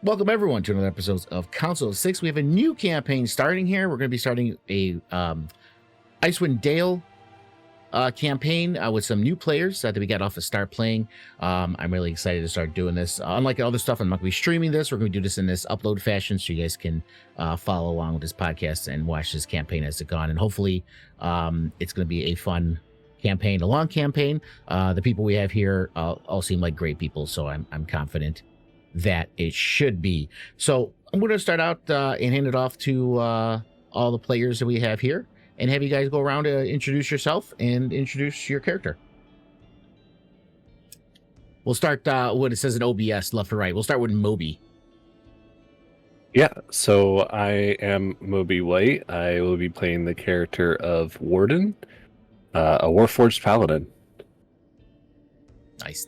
Welcome everyone to another episode of Council of Six. We have a new campaign starting here. We're going to be starting a Icewind Dale campaign with some new players that we got off of Startplaying. I'm really excited to start doing this. Unlike other stuff, I'm not going to be streaming this. We're going to do this in this upload fashion so you guys can follow along with this podcast and watch this campaign as it gone. And hopefully it's going to be a fun campaign, a long campaign. The people we have here all seem like great people, so I'm confident that it should be. So I'm going to start out and hand it off to all the players that we have here and have you guys go around to introduce yourself and introduce your character. We'll start what it says in OBS, left to right. We'll start with Moby. Yeah, so I am Moby White. I will be playing the character of Warden, a Warforged Paladin.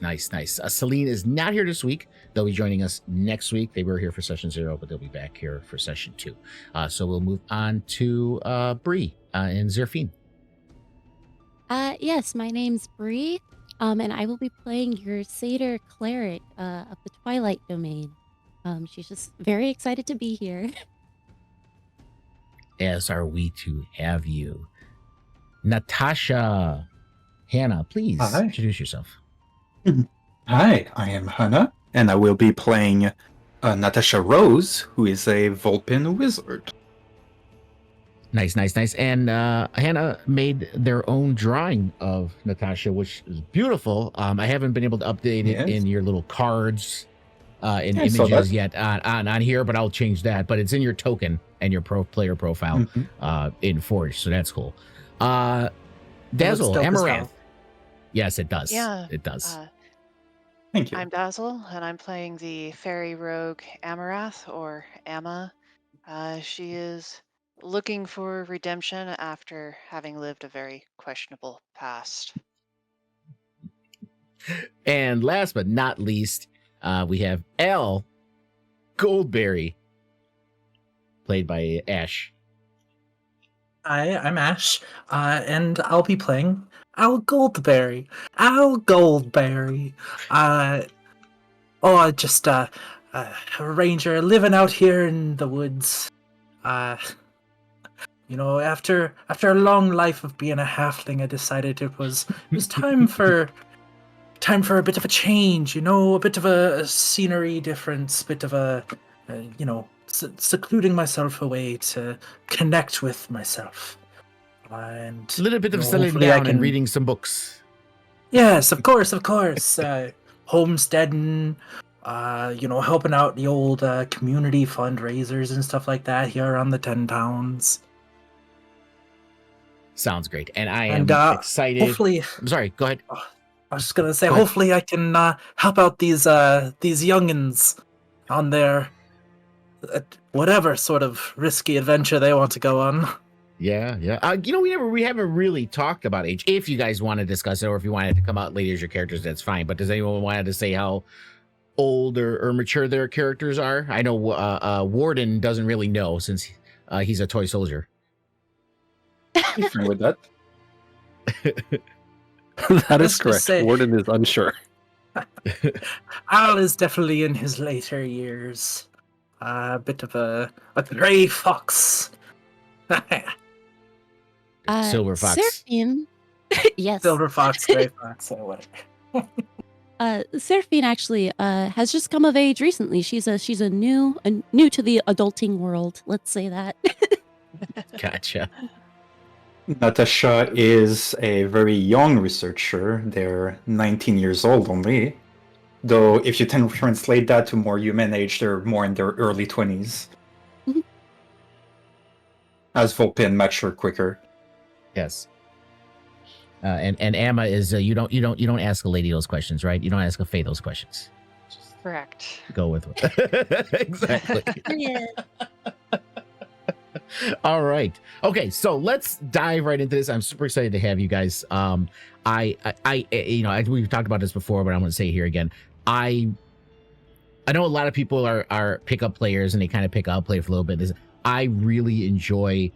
Nice. Celine is not here this week. They'll be joining us next week. They were here for session 0, but they'll be back here for session 2. So we'll move on to Bree and Zerfine. Yes, my name's Bree, and I will be playing your Satyr Cleric of the Twilight Domain. She's just very excited to be here. As are we to have you. Natasha. Hannah, please introduce yourself. Hi, I am Hannah, and I will be playing Natasha Rose, who is a Vulpin wizard. Nice. And Hannah made their own drawing of Natasha, which is beautiful. I haven't been able to update it in your little cards and images yet on here, but I'll change that. But it's in your token and your player profile in Forge, so that's cool. Dazzle, Amaranth. Yes, it does. Yeah. It does. Thank you. I'm Dazzle, and I'm playing the fairy rogue Amarath, or Amma. She is looking for redemption after having lived a very questionable past. And last but not least, we have Elle Goldberry, played by Ash. Hi, I'm Ash, and I'll be playing Al Goldberry. Just a ranger living out here in the woods. After a long life of being a halfling, I decided it was time for a bit of a change. A bit of a scenery difference, bit of a secluding myself away to connect with myself. And A little bit of settling down and reading some books. Yes, of course. Homesteading, helping out the old community fundraisers and stuff like that here around the 10 towns. Sounds great. And I am excited. Hopefully, I'm sorry, go ahead. I was just gonna say, hopefully I can help out these youngins on their whatever sort of risky adventure they want to go on. Yeah. We haven't really talked about age. If you guys want to discuss it, or if you wanted to come out later as your characters, that's fine. But does anyone want to say how old or mature their characters are? I know Warden doesn't really know since he's a toy soldier. I'm fine with that. That is correct. Warden is unsure. Al is definitely in his later years. A bit of a gray fox. Silver fox. Seraphine. Yes. Silver fox, gray fox, or whatever. Seraphine actually has just come of age recently. She's a new to the adulting world. Let's say that. Gotcha. Natasha is a very young researcher. They're 19 years old only. Though, if you translate that to more human age, they're more in their early 20s. Mhm. As Vulpin mature quicker. Yes. And Amma is you don't ask a lady those questions, right? You don't ask a Faye those questions. Just Correct. go with it. Exactly. Yeah. All right. Okay, so let's dive right into this. I'm super excited to have you guys. We've talked about this before, but I'm going to say it here again. I know a lot of people are pickup players and they kind of pick up, play for a little bit. I really enjoy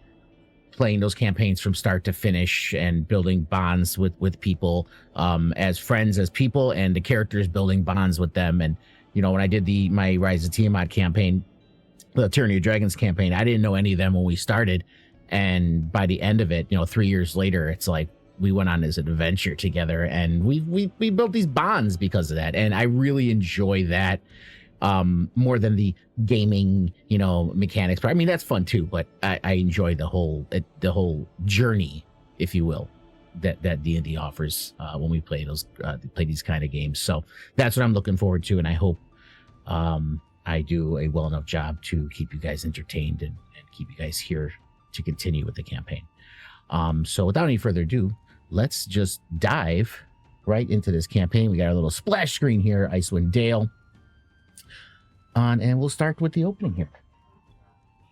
playing those campaigns from start to finish and building bonds with people as friends, as people, and the characters building bonds with them. And when I did my Rise of Tiamat campaign, the Tyranny of Dragons campaign, I didn't know any of them when we started. And by the end of it, 3 years later, it's like we went on this adventure together, and we built these bonds because of that. And I really enjoy that more than the gaming, mechanics. But I mean, that's fun too. But I enjoy the whole journey, if you will, that D&D offers when we play these kind of games. So that's what I'm looking forward to, and I hope I do a well enough job to keep you guys entertained and keep you guys here to continue with the campaign. So without any further ado, let's just dive right into this campaign. We got our little splash screen here, Icewind Dale. And we'll start with the opening here.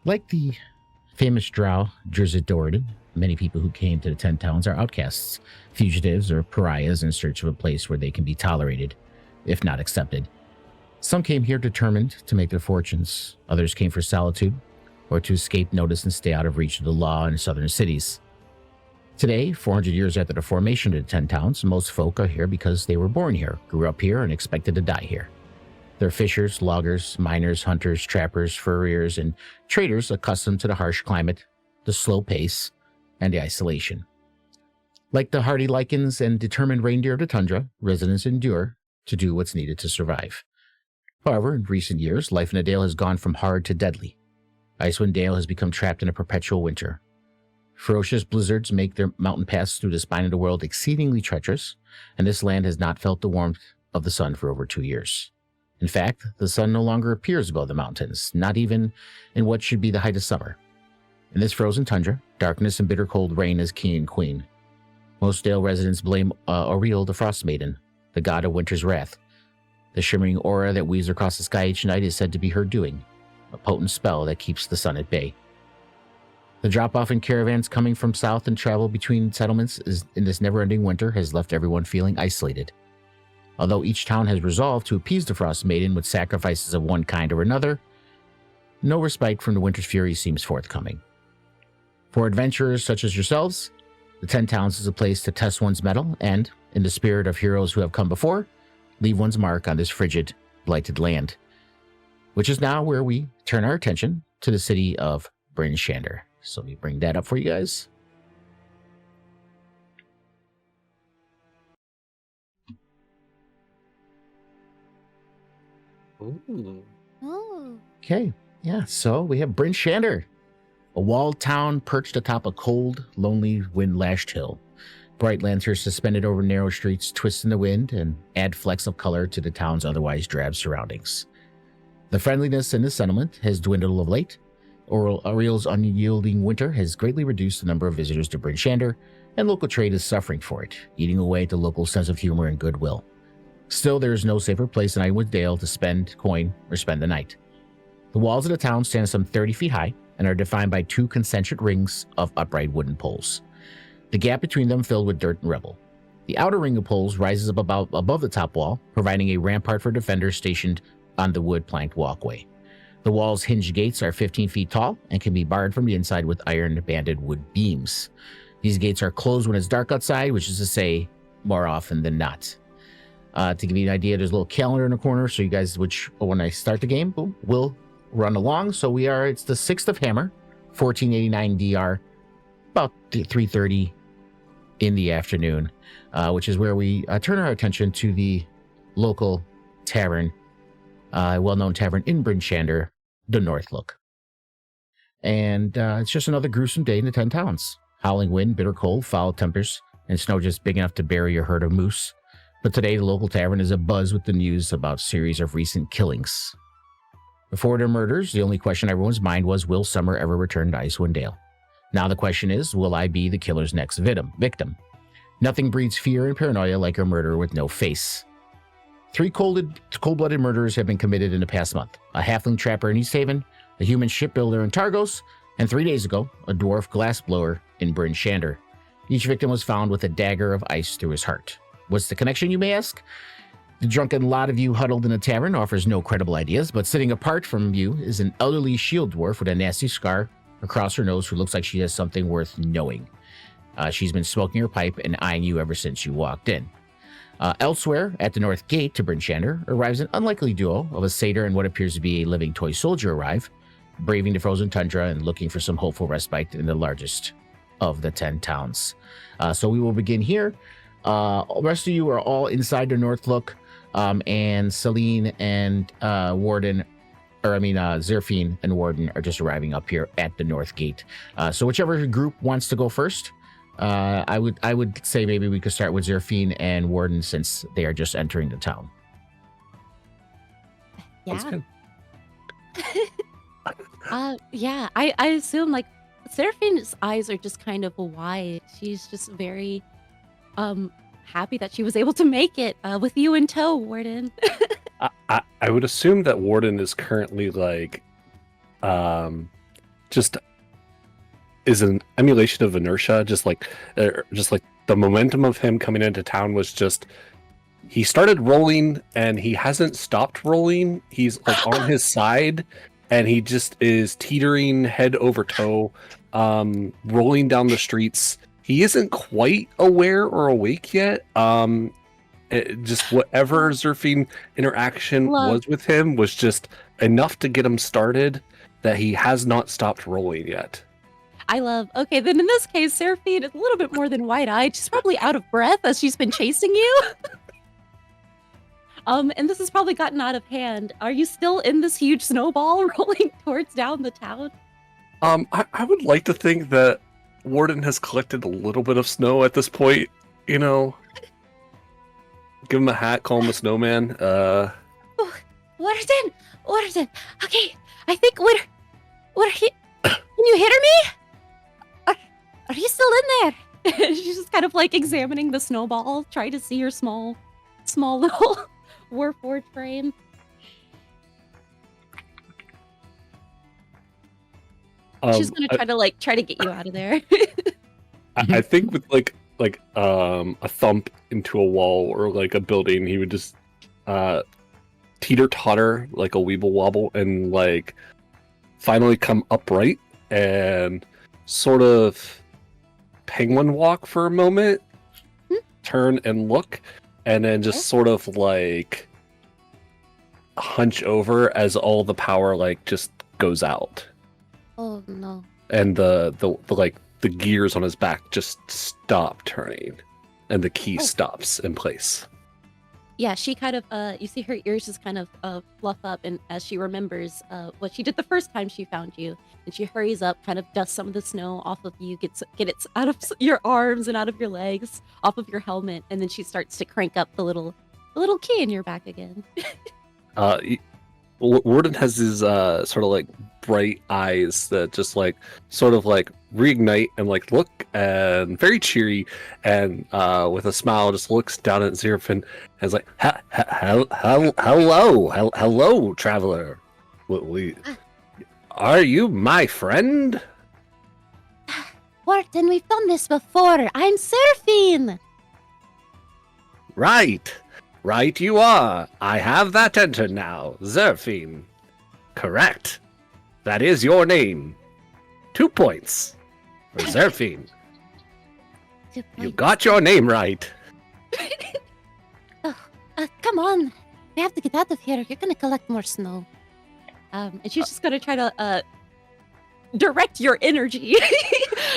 Like the famous drow, Drizzt Do'Urden, many people who came to the Ten Towns are outcasts, fugitives, or pariahs in search of a place where they can be tolerated, if not accepted. Some came here determined to make their fortunes. Others came for solitude, or to escape notice and stay out of reach of the law in southern cities. Today, 400 years after the formation of the Ten Towns, most folk are here because they were born here, grew up here, and expected to die here. They're fishers, loggers, miners, hunters, trappers, furriers, and traders accustomed to the harsh climate, the slow pace, and the isolation. Like the hardy lichens and determined reindeer of the tundra, residents endure to do what's needed to survive. However, in recent years, life in the Dale has gone from hard to deadly. Icewind Dale has become trapped in a perpetual winter. Ferocious blizzards make their mountain paths through the spine of the world exceedingly treacherous, and this land has not felt the warmth of the sun for over 2 years. In fact, the sun no longer appears above the mountains, not even in what should be the height of summer. In this frozen tundra, darkness and bitter cold reign as king and queen. Most Dale residents blame Auriel, the Frost Maiden, the god of winter's wrath. The shimmering aura that weaves across the sky each night is said to be her doing, a potent spell that keeps the sun at bay. The drop-off in caravans coming from south and travel between settlements in this never-ending winter has left everyone feeling isolated. Although each town has resolved to appease the Frost Maiden with sacrifices of one kind or another, no respite from the winter's fury seems forthcoming. For adventurers such as yourselves, the Ten Towns is a place to test one's mettle and, in the spirit of heroes who have come before, leave one's mark on this frigid, blighted land. Which is now where we turn our attention to the city of Bryn Shander. So let me bring that up for you guys. Ooh. Oh. Okay, yeah, so we have Bryn Shander, a walled town perched atop a cold, lonely, wind-lashed hill. Bright lanterns suspended over narrow streets twist in the wind and add flecks of color to the town's otherwise drab surroundings. The friendliness in the settlement has dwindled of late. Auriel's unyielding winter has greatly reduced the number of visitors to Bryn Shander, and local trade is suffering for it, eating away at the local sense of humor and goodwill. Still, there is no safer place in Icewind Dale to spend coin or spend the night. The walls of the town stand some 30 feet high and are defined by 2 concentric rings of upright wooden poles, the gap between them filled with dirt and rubble. The outer ring of poles rises up above the top wall, providing a rampart for defenders stationed on the wood-planked walkway. The wall's hinged gates are 15 feet tall and can be barred from the inside with iron-banded wood beams. These gates are closed when it's dark outside, which is to say, more often than not. To give you an idea, there's a little calendar in the corner, so you guys, when I start the game, will run along. So it's the 6th of Hammer, 1489 DR, about 3:30 in the afternoon, which is where we turn our attention to the local tavern, a well-known tavern in Bryn Shander, the North Look. And it's just another gruesome day in the Ten Towns. Howling wind, bitter cold, foul tempers, and snow just big enough to bury a herd of moose. But today, the local tavern is abuzz with the news about a series of recent killings. Before their murders, the only question on everyone's mind was, will Summer ever return to Icewind Dale? Now the question is, will I be the killer's next victim? Nothing breeds fear and paranoia like a murderer with no face. 3 cold-blooded murders have been committed in the past month. A halfling trapper in East Haven, a human shipbuilder in Targos, and 3 days ago, a dwarf glassblower in Bryn Shander. Each victim was found with a dagger of ice through his heart. What's the connection, you may ask? The drunken lot of you huddled in a tavern offers no credible ideas, but sitting apart from you is an elderly shield dwarf with a nasty scar across her nose who looks like she has something worth knowing. She's been smoking her pipe and eyeing you ever since you walked in. Elsewhere, at the North Gate to Bryn Shander, arrives an unlikely duo of a satyr and what appears to be a living toy soldier arrive, braving the frozen tundra and looking for some hopeful respite in the largest of the 10 towns. So we will begin here. The rest of you are all inside the North Look, and Celine and Zerfine and Warden are just arriving up here at the North Gate. So whichever group wants to go first, I would say maybe we could start with Zerfine and Warden since they are just entering the town. Sounds Yeah. good. Yeah, I assume like Seraphine's eyes are just kind of wide. She's just very happy that she was able to make it with you in tow, Warden. I would assume that Warden is currently like, just is an emulation of inertia. Just like the momentum of him coming into town was just, he started rolling and he hasn't stopped rolling. He's like on his side and he just is teetering head over toe, rolling down the streets. He isn't quite aware or awake yet. Just whatever Zerfine interaction was with him was just enough to get him started that he has not stopped rolling yet. I love. Okay, then in this case, Seraphine is a little bit more than wide-eyed. She's probably out of breath as she's been chasing you. And this has probably gotten out of hand. Are you still in this huge snowball rolling towards down the town? I would like to think that Warden has collected a little bit of snow at this point. You know, give him a hat, call him a snowman. Warden! Okay, I think what are you? Can you hear me? Are you still in there? She's just kind of like examining the snowball, trying to see her small little Warforged frame. She's gonna try to get you out of there. I think with like a thump into a wall or like a building, he would just teeter totter like a weeble wobble and like finally come upright and sort of penguin walk for a moment, turn and look, and then just sort of like hunch over as all the power like just goes out. Oh no. And the gears on his back just stop turning and the key stops in place. Yeah, she kind of you see her ears just kind of fluff up, and as she remembers what she did the first time she found you, and she hurries up, kind of dusts some of the snow off of you, get it out of your arms and out of your legs, off of your helmet, and then she starts to crank up the little key in your back again. Warden has his sort of like bright eyes that just like sort of like reignite and like look, and very cheery, and with a smile just looks down at Zerfine and is like, hello, traveler. Are you my friend? Warden, we've done this before. I'm Seraphine. Right you are. I have that entered now. Zerfine. Correct. That is your name. 2 points for Zerfine. You got your name right. Come on. We have to get out of here. You're gonna collect more snow. And she's just gonna try to direct your energy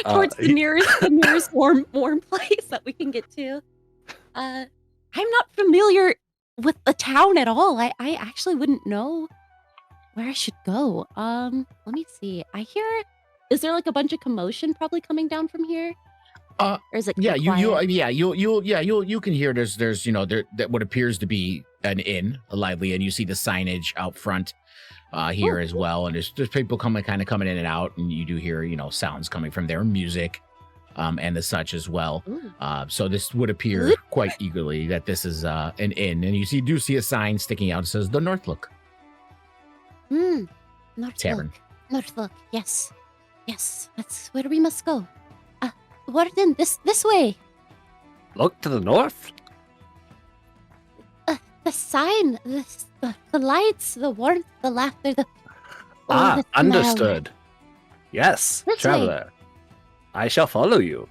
towards the nearest warm place that we can get to. I'm not familiar with the town at all. I actually wouldn't know where I should go. Let me see. I hear, is there like a bunch of commotion probably coming down from here? Or is it Yeah, quiet? you can hear there's that what appears to be an inn, a lively inn. You see the signage out front here as well, and there's people coming in and out, and you do hear sounds coming from there, music. And the such as well. So this would appear quite eagerly that this is an inn, and you do see a sign sticking out that says the North Look North Tavern. North Look, yes, that's where we must go. Warden, this way. Look to the north. The sign, the lights, the warmth, the laughter, the smell. Understood. Yes, This traveler. I shall follow you.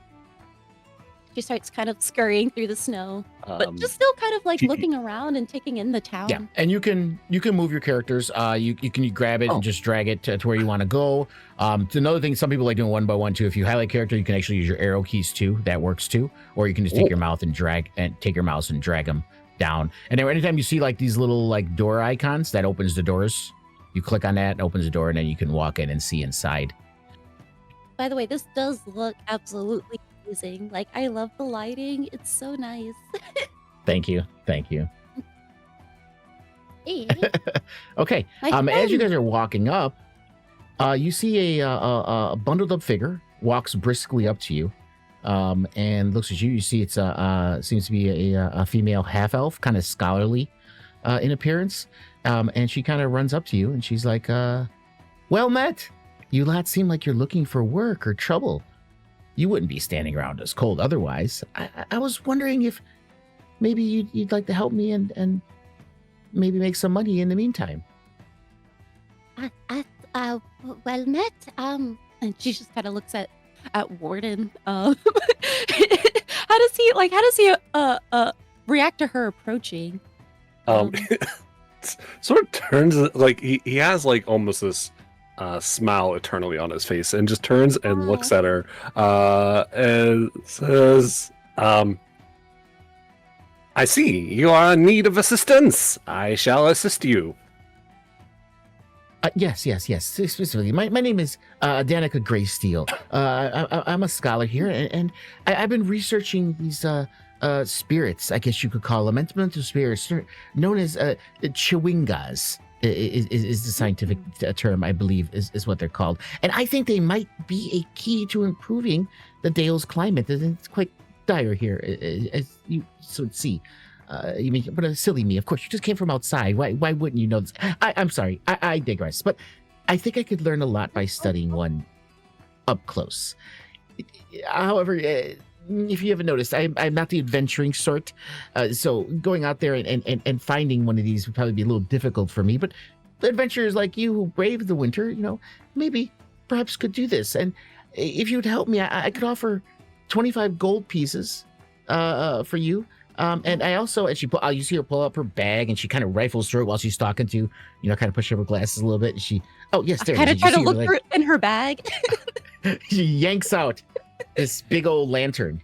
She starts kind of scurrying through the snow, but just Um, still kind of like she- looking around and taking in the town. Yeah, and you can move your characters. You can grab it Oh. and just drag it to where you want to go. It's another thing. Some people like doing one by one too. If you highlight character, you can actually use your arrow keys too. That works too. Or you can just take your mouse and drag them down. And then anytime you see like these little like door icons, that opens the doors. You click on that, it opens the door, and then you can walk in and see inside. By the way, this does look absolutely amazing. Like, I love the lighting. It's so nice. Thank you. Hey, Okay. my As you friend. guys are walking up, you see a bundled up figure walks briskly up to you, and looks at you. You see it's seems to be a female half elf, kind of scholarly in appearance, and she kind of runs up to you and she's like, "Well met. You lot seem like you're looking for work or trouble. You wouldn't be standing around us cold otherwise. I was wondering if maybe you'd like to help me and maybe make some money in the meantime." Well met. And she just kind of looks at Warden. How does he react to her approaching? Sort of turns like he has like almost this smile eternally on his face, and just turns and looks at her and says, "I see you are in need of assistance. I shall assist you." Yes. Specifically, my name is Danica Greysteel. I'm a scholar here, and I've been researching these spirits, I guess you could call them, mental spirits, known as chewingas. Is the scientific term, I believe, is what they're called. And I think they might be a key to improving the Dale's climate. It's quite dire here, as you should see. You mean, but silly me, of course, you just came from outside. Why wouldn't you know this? I'm sorry, I digress. But I think I could learn a lot by studying one up close. However, if you haven't noticed, I'm not the adventuring sort. So going out there and finding one of these would probably be a little difficult for me. But adventurers like you who brave the winter, maybe perhaps could do this. And if you would help me, I could offer 25 gold pieces for you. And I also, as you see her pull up her bag, and she kind of rifles through it while she's talking to, kind of push up her glasses a little bit. And she, there. Kind it of is. try You to see her, look like, through in her bag. she yanks out this big old lantern,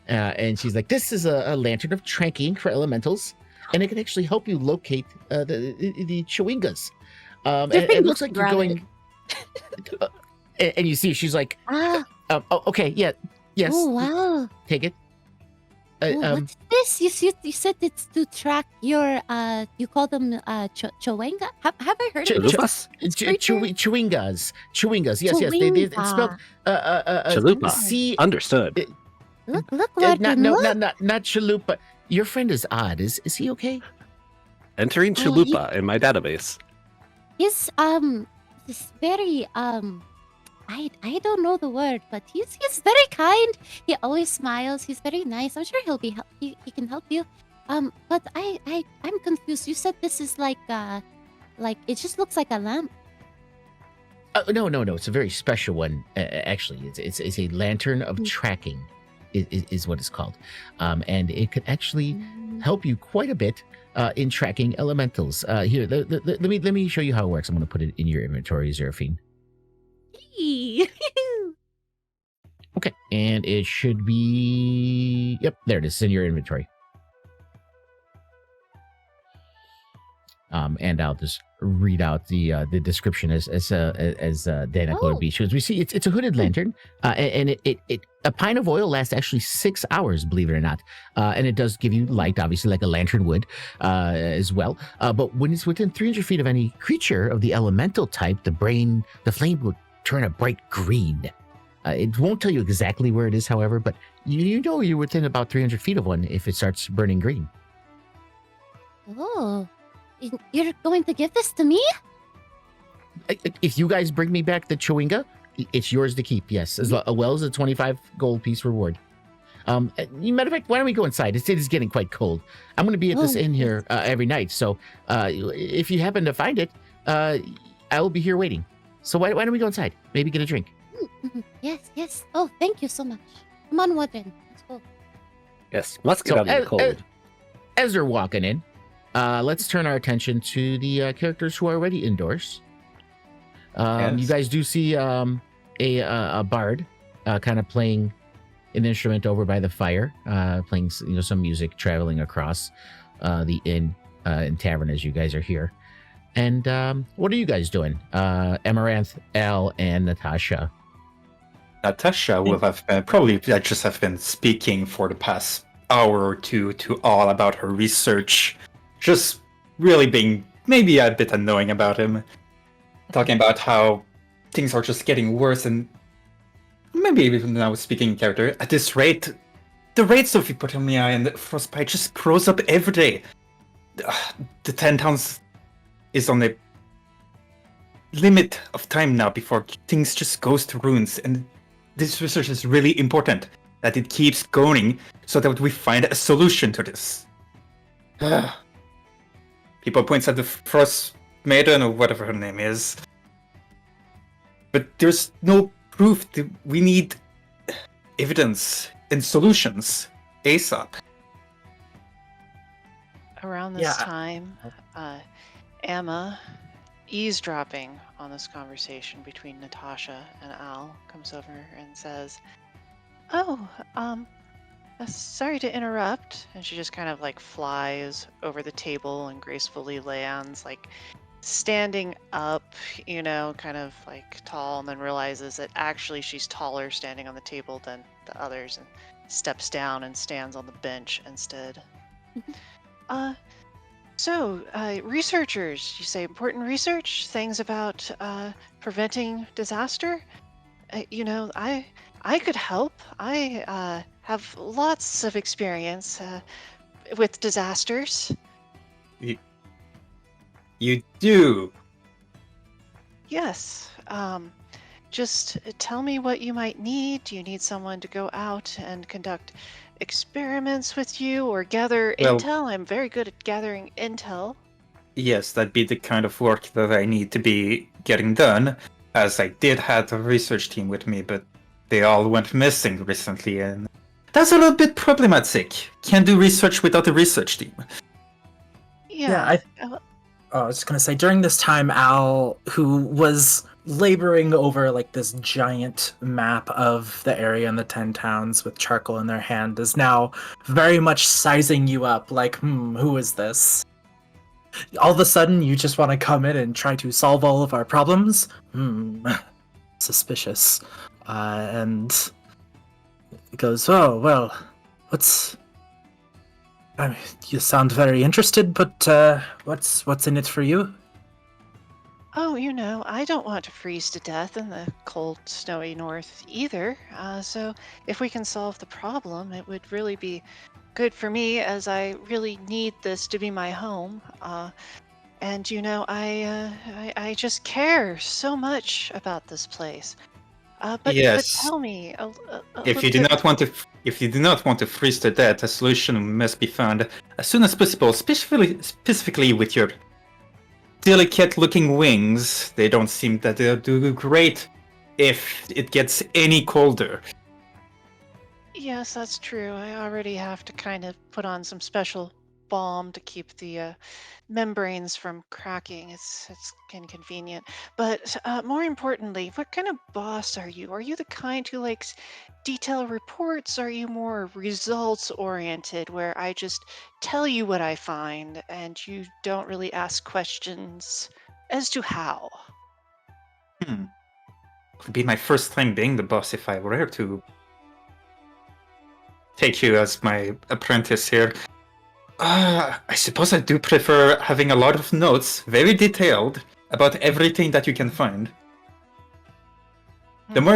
and she's like, "This is a lantern of tranking for elementals, and it can actually help you locate the chewingas." And it looks like you're going. And you see, she's like, okay, yeah, yes, Oh wow. take it." What's this? You said it's to track your you call them chowanga? Have I heard of Chalupas? Chewingas. Yes. It's spelled Chalupa. C. Understood. Look, Warden, look. Not chalupa. Your friend is odd. Is he okay? Entering Chalupa in my database. He's this very I don't know the word, but he's very kind. He always smiles. He's very nice. I'm sure he can help you. But I'm confused. You said this is like it just looks like a lamp. No. It's a very special one. Actually, it's a lantern of tracking, is what it's called, and it could actually help you quite a bit in tracking elementals. Here, let me show you how it works. I'm going to put it in your inventory, Zeraphine. Okay, and it should be. Yep, there it is. It's in your inventory. And I'll just read out the description as Danica would be. Because we see it's a hooded lantern, and a pint of oil lasts actually 6 hours, believe it or not, and it does give you light, obviously, like a lantern would, as well. But when it's within 300 feet of any creature of the elemental type, the flame will turn a bright green. It won't tell you exactly where it is, however, but you know you're within about 300 feet of one if it starts burning green. Oh, you're going to give this to me? If you guys bring me back the chewinga, it's yours to keep, yes, as well as a 25 gold piece reward. Matter of fact, why don't we go inside? It is getting quite cold. I'm going to be at this inn here every night, so if you happen to find it, I will be here waiting. So why don't we go inside? Maybe get a drink. Yes. Oh, thank you so much. Come on, Warden. Let's go. Yes, let's get So, out of the cold. As they're walking in, let's turn our attention to the characters who are already indoors. You Yes. guys do see a bard kind of playing an instrument over by the fire, playing some music, traveling across the inn and tavern as you guys are here. And what are you guys doing? Amaranth, Al, and Natasha. Natasha will have probably just have been speaking for the past hour or two to all about her research, just really being maybe a bit annoying about him, talking about how things are just getting worse, and maybe even now speaking in character. At this rate, the rates of hypothermia and frostbite just grows up every day. The 10 towns is on a limit of time now before things just goes to ruins, and this research is really important that it keeps going so that we find a solution to this. People points at the Frost Maiden or whatever her name is, but there's no proof. We need evidence and solutions ASAP. Around this Yeah. time, Emma, eavesdropping on this conversation between Natasha and Al, comes over and says, "Oh, sorry to interrupt." And she just kind of like flies over the table and gracefully lands, like standing up, kind of like tall, and then realizes that actually she's taller standing on the table than the others, and steps down and stands on the bench instead. So, researchers, you say important research, things about preventing disaster. I could help. I have lots of experience with disasters. You do. Yes. Just tell me what you might need. Do you need someone to go out and conduct experiments with you or gather Well- intel? I'm very good at gathering intel. Yes, that'd be the kind of work that I need to be getting done, as I did have a research team with me, but they all went missing recently, and that's a little bit problematic. Can't do research without a research team. Yeah. I was just gonna say, during this time, Al, who was laboring over like this giant map of the area and the 10 towns with charcoal in their hand, is now very much sizing you up like, who is this? All of a sudden, you just want to come in and try to solve all of our problems? Suspicious. And he goes, oh, well, I mean, you sound very interested, but what's in it for you? Oh, I don't want to freeze to death in the cold, snowy north either. So if we can solve the problem, it would really be good for me, as I really need this to be my home. And I just care so much about this place. But Yes. tell me If you little bit- if you do not want to freeze to death, a solution must be found as soon as possible. Specifically with your delicate-looking wings, they don't seem that they'll do great if it gets any colder. Yes, that's true. I already have to kind of put on some special balm to keep the membranes from cracking. It's inconvenient. But more importantly, what kind of boss are you? Are you the kind who likes detailed reports? Are you more results oriented, where I just tell you what I find and you don't really ask questions as to how? Would be my first time being the boss if I were to take you as my apprentice here. I suppose I do prefer having a lot of notes, very detailed, about everything that you can find. The more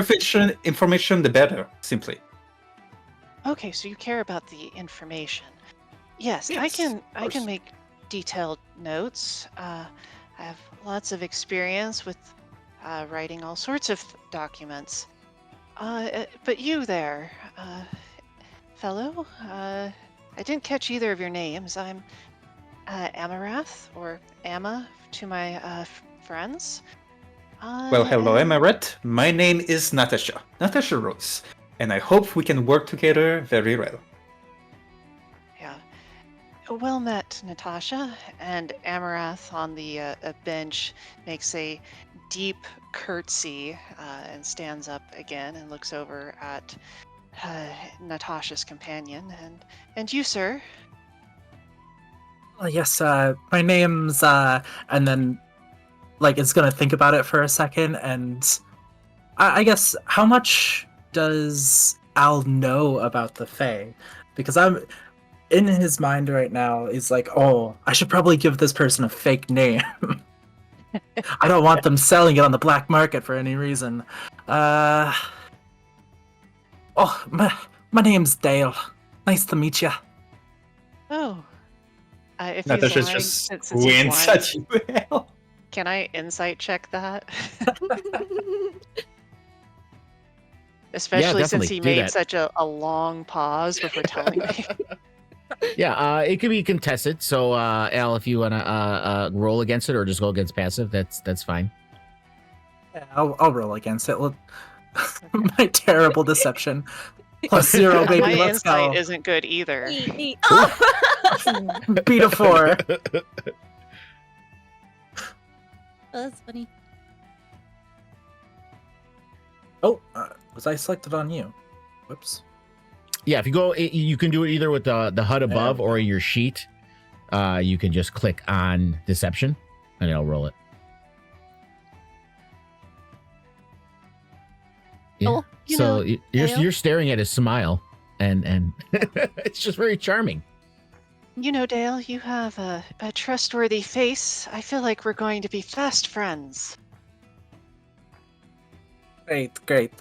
information, the better, simply. Okay, so you care about the information. Yes, I Yes, can of I can course. make detailed notes. I have lots of experience with writing all sorts of documents. But you there, fellow, I didn't catch either of your names. I'm Amarath, or Amma to my friends. Well, hello, And- Emaret. My name is Natasha Rose, and I hope we can work together very well. Well met, Natasha. And Amarath on the bench makes a deep curtsy and stands up again and looks over at Natasha's companion. And you, sir? Yes, my name's, and then, like, it's gonna think about it for a second, and I guess, how much does Al know about the Fae? Because I'm, in his mind right now, he's like, oh, I should probably give this person a fake name. I don't want them selling it on the black market for any reason. Oh, my name's Dale. Nice to meet you. Oh. If he's Natasha lying, just since he's winks lying, at you. Al. can I insight check that? Especially since definitely. he Do made that. such a long pause before telling me. Yeah, it could be contested. So, Al, if you want to roll against it or just go against passive, that's fine. Yeah, I'll roll against it. My terrible deception. +0, baby. My Let's insight go. isn't good either. Beat a 4. Oh, that's funny. Oh, was I selected on you? Whoops. Yeah, if you go, you can do it either with the HUD above or your sheet. You can just click on deception, and it'll roll it. Yeah. Oh, you so know, you're Dale? you're staring at his smile, and it's just very charming. You know, Dale, you have a trustworthy face. I feel like we're going to be fast friends. Great.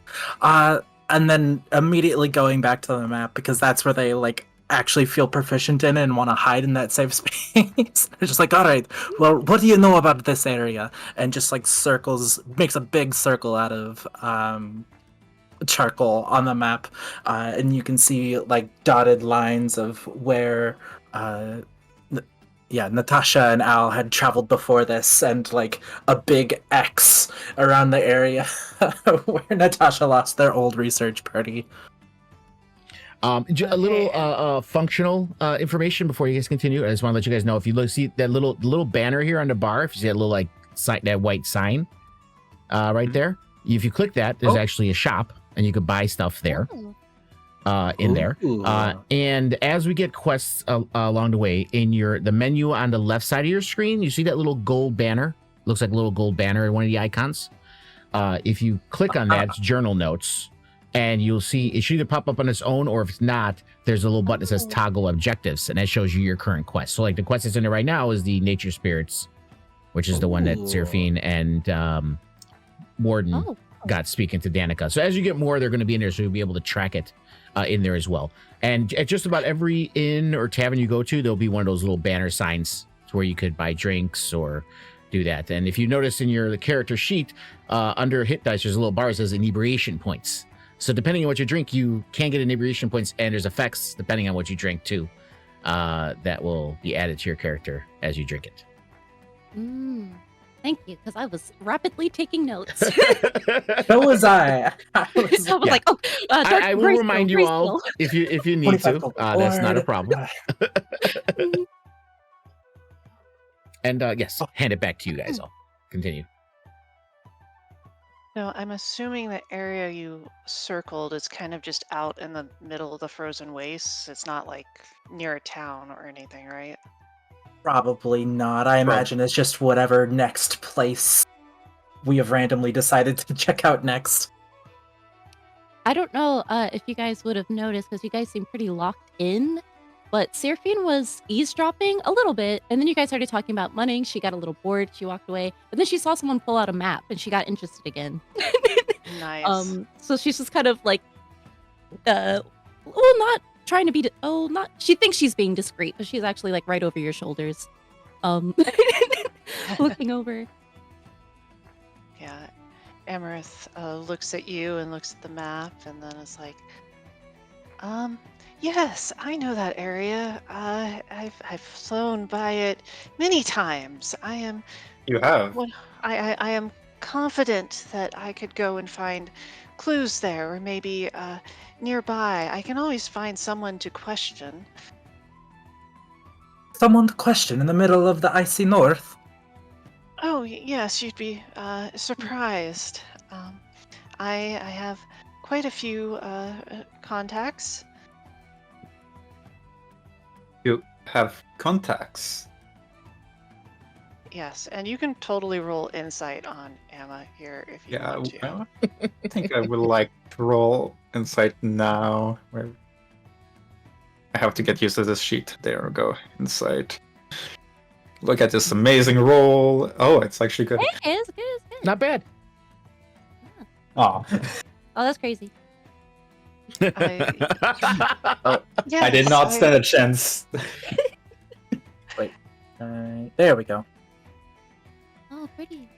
And then immediately going back to the map, because that's where they, like, actually feel proficient in and want to hide in that safe space. They're just like, all right, well, what do you know about this area? And just, like, makes a big circle out of charcoal on the map. And you can see, like, dotted lines of where Natasha and Al had traveled before this, and like a big X around the area where Natasha lost their old research party. A little Okay. functional information before you guys continue. I just want to let you guys know, if you see that little banner here on the bar, if you see that little that white sign right there, if you click that, there's actually a shop, and you could buy stuff there. In there. And as we get quests along the way, in the menu on the left side of your screen, you see that little gold banner. Looks like a little gold banner in one of the icons. If you click on that, it's journal notes, and you'll see it should either pop up on its own, or if it's not, there's a little button that says toggle objectives, and that shows you your current quest. So like the quest that's in there right now is the nature spirits, which is the one that Seraphine and Warden got speaking to Danica. So as you get more, they're going to be in there, so you'll be able to track it in there as well. And at just about every inn or tavern you go to, there'll be one of those little banner signs to where you could buy drinks or do that. And if you notice in the character sheet, under hit dice, there's a little bar that says inebriation points. So depending on what you drink, you can get inebriation points, and there's effects depending on what you drink too, that will be added to your character as you drink it. Thank you, because I was rapidly taking notes. So was I. I was like, oh, I will remind you all if you need to. 25 That's not a problem. And yes, hand it back to you guys. I'll continue. No, I'm assuming the area you circled is kind of just out in the middle of the frozen wastes. It's not like near a town or anything, right? Probably not. I imagine it's just whatever next place we have randomly decided to check out next. I don't know if you guys would have noticed, because you guys seem pretty locked in, but Seraphine was eavesdropping a little bit, and then you guys started talking about money. She got a little bored. She walked away, but then she saw someone pull out a map, and she got interested again. Nice. So she's just kind of like, not trying to be, she thinks she's being discreet, but she's actually like right over your shoulders, looking over. Yeah. Amarith looks at you and looks at the map, and then is like, yes, I know that area. I've flown by it many times. You have. I am confident that I could go and find clues there, or maybe nearby. I can always find someone to question. someone to question in the middle of the icy north. Oh, yes, you'd be surprised. I have quite a few contacts. You have contacts. Yes, and you can totally roll insight on Emma here if you Yeah, want to. I think I would like to roll insight now. Where I have to get used to this sheet. There we go. Insight. Look at this amazing roll. Oh, it's actually good. Hey, it's good, it's good. Not bad. Oh, Oh, that's crazy. Yes, I did not stand a chance. there we go. Oh, pretty.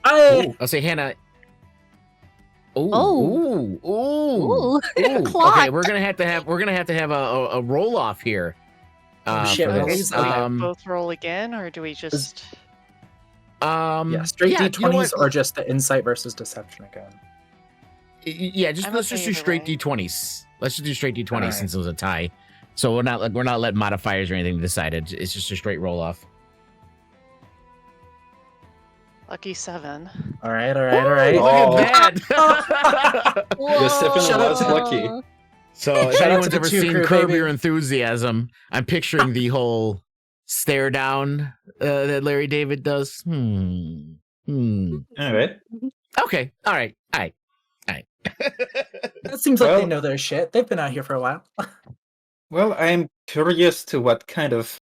I I'll say Hannah. Ooh, Oh. ooh, ooh, Ooh. ooh. Clock. Okay, we're gonna have to have a roll off here. Oh, shit, for what this. is Do we that? both roll again, or do we just? yeah, straight yeah, d20s you know what? or just the insight versus deception again. Yeah, just I'm let's okay just do either straight way. d20s. Let's just do straight d20s Alright. since it was a tie. So we're not letting modifiers or anything decided. It's just a straight roll off. Lucky 7. All right, all right. Look Oh. at that! This definitely Shout out was to- lucky. So if Shout out to anyone's the ever two seen crew, Curb baby. Your Enthusiasm, I'm picturing the whole stare down that Larry David does. Alright. Okay. All right. It seems like they Well- know their shit. They've been out here for a while. Well, I'm curious to what kind of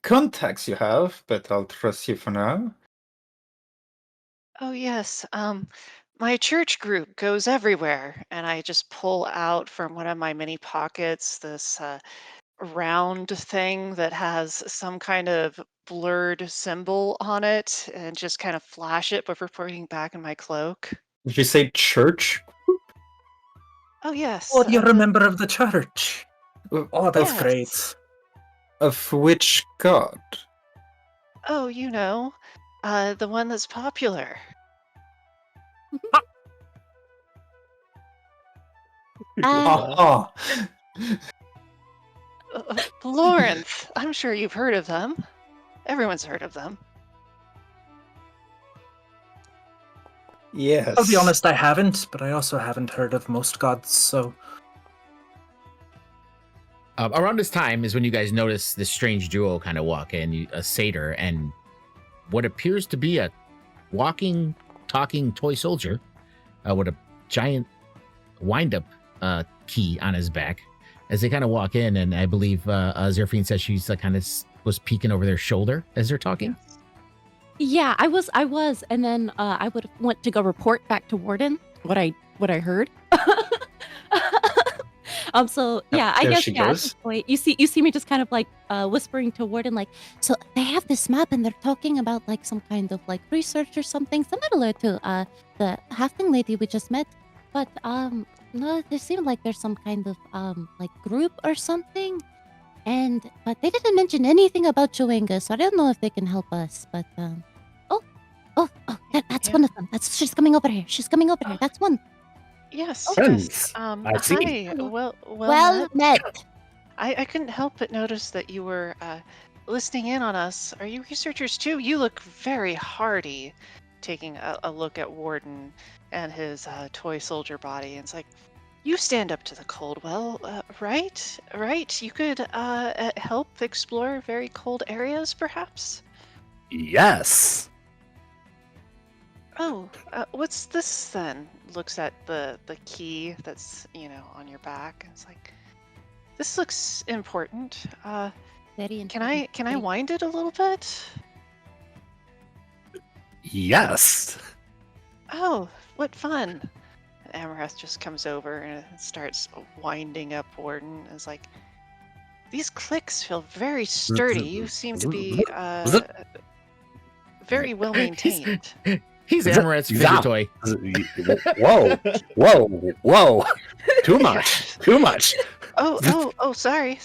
contacts you have, but I'll trust you for now. Oh yes. My church group goes everywhere, and I just pull out from one of my many pockets this round thing that has some kind of blurred symbol on it, and just kind of flash it before putting it back in my cloak. Did you say church? Oh yes. Oh, you're a member of the church. Oh, that's Yes. great. Of which god? Oh, you know, the one that's popular. Oh, Lawrence. I'm sure you've heard of them. Everyone's heard of them. yes. I'll be honest, I haven't, but I also haven't heard of most gods, so... Around this time is when you guys notice this strange duo kind of walk in, a satyr and what appears to be a walking, talking toy soldier with a giant wind-up key on his back. As they kind of walk in, and I believe Zerfine says she's kind of was peeking over their shoulder as they're talking. Yeah, I was, and then I would want to go report back to Warden what I heard. So yeah, I There guess she yeah. At goes. this point, you see me just kind of like whispering to Warden, like, so they have this map and they're talking about like some kind of like research or something similar to the halfling lady we just met, but no, there seemed like there's some kind of like group or something. But they didn't mention anything about Joanga, so I don't know if they can help us. But that's Yeah. one of them. She's coming over here. That's one. Yes. Friends, Yes. I see. Hi. Well Well met. met. I couldn't help but notice that you were listening in on us. Are you researchers too? You look very hardy, taking a look at Warden and his toy soldier body. And it's like, you stand up to the cold. Well, right? Right? You could help explore very cold areas, perhaps? Yes. Oh, what's this then? Looks at the key that's, on your back. And it's like, this looks important. Very Can I wind it a little bit? Yes. Oh, what fun! And Amaranth just comes over and starts winding up Warden. It's like, these clicks feel very sturdy. You seem to be very well maintained. He's Amaranth's figure Yeah. toy. Whoa. Too much. Oh, sorry.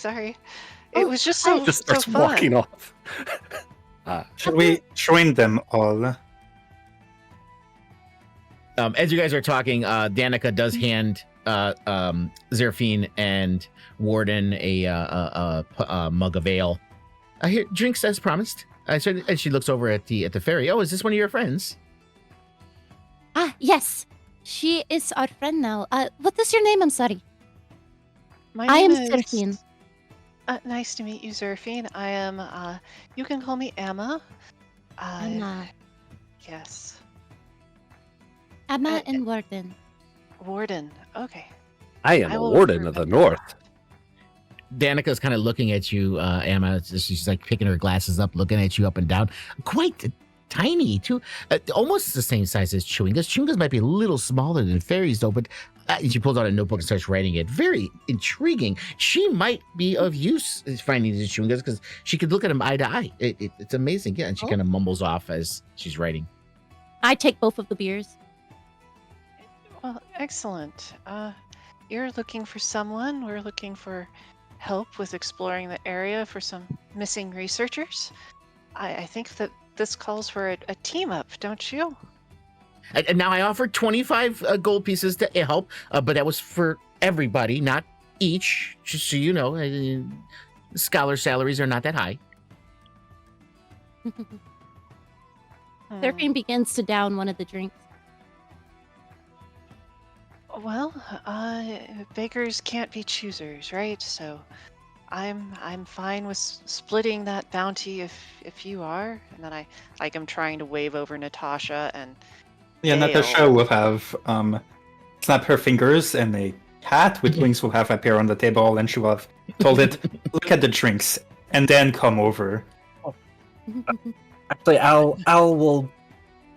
It was just so Just starts fun. walking off. Should we join them all? As you guys are talking, Danica does hand Zerfine and Warden a mug of ale Here, drinks as promised. And she looks over at the ferry. Oh, is this one of your friends? Ah, yes. She is our friend now. What is your name? I'm sorry. My I name am is Seraphine. Nice to meet you, Zerfine. I am. You can call me Emma. Emma. Yes. Emma Uh, and Warden. Warden. Okay. I am I a will warden of the remember north. that. Danica's kind of looking at you, Emma. She's like picking her glasses up, looking at you up and down. Quite tiny, too. Almost the same size as Chewingas. Chewingas might be a little smaller than fairies, though, but she pulls out a notebook and starts writing it. Very intriguing. She might be of use finding these Chewingas because she could look at them eye to eye. It's amazing. Yeah, and she Oh. kind of mumbles off as she's writing. I take both of the beers. Well, excellent. You're looking for someone. We're looking for help with exploring the area for some missing researchers. I think that this calls for a team up, don't you? And now I offered 25 gold pieces to help, but that was for everybody, not each. Just so you know, scholar salaries are not that high. Seraphine begins to down one of the drinks. Well, bakers can't be choosers, right? So I'm fine with splitting that bounty if you are. And then I'm trying to wave over Natasha and Yeah, Dale. Natasha will have snap her fingers, and a hat with wings will have appear on the table, and she will have told it, "Look at the drinks, and then come over." Actually, Al will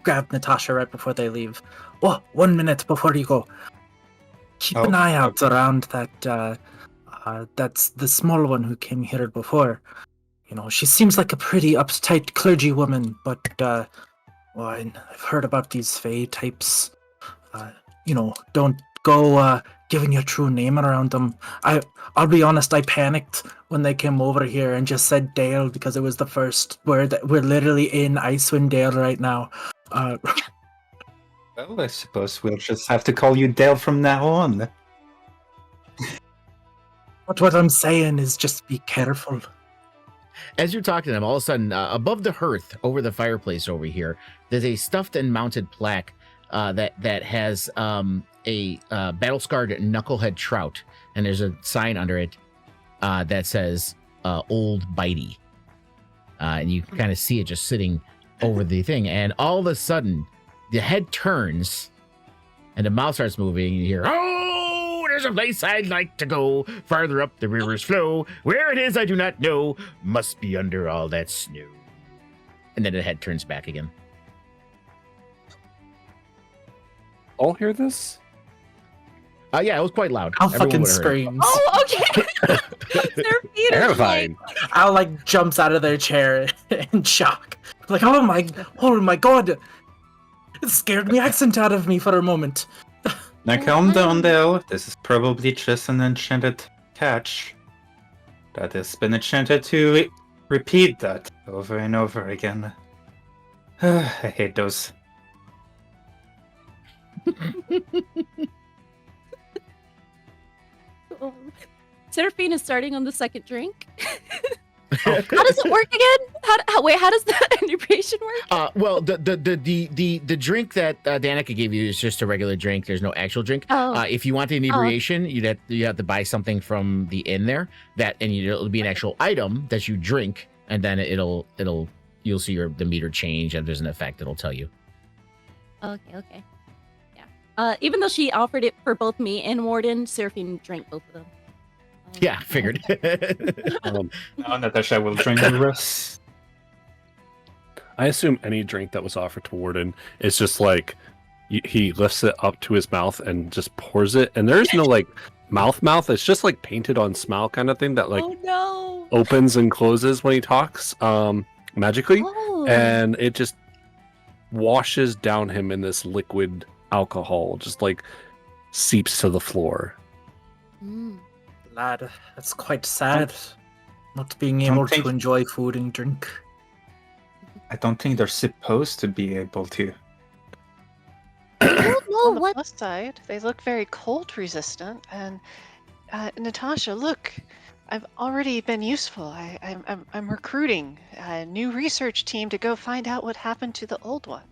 grab Natasha right before they leave. Oh, 1 minute before you go. Keep an Oh, eye out around that. That's the small one who came here before. You know, she seems like a pretty uptight clergywoman, but well, I've heard about these Fae types. You know, don't go giving your true name around them. I'll be honest, I panicked when they came over here and just said Dale because it was the first word. We're literally in Icewind Dale right now. Well, I suppose we'll just have to call you Dale from now on. But what I'm saying is just be careful. As you're talking to them, all of a sudden, above the hearth, over the fireplace over here, there's a stuffed and mounted plaque that has a battle-scarred knucklehead trout, and there's a sign under it that says "Old Bitey," and you kind of see it just sitting over the thing, and all of a sudden, the head turns, and the mouth starts moving, and you hear, "Oh, there's a place I'd like to go, farther up the river's flow. Where it is, I do not know. Must be under all that snow." And then the head turns back again. All hear this? Yeah, it was quite loud. Al Everyone fucking would have heard it. screams. Oh, okay. Seraphine is Terrifying. Al like jumps out of their chair in shock. Like, oh my god! It scared the accent out of me for a moment. Now calm down, Dale. This is probably just an enchanted catch that has been enchanted to repeat that over and over again. I hate those. Seraphine is starting on the second drink. How does it work again? How does that inebriation work? Well, the drink that Danica gave you is just a regular drink. There's no actual drink. Oh. If you want the inebriation, you have to buy something from the inn there. It'll be an actual item that you drink, and then you'll see the meter change, and there's an effect it'll tell you. Okay. Yeah. Even though she offered it for both me and Warden, Seraphine drank both of them. Yeah, figured. Now Natasha will drink the rest. I assume any drink that was offered to Warden is just like he lifts it up to his mouth and just pours it, and there's no like mouth. It's just like painted on smile kind of thing that like Oh no! opens and closes when he talks magically, Oh. and it just washes down him in this liquid alcohol, just like seeps to the floor. Mm. Lad, that's quite sad. Not being Don't able think- to enjoy food and drink. I don't think they're supposed to be able to. I don't know On the what. plus side, they look very cold resistant. And Natasha, look, I've already been useful. I'm recruiting a new research team to go find out what happened to the old one.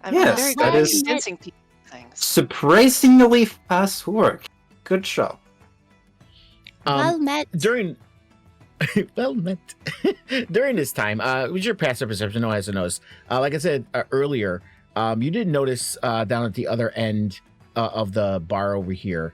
I'm Yes, very that good at is convincing people of things. surprisingly fast work. Good job. Well met. During well met. During this time, with your passive perception, no has to notice. Like I said earlier, you did notice down at the other end of the bar over here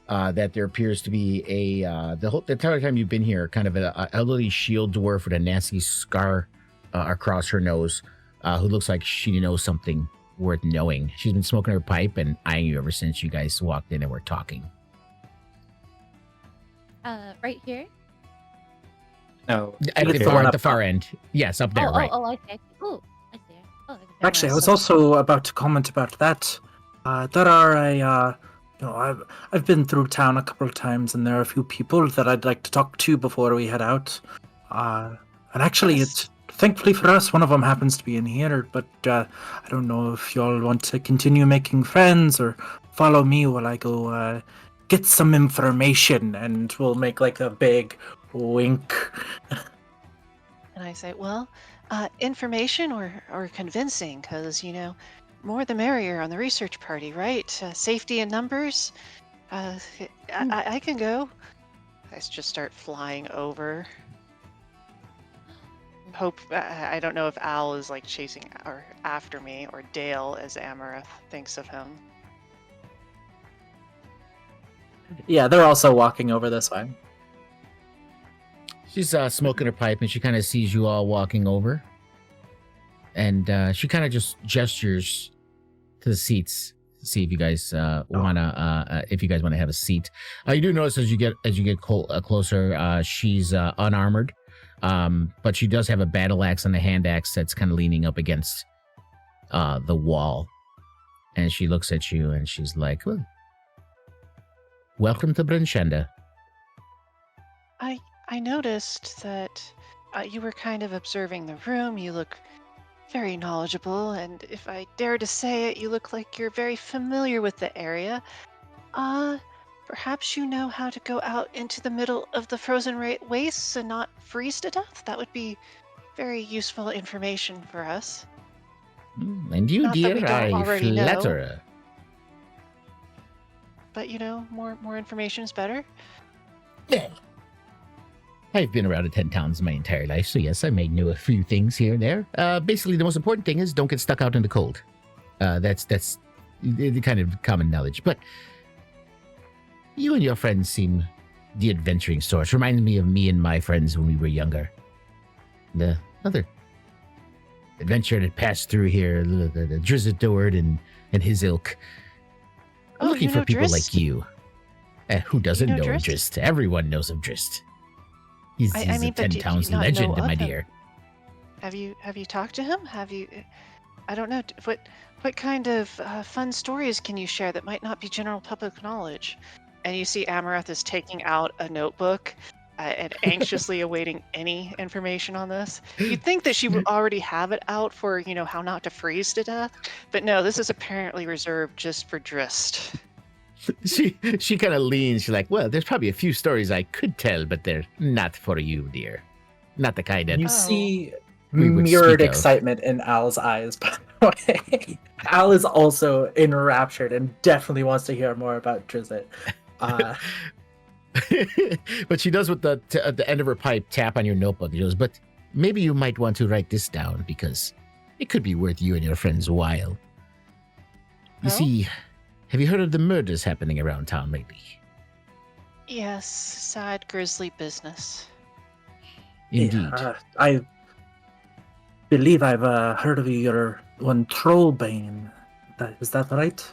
that there appears to be the entire time you've been here, kind of an elderly shield dwarf with a nasty scar across her nose, who looks like she knows something worth knowing. She's been smoking her pipe and eyeing you ever since you guys walked in and were talking. Right here. No. At It's the the one far, up the far top. end. Yes, up there, Oh, right. I see. Oh, I see. Oh, Actually, I was so- also about to comment about that. There are I've been through town a couple of times, and there are a few people that I'd like to talk to before we head out. And actually, Yes. thankfully for us, one of them happens to be in here. But I don't know if y'all want to continue making friends or follow me while I go get some information, and we'll make like a big wink. And I say, well, information or convincing, because, more the merrier on the research party, right? Safety in numbers. I can go. I just start flying over. Hope I don't know if Al is like chasing or after me, or Dale as Amaranth thinks of him. Yeah, they're also walking over this way. She's smoking her pipe and she kind of sees you all walking over. And she kind of just gestures to the seats to see if you guys wanna have a seat. You do notice as you get closer, she's unarmored, but she does have a battle axe and a hand axe that's kind of leaning up against the wall. And she looks at you and she's like, well, welcome to Brunshenda. I noticed that you were kind of observing the room. You look very knowledgeable, and if I dare to say it, you look like you're very familiar with the area. Perhaps you know how to go out into the middle of the frozen wastes and not freeze to death? That would be very useful information for us. And you, Not that dear, we don't I already know. flatter. But more information is better. Well, I've been around the 10 towns my entire life, so yes, I may know a few things here and there. Basically, the most important thing is don't get stuck out in the cold. That's the kind of common knowledge. But you and your friends seem the adventuring sort. Reminds me of me and my friends when we were younger. The other adventure that passed through here, the Drizzadord and his ilk. I'm Oh, looking you for know people Drist? like you. Who doesn't know know Drist? Drist? Everyone knows of Drist. He's I a mean, but 10 do you towns not know legend, of my him? dear. Have you talked to him? Have you? I don't know. What kind of fun stories can you share that might not be general public knowledge? And you see Amaranth is taking out a notebook and anxiously awaiting any information on this. You'd think that she would already have it out for how not to freeze to death, but no. This is apparently reserved just for Drist. She kind of leans. She's like, well, there's probably a few stories I could tell, but they're not for you, dear. Not the kind that You Oh. see we would mirrored speak of. excitement in Al's eyes, by the way. Al is also enraptured and definitely wants to hear more about Drizzt. But she does with the end of her pipe tap on your notebook. She goes, but maybe you might want to write this down because it could be worth you and your friends' while. You Oh? see, have you heard of the murders happening around town lately? Yes, sad, grisly business. Indeed. I believe I've heard of your one Trollbane. Is that right?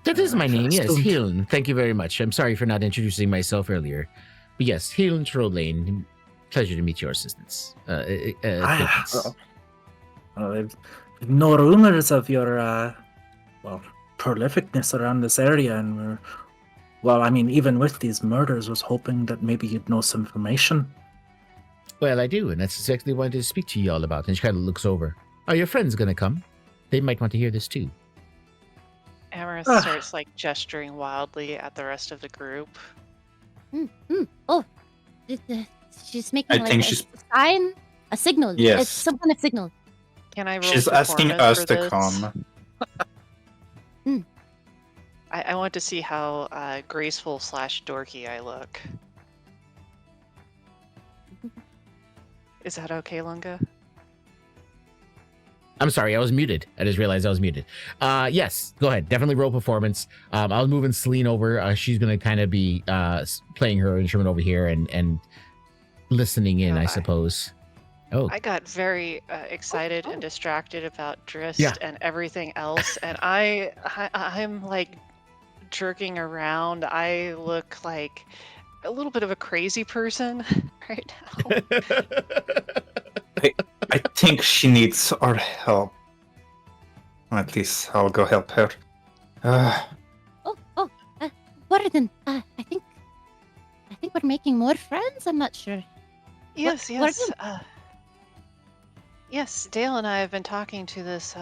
That is my name, yes, assumed- Hiln. Thank you very much. I'm sorry for not introducing myself earlier. But yes, Hiln Trollane. Pleasure to meet your assistants. Acquaintance. I've no rumors of your prolificness around this area, and even with these murders, was hoping that maybe you'd know some information. Well, I do, and that's exactly what I wanted to speak to you all about. And she kind of looks over. Are your friends going to come? They might want to hear this too. Amaranth Ah. starts like gesturing wildly at the rest of the group. Oh, she's making I like think a she's- sign, a signal. Yes. It's some kind of signal. Can I roll She's asking performance us for to this? come. I want to see how graceful / dorky I look. Is that okay, Lunga? I'm sorry, I was muted. I just realized I was muted. Yes, go ahead. Definitely roll performance. I was moving Celine over. She's going to kind of be playing her instrument over here and listening in, I suppose. Oh, I got very excited and distracted about Drist Yeah. and everything else, and I'm like jerking around. I look like a little bit of a crazy person right now. I think she needs our help. At least I'll go help her. Warden, I think we're making more friends. I'm not sure. Yes, what yes. Yes, Dale and I have been talking to this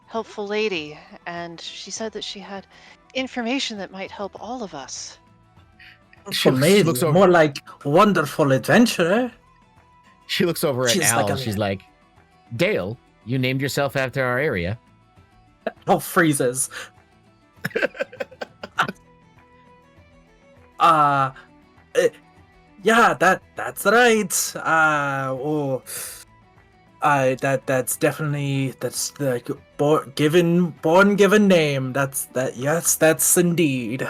helpful lady, and she said that she had information that might help all of us. She Amazing. looks over- More like wonderful adventurer. she looks over at She's Al. like a- She's like, Dale, you named yourself after our area. Oh, freezes. Yeah, that's right. That's definitely the born given name. Yes, that's indeed.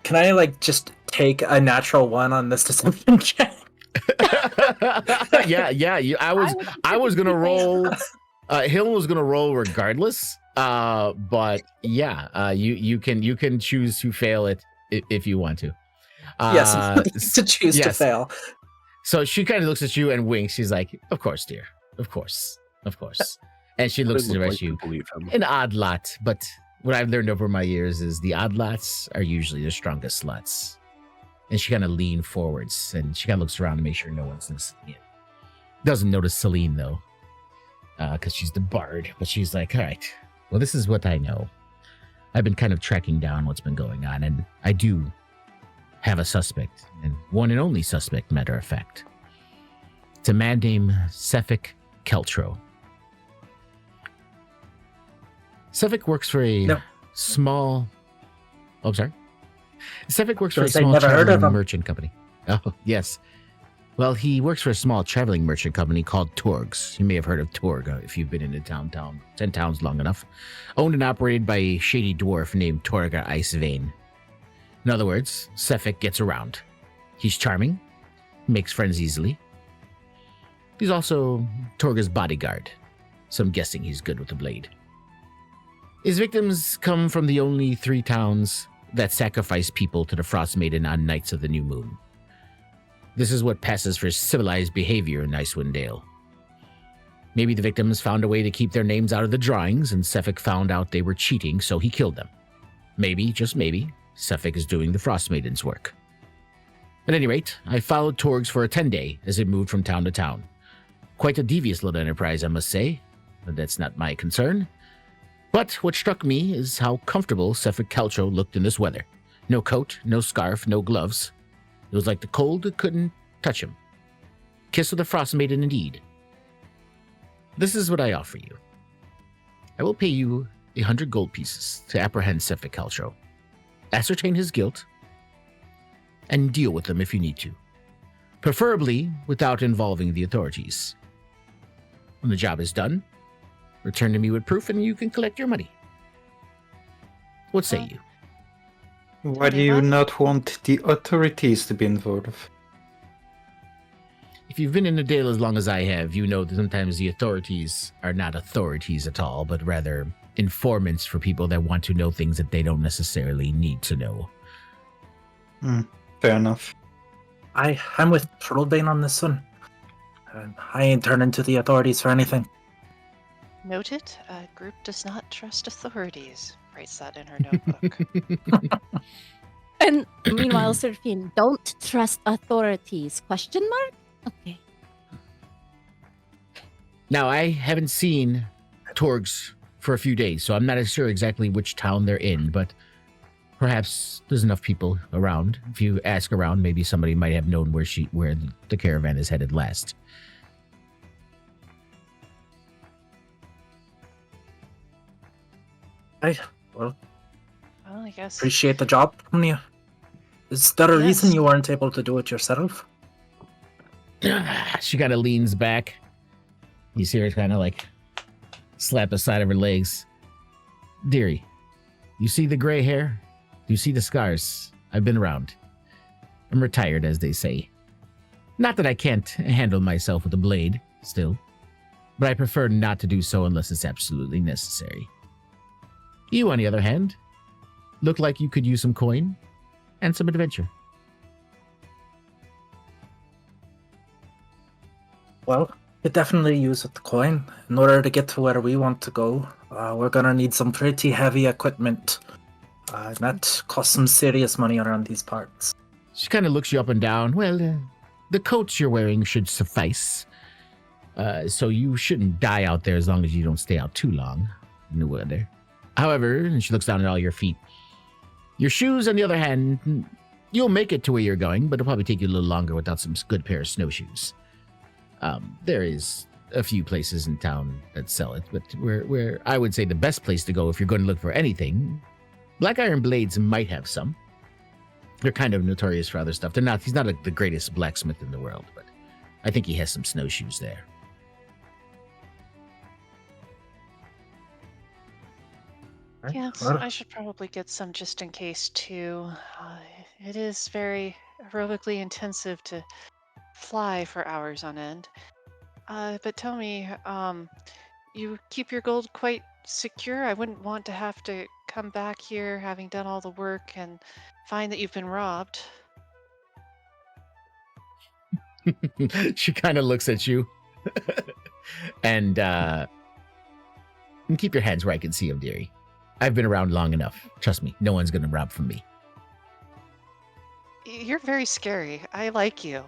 Can I like just take a natural one on this deception check? yeah. I was gonna roll. Hill was gonna roll regardless. But yeah, you can choose to fail it if you want to. Yes, to choose to yes. fail. So she kind of looks at you and winks. She's like, "Of course, dear. Of course, of course." And she looks Would at like you. to believe him. An odd lot, but what I've learned over my years is the odd lots are usually the strongest lots. And she kind of leans forwards and she kind of looks around to make sure no one's listening in. Doesn't notice Celine though, because she's the bard. But she's like, all right, well, this is what I know. I've been kind of tracking down what's been going on, and I do have a suspect, and one and only suspect, matter of fact. It's a man named Suffolk Keltro. Suffolk works for a No. small. Oh, I'm sorry. Suffolk works for a Gonna say, small never heard of traveling him. merchant company. Oh, yes. Well, he works for a small traveling merchant company called Torgs. You may have heard of Torg if you've been in the 10 towns long enough. Owned and operated by a shady dwarf named Torgar Icewind. In other words, Suffolk gets around. He's charming, makes friends easily. He's also Torga's bodyguard, so I'm guessing he's good with the blade. His victims come from the only 3 towns that sacrifice people to the Frost Maiden on nights of the new moon. This is what passes for civilized behavior in Icewind Dale. Maybe the victims found a way to keep their names out of the drawings, and Suffolk found out they were cheating, so he killed them. Maybe, just maybe, Suffolk is doing the Frost Maiden's work. At any rate, I followed Torgs for a 10-day as it moved from town to town. Quite a devious little enterprise, I must say, but that's not my concern. But what struck me is how comfortable Suffolk Keltro looked in this weather. No coat, no scarf, no gloves. It was like the cold couldn't touch him. Kiss of the Frost Maiden indeed. This is what I offer you. I will pay you 100 gold pieces to apprehend Suffolk Keltro, ascertain his guilt, and deal with him if you need to. Preferably without involving the authorities. When the job is done, return to me with proof and you can collect your money. What say you? Why do you not want the authorities to be involved? If you've been in the Dale as long as I have, you know that sometimes the authorities are not authorities at all, but rather informants for people that want to know things that they don't necessarily need to know. Fair enough. I'm with Trollbane on this one. I ain't turning to the authorities for anything. Noted, group does not trust authorities. Writes that in her notebook. And meanwhile, Serafine, don't trust authorities? Question mark? Okay. Now, I haven't seen Torgs for a few days, so I'm not sure exactly which town they're in, but perhaps there's enough people around. If you ask around, maybe somebody might have known where the caravan is headed last. Hey, well, Well, I guess. appreciate the job from you. Is there a reason Yes. you weren't able to do it yourself? She kind of leans back. You see her kind of like slap the side of her legs. Dearie, you see the gray hair? Do you see the scars? I've been around. I'm retired, as they say. Not that I can't handle myself with a blade, still, but I prefer not to do so unless it's absolutely necessary. You, on the other hand, look like you could use some coin and some adventure. Well, we definitely use the coin. In order to get to where we want to go, we're gonna need some pretty heavy equipment. And that costs some serious money around these parts. She kind of looks you up and down. Well, the coats you're wearing should suffice. So you shouldn't die out there as long as you don't stay out too long in the weather. However, and she looks down at all your feet. Your shoes, on the other hand, you'll make it to where you're going, but it'll probably take you a little longer without some good pair of snowshoes. There is a few places in town that sell it, but where I would say the best place to go if you're going to look for anything, Black Iron Blades might have some. They're kind of notorious for other stuff. He's not the greatest blacksmith in the world, but I think he has some snowshoes there. Yes, Well, I should probably get some just in case too. It is very aerobically intensive to fly for hours on end. But tell me, you keep your gold quite secure? I wouldn't want to have to come back here having done all the work and find that you've been robbed. She kind of looks at you. and keep your hands where I can see them, dearie. I've been around long enough. Trust me, no one's going to rob from me. You're very scary. I like you.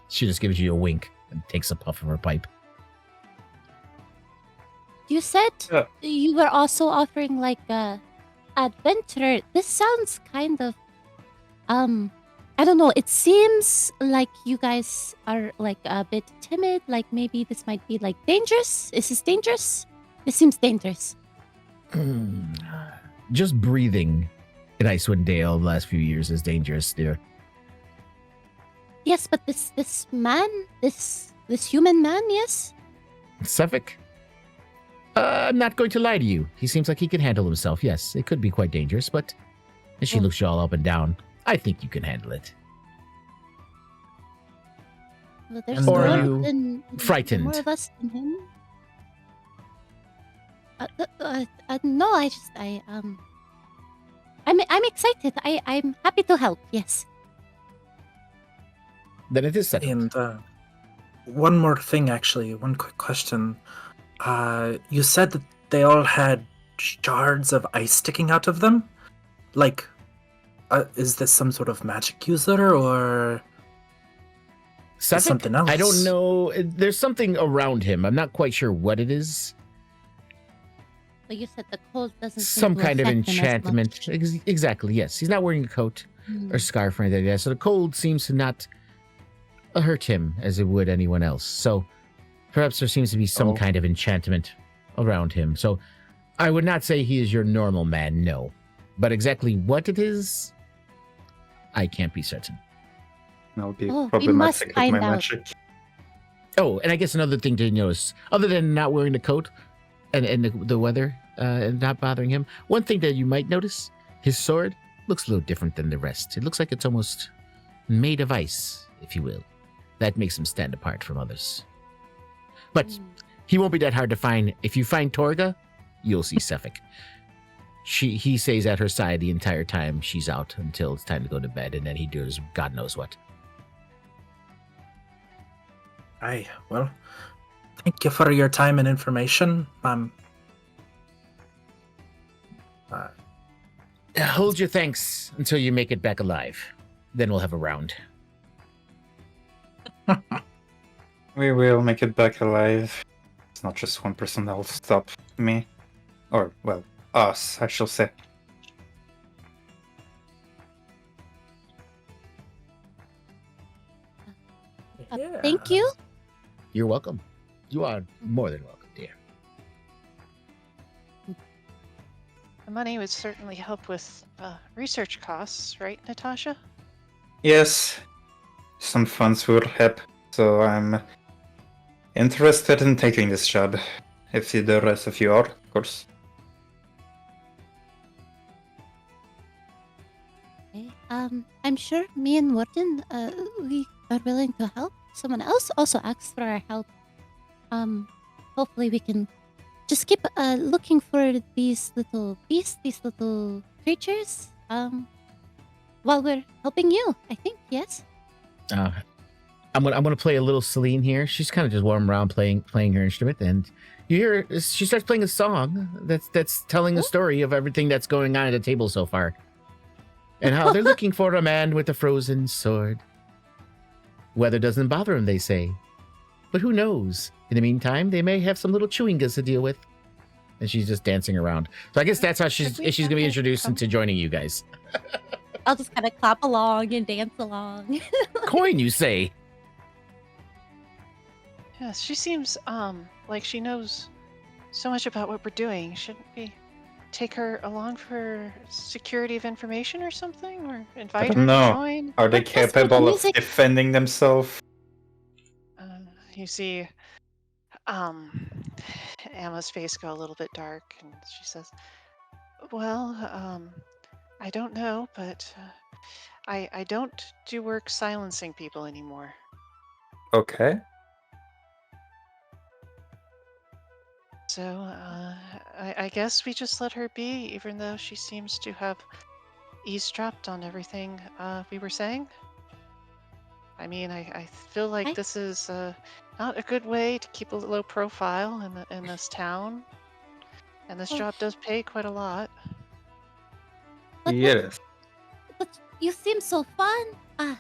She just gives you a wink and takes a puff of her pipe. You said Yeah. you were also offering like a adventure. This sounds kind of I don't know. It seems like you guys are like a bit timid. Like maybe this might be like dangerous. Is this dangerous? This seems dangerous. Just breathing in Icewind Dale the last few years is dangerous, dear. Yes, but this man, this human man, yes. Suffolk? I'm not going to lie to you. He seems like he can handle himself. Yes, it could be quite dangerous, but as she Oh. looks you all up and down, I think you can handle it. Well, there's Or more are you than frightened? more of us than him. No, I'm excited. I'm happy to help. Yes. Then it is settled. And one more thing, actually, one quick question. You said that they all had shards of ice sticking out of them? Like, is this some sort of magic user, or Suffolk? something I don't else? know. There's something around him. I'm not quite sure what it is. But you said the cold doesn't. seem Some to kind of affect him as enchantment. much. Exactly, yes. He's not wearing a coat Hmm. or scarf or anything like that. So the cold seems to not hurt him as it would anyone else. So perhaps there seems to be some Oh. kind of enchantment around him. So I would not say he is your normal man, no. But exactly what it is, I can't be certain. That would be Oh, we must problematic with my find out. magic. Oh, and I guess another thing to notice, other than not wearing the coat and the weather and not bothering him, one thing that you might notice, his sword looks a little different than the rest. It looks like it's almost made of ice, if you will. That makes him stand apart from others. But Hmm. he won't be that hard to find. If you find Torga, you'll see Suffolk. He stays at her side the entire time she's out until it's time to go to bed, and then he does God knows what. Aye, well, thank you for your time and information. Hold your thanks until you make it back alive. Then we'll have a round. We will make it back alive. It's not just one person that will stop me. Or, well, us, I shall say. Yeah. Thank you. You're welcome. You are more than welcome, dear. The money would certainly help with research costs, right, Natasha? Yes, some funds would help, so I'm interested in taking this job. If the rest of you are, of course. Okay. I'm sure me and Warden, we are willing to help. Someone else also asked for our help. Hopefully we can just keep looking for these little beasts, these little creatures, while we're helping you. I think, yes. I'm gonna play a little Celine here. She's kind of just warming around playing her instrument, and you hear she starts playing a song that's telling the story of everything that's going on at the table so far, and how they're looking for a man with a frozen sword. Weather doesn't bother them, they say, but who knows? In the meantime, they may have some little chewing gums to deal with. And she's just dancing around. So I guess that's how she's gonna be introduced into joining you guys. I'll just kind of clap along and dance along. Coin, you say? Yes, she seems like she knows so much about what we're doing. Shouldn't we take her along for security of information or something, or invite her No. to join? Are they But yes, with capable of music- defending themselves? You see, Emma's face go a little bit dark, and she says, "Well, I don't know, but I don't do work silencing people anymore." Okay. So I guess we just let her be, even though she seems to have eavesdropped on everything we were saying. I mean, I feel like this is not a good way to keep a low profile in this town, and this job does pay quite a lot. But Yes. But you seem so fun. Well,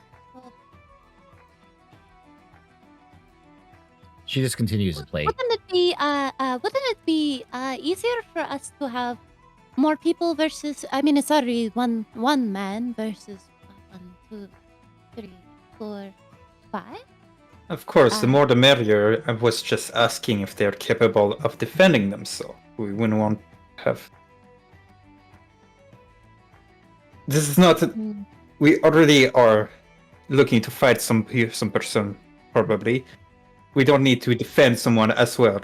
She just continues to play. wouldn't it be easier for us to have more people versus? I mean, it's already one man versus 1, 2, 3, 4, 5. Of course, the more the merrier. I was just asking if they're capable of defending themselves. We wouldn't want to have. This is not. We already are looking to fight some person, probably. We don't need to defend someone as well.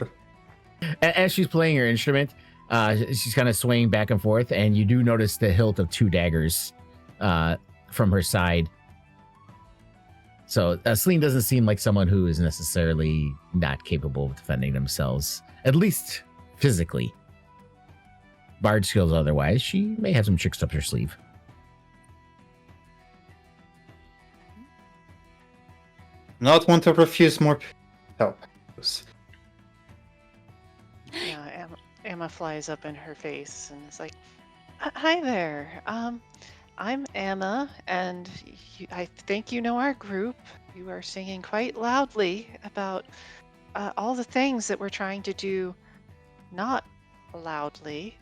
As she's playing her instrument, she's kind of swaying back and forth, and you do notice the hilt of 2 daggers from her side. So Celine doesn't seem like someone who is necessarily not capable of defending themselves, at least physically. Bard skills otherwise, she may have some tricks up her sleeve. Not want to refuse more help. Yeah, Emma flies up in her face and is like, "Hi there. I'm Emma, and I think you know our group. You are singing quite loudly about all the things that we're trying to do not loudly.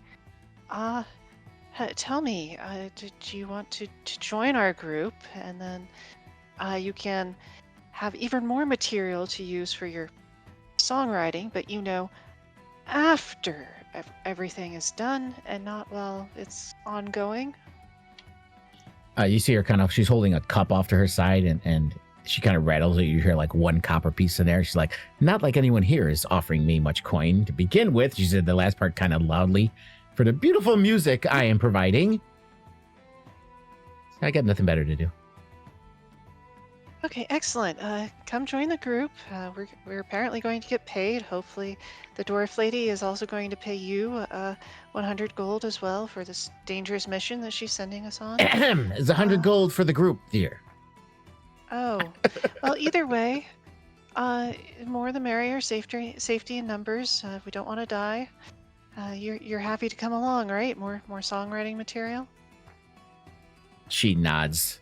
Tell me, do you want to join our group? And then you can have even more material to use for your songwriting, but after everything is done and not while it's ongoing." You see her she's holding a cup off to her side, and she kind of rattles it. You hear like 1 copper piece in there. She's like, "Not like anyone here is offering me much coin to begin with." She said the last part kind of loudly, "For the beautiful music I am providing. I got nothing better to do." Okay, excellent. Come join the group. We're apparently going to get paid. Hopefully, the dwarf lady is also going to pay you 100 gold as well for this dangerous mission that she's sending us on. It's 100 gold for the group, dear. Oh, well, either way, more the merrier. Safety in numbers. We don't want to die. You're happy to come along, right? More songwriting material. She nods.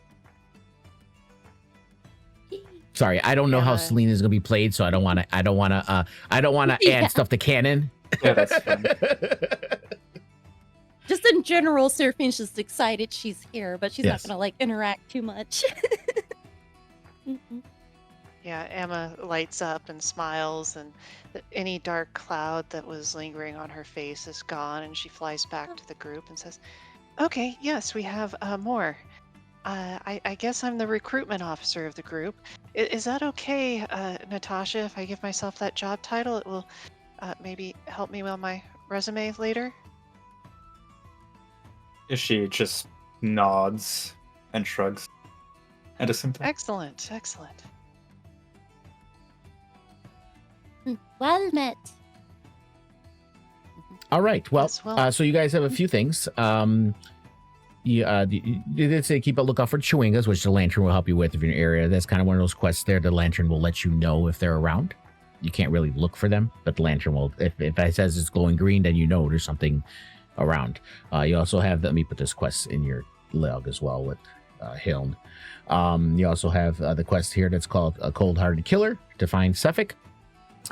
Sorry, I don't know how Yeah. Celine is gonna be played, so I don't want to Yeah. add stuff to canon. Yeah, that's fine. Just in general, Seraphine's just excited she's here, but she's not Yes. gonna like interact too much. Mm-mm. Yeah, Emma lights up and smiles, and any dark cloud that was lingering on her face is gone, and she flies back to the group and says, "Okay, yes, we have more. I guess I'm the recruitment officer of the group. Is that okay, Natasha, if I give myself that job title? It will maybe help me on my resume later?" She just nods and shrugs at the same time. Excellent, excellent. Well met. All right. Well, Yes, well- so you guys have a few things. You did say keep a lookout for chewingas, which the lantern will help you with if you're in your area. That's kind of one of those quests there. The lantern will let you know if they're around. You can't really look for them, but the lantern will. If it says it's glowing green, then you know there's something around. You also have, let me put this quest in your log as well with Hiln. You also have the quest here that's called a cold-hearted killer to find Suffolk.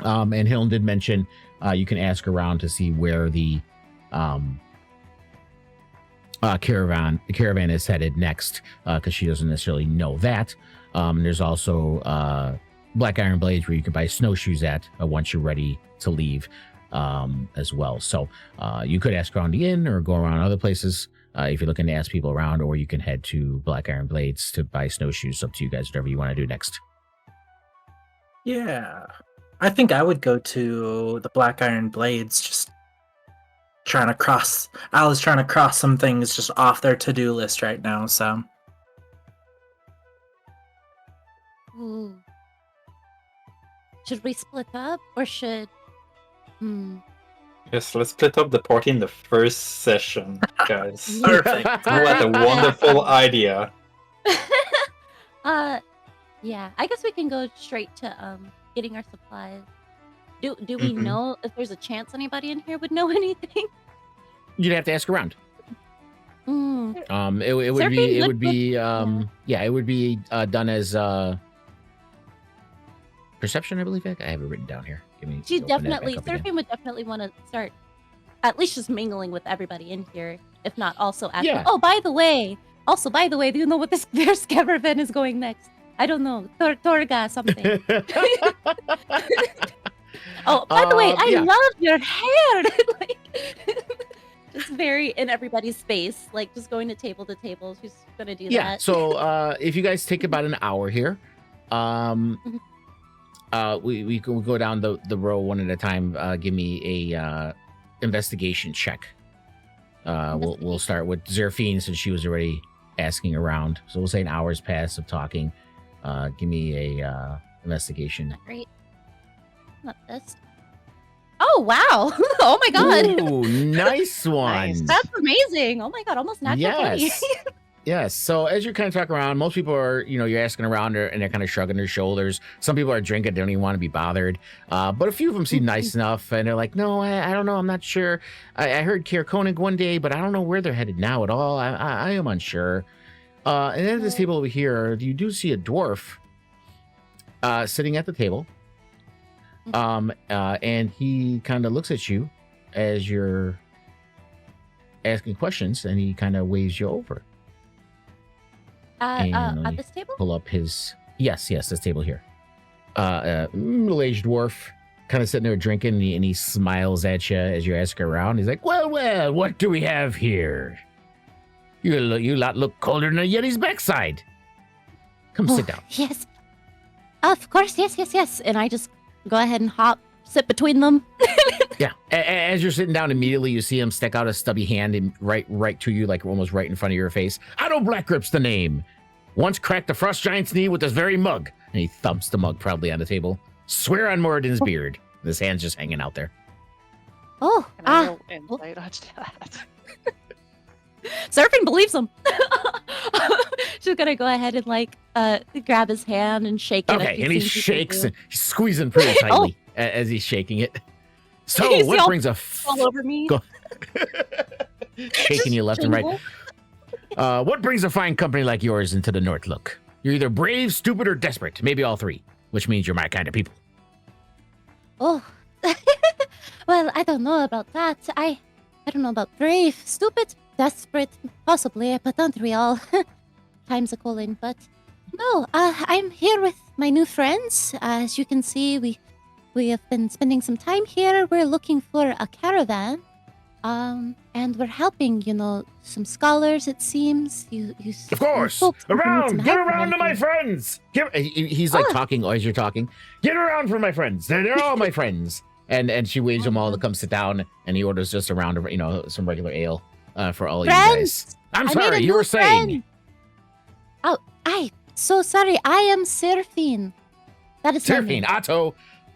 And Hiln did mention you can ask around to see where the caravan is headed next, because she doesn't necessarily know that. There's also Black Iron Blades where you can buy snowshoes at once you're ready to leave as well. So you could ask around the inn or go around other places if you're looking to ask people around, or you can head to Black Iron Blades to buy snowshoes. Up to you guys, whatever you want to do next. Yeah. I think I would go to the Black Iron Blades, just trying to cross. I was trying to cross some things just off their to-do list right now, so. Ooh. Should we split up or should? Yes, let's split up the party in the first session, guys. Perfect. What a wonderful idea. Yeah. I guess we can go straight to getting our supplies. Do we Mhm. know if there's a chance anybody in here would know anything? You'd have to ask around. Mm. It would Surfing be would- it would be done as perception, I believe. I have it written down here. Give me. She open that back definitely, up again. Surfing would definitely want to start at least just mingling with everybody in here, if not also asking. Yeah. Oh, by the way, do you know what this their caravan is going next? I don't know. Torga something. Oh, by the way, I yeah. love your hair. Like, just very in everybody's space, like just going to table. She's gonna do Yeah. that. So if you guys take about an hour here, we can go down the row one at a time. Give me a investigation check. We'll start with Zerfine since she was already asking around. So we'll say an hour's pass of talking. Give me a investigation. Great. Not this. Oh wow! Oh my god! Ooh, nice one. Nice. That's amazing! Oh my god, almost natural 20. Yes. Yes. So as you're kind of talking around, most people are, you're asking around and they're kind of shrugging their shoulders. Some people are drinking, they don't even want to be bothered. But a few of them seem nice enough and they're like, no, I don't know. I'm not sure. I heard Kier Koenig one day, but I don't know where they're headed now at all. I am unsure. And then at this table over here, you do see a dwarf sitting at the table. And he kind of looks at you as you're asking questions and he kind of waves you over. And At this table? Pull up his yes, this table here. Middle-aged dwarf, kind of sitting there drinking, and he smiles at you as you ask around. He's like, "Well, what do we have here? You lot look colder than a yeti's backside. Come sit down." Yes. Of course, yes. And I just go ahead and sit between them. Yeah. As you're sitting down, immediately you see him stick out a stubby hand and right to you, like almost right in front of your face. Otto Blackgrip's the name. Once cracked the frost giant's knee with this very mug. And he thumps the mug proudly on the table. Swear on Moradin's beard. His hand's just hanging out there. Oh, Can I roll insight on that? Surfing believes him. She's gonna go ahead and grab his hand and shake it. Okay, and he shakes and and he's squeezing pretty tightly as he's shaking it. So You see what all- brings a all over me. Go- shaking you left and right? Jingle. What brings a fine company like yours into the North Look? You're either brave, stupid, or desperate. Maybe all three, which means you're my kind of people. Oh, well, I don't know about that. I don't know about brave, stupid, desperate, possibly, but aren't we all? Time's a calling, but no, I'm here with my new friends. As you can see, we have been spending some time here. We're looking for a caravan. And we're helping, some scholars, it seems. Of course! folks who need some Around! Get help around to my here. friends! He's like talking as you're talking. Get around for my friends. They're all my friends. And she waves them all to come sit down, and he orders just a round of, some regular ale for all you guys. Friends! I'm I made a sorry, you new were saying. friend. Oh, so sorry. I am Seraphine. That is my name. Seraphine, Otto.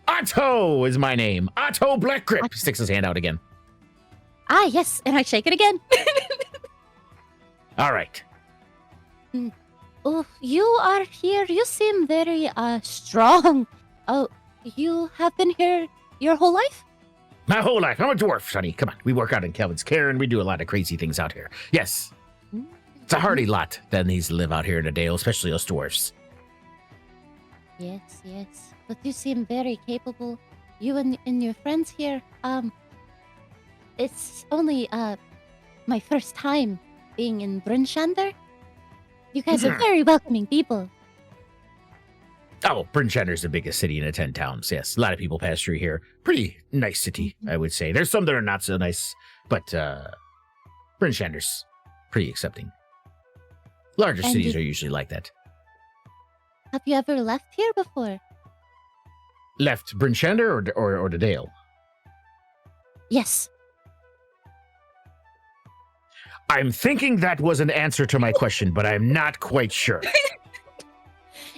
Otto is my name. Otto Blackgrip. Otto. Sticks his hand out again. Yes, and I shake it again. All right. Oh, you are here. You seem very strong. Oh, you have been here your whole life? My whole life. I'm a dwarf, Sonny. Come on. We work out in Kelvin's care, and we do a lot of crazy things out here. Yes. It's a hardy lot that needs to live out here in the Dale, especially us dwarfs. Yes. But you seem very capable. You and your friends here. It's only my first time being in Brunshander. You guys are very welcoming people. Oh, Brunshander's the biggest city in the 10 towns. Yes, a lot of people pass through here. Pretty nice city, I would say. There's some that are not so nice, but Brunshander's pretty accepting. Larger And cities you- are usually like that. Have you ever left here before? Left Brunshander or the Dale? Yes. I'm thinking that was an answer to my question, but I'm not quite sure.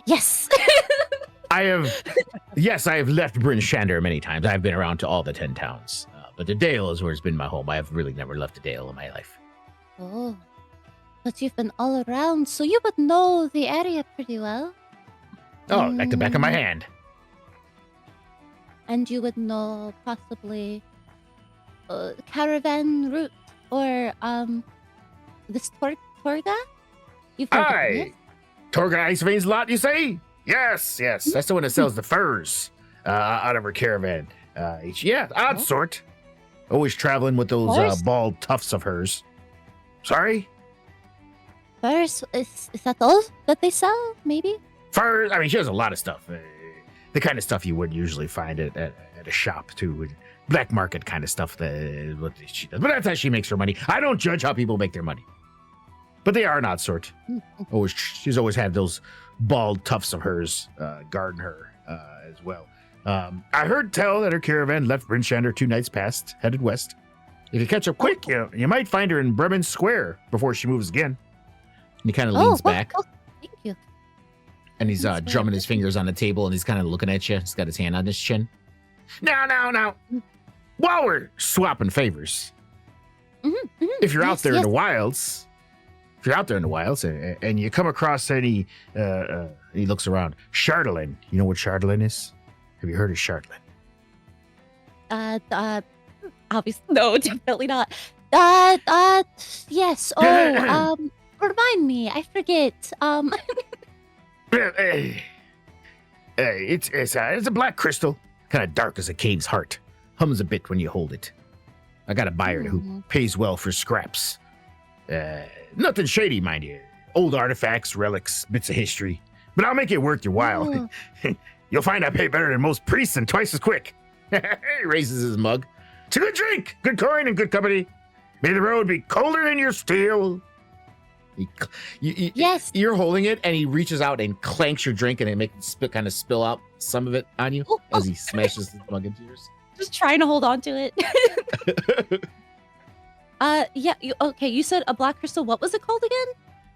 Yes. I have left Brunshander many times. I've been around to all the 10 towns, but the Dale is where it's been my home. I have really never left the Dale in my life. Oh. But you've been all around, so you would know the area pretty well. Oh, like the back of my hand. And you would know possibly caravan route or this Torga? You've heard of Aye. it? Torga Icewind lot, you say? Yes. That's the one that sells the furs out of her caravan. Odd sort. Always traveling with those Furs? bald tufts of hers. Sorry? Furs? Is that all that they sell, maybe? Furs? I mean, she has a lot of stuff. The kind of stuff you would usually find at a shop, too. Black market kind of stuff that what she does. But that's how she makes her money. I don't judge how people make their money. But they are an odd sort. She's always had those bald tufts of hers guarding her as well. I heard tell that her caravan left Brunshander 2 nights past, headed west. If you catch up quick, you might find her in Bremen Square before she moves again. And he kind of leans back, Thank you. and he's That's drumming right. his fingers on the table, and he's kind of looking at you. He's got his hand on his chin. Now. While we're swapping favors, if you're out there in the wilds, and you come across any, he looks around, Chardolin. You know what Chardolin is? Have you heard of Chardolin? Obviously, no, definitely not. Yes. Oh, remind me. I forget. It's a black crystal, kind of dark as a cave's heart. Hums a bit when you hold it. I got a buyer who pays well for scraps. Nothing shady, mind you. Old artifacts, relics, bits of history. But I'll make it worth your while. You'll find I pay better than most priests and twice as quick. He raises his mug. It's a good drink, good coin, and good company. May the road be colder than your steel. Yes. You're holding it, and he reaches out and clanks your drink, and it makes it kind of spill out some of it on you as he smashes his mug into yours. Just trying to hold on to it. Yeah. You said a black crystal. What was it called again?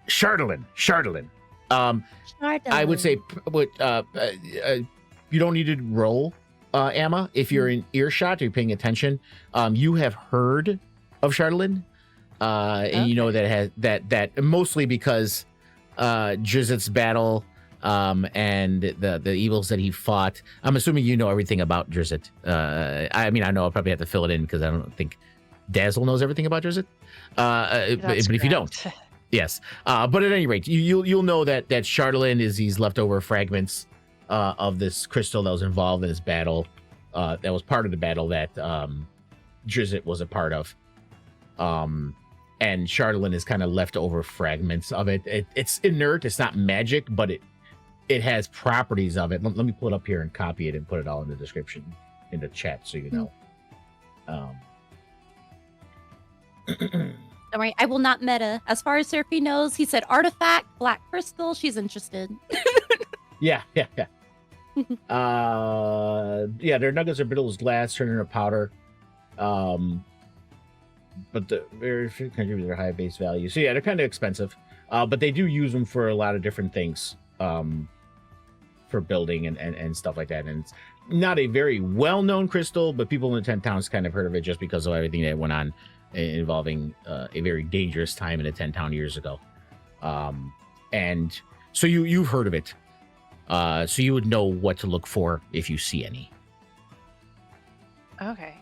Chardolin. Chardonnay. I would say, you don't need to roll, Amma. If you're in earshot, you're paying attention. You have heard of Chardolin, and you know that it has that mostly because Drizzet's battle, and the evils that he fought. I'm assuming you know everything about Drizzet. I mean, I know I'll probably have to fill it in because I don't think Dazzle knows everything about Drizzet. But if you don't. Yes, but at any rate, you'll know that Chardolin is these leftover fragments of this crystal that was involved in this battle. That was part of the battle that Drizzt was a part of. And Charlatan is kind of leftover fragments of it. It's inert. It's not magic, but it has properties of it. Let me pull it up here and copy it and put it all in the description in the chat so you know. Don't worry, I will not meta. As far as Seraphy knows, he said artifact, black crystal. She's interested. Yeah. Yeah, their nuggets are brittle as glass, turned into powder. But the very few contribute their high base value. So yeah, they're kind of expensive. But they do use them for a lot of different things. For building and stuff like that. And it's not a very well-known crystal, but people in the 10 towns kind of heard of it just because of everything that went on involving a very dangerous time in the 10 town years ago. And so you've heard of it. So you would know what to look for if you see any. Okay.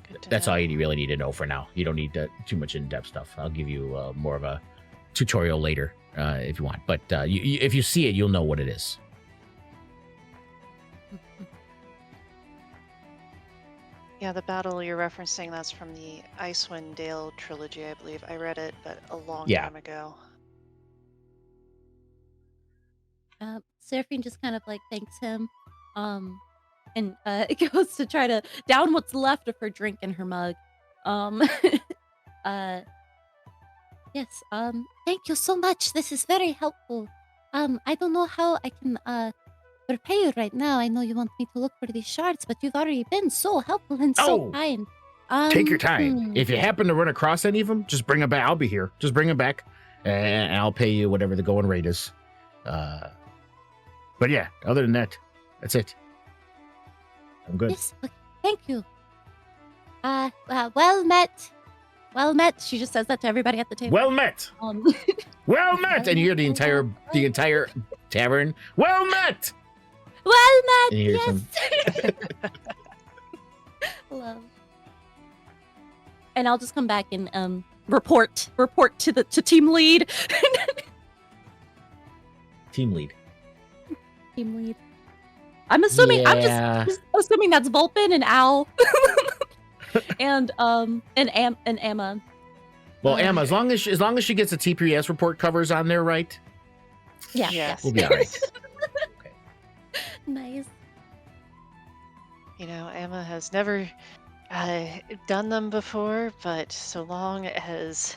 Good to That's know. all you really need to know for now. You don't need too much in-depth stuff. I'll give you more of a tutorial later if you want. But if you see it, you'll know what it is. Yeah, the battle you're referencing, that's from the Icewind Dale trilogy, I believe. I read it, but a long time ago. Seraphine just kind of like thanks him, and goes to try to down what's left of her drink in her mug. Yes. Thank you so much. This is very helpful. I don't know how I can repay you right now. I know you want me to look for these shards, but you've already been so helpful and so kind. Take your time. If you happen to run across any of them, just bring them back. I'll be here. Just bring them back, and I'll pay you whatever the going rate is. But yeah, other than that, that's it. I'm good. Yes, okay, thank you. Well met. Well met. She just says that to everybody at the table. Well met. Well met. And you hear the entire tavern. Well met. Well met. And you hear Yes. Love. And I'll just come back and report to team lead. Team lead. Team lead. I'm assuming I'm just assuming that's Vulpin and Al. and Emma. Well, Emma, as long as she gets a TPS report covers on there, right? Yeah. Yes. We'll be all right. Okay. Nice. You know, Emma has never done them before, but so long as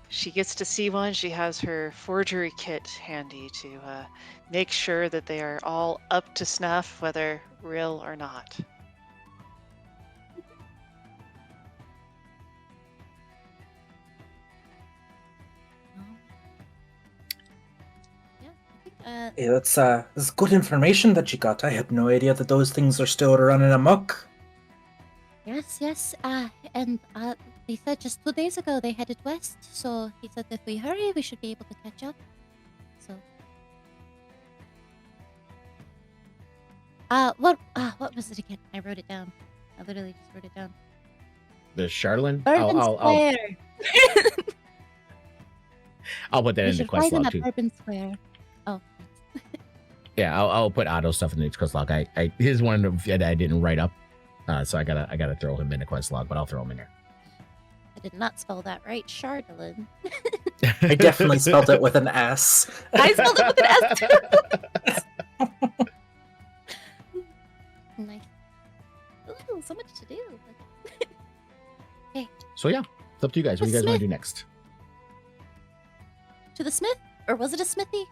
she gets to see one, she has her forgery kit handy to make sure that they are all up to snuff, whether real or not. Yeah, that's good information that you got. I had no idea that those things are still running amok. Yes. And they said just 2 days ago they headed west. So he said if we hurry, we should be able to catch up. So. What was it again? I wrote it down. I literally just wrote it down. The Charlatan? Bourbon Square. I'll put that in the quest log too. Bourbon Square. Oh. Yeah, I'll put Otto stuff in the quest log. His one that I didn't write up, so I gotta throw him in the quest log, but I'll throw him in there. I did not spell that right, Chardalin. I definitely spelled it with an S. I spelled it with an S too. Nice. Ooh, so much to do. Okay. So yeah, it's up to you guys. What do you guys want to do next? To the smith, or was it a smithy?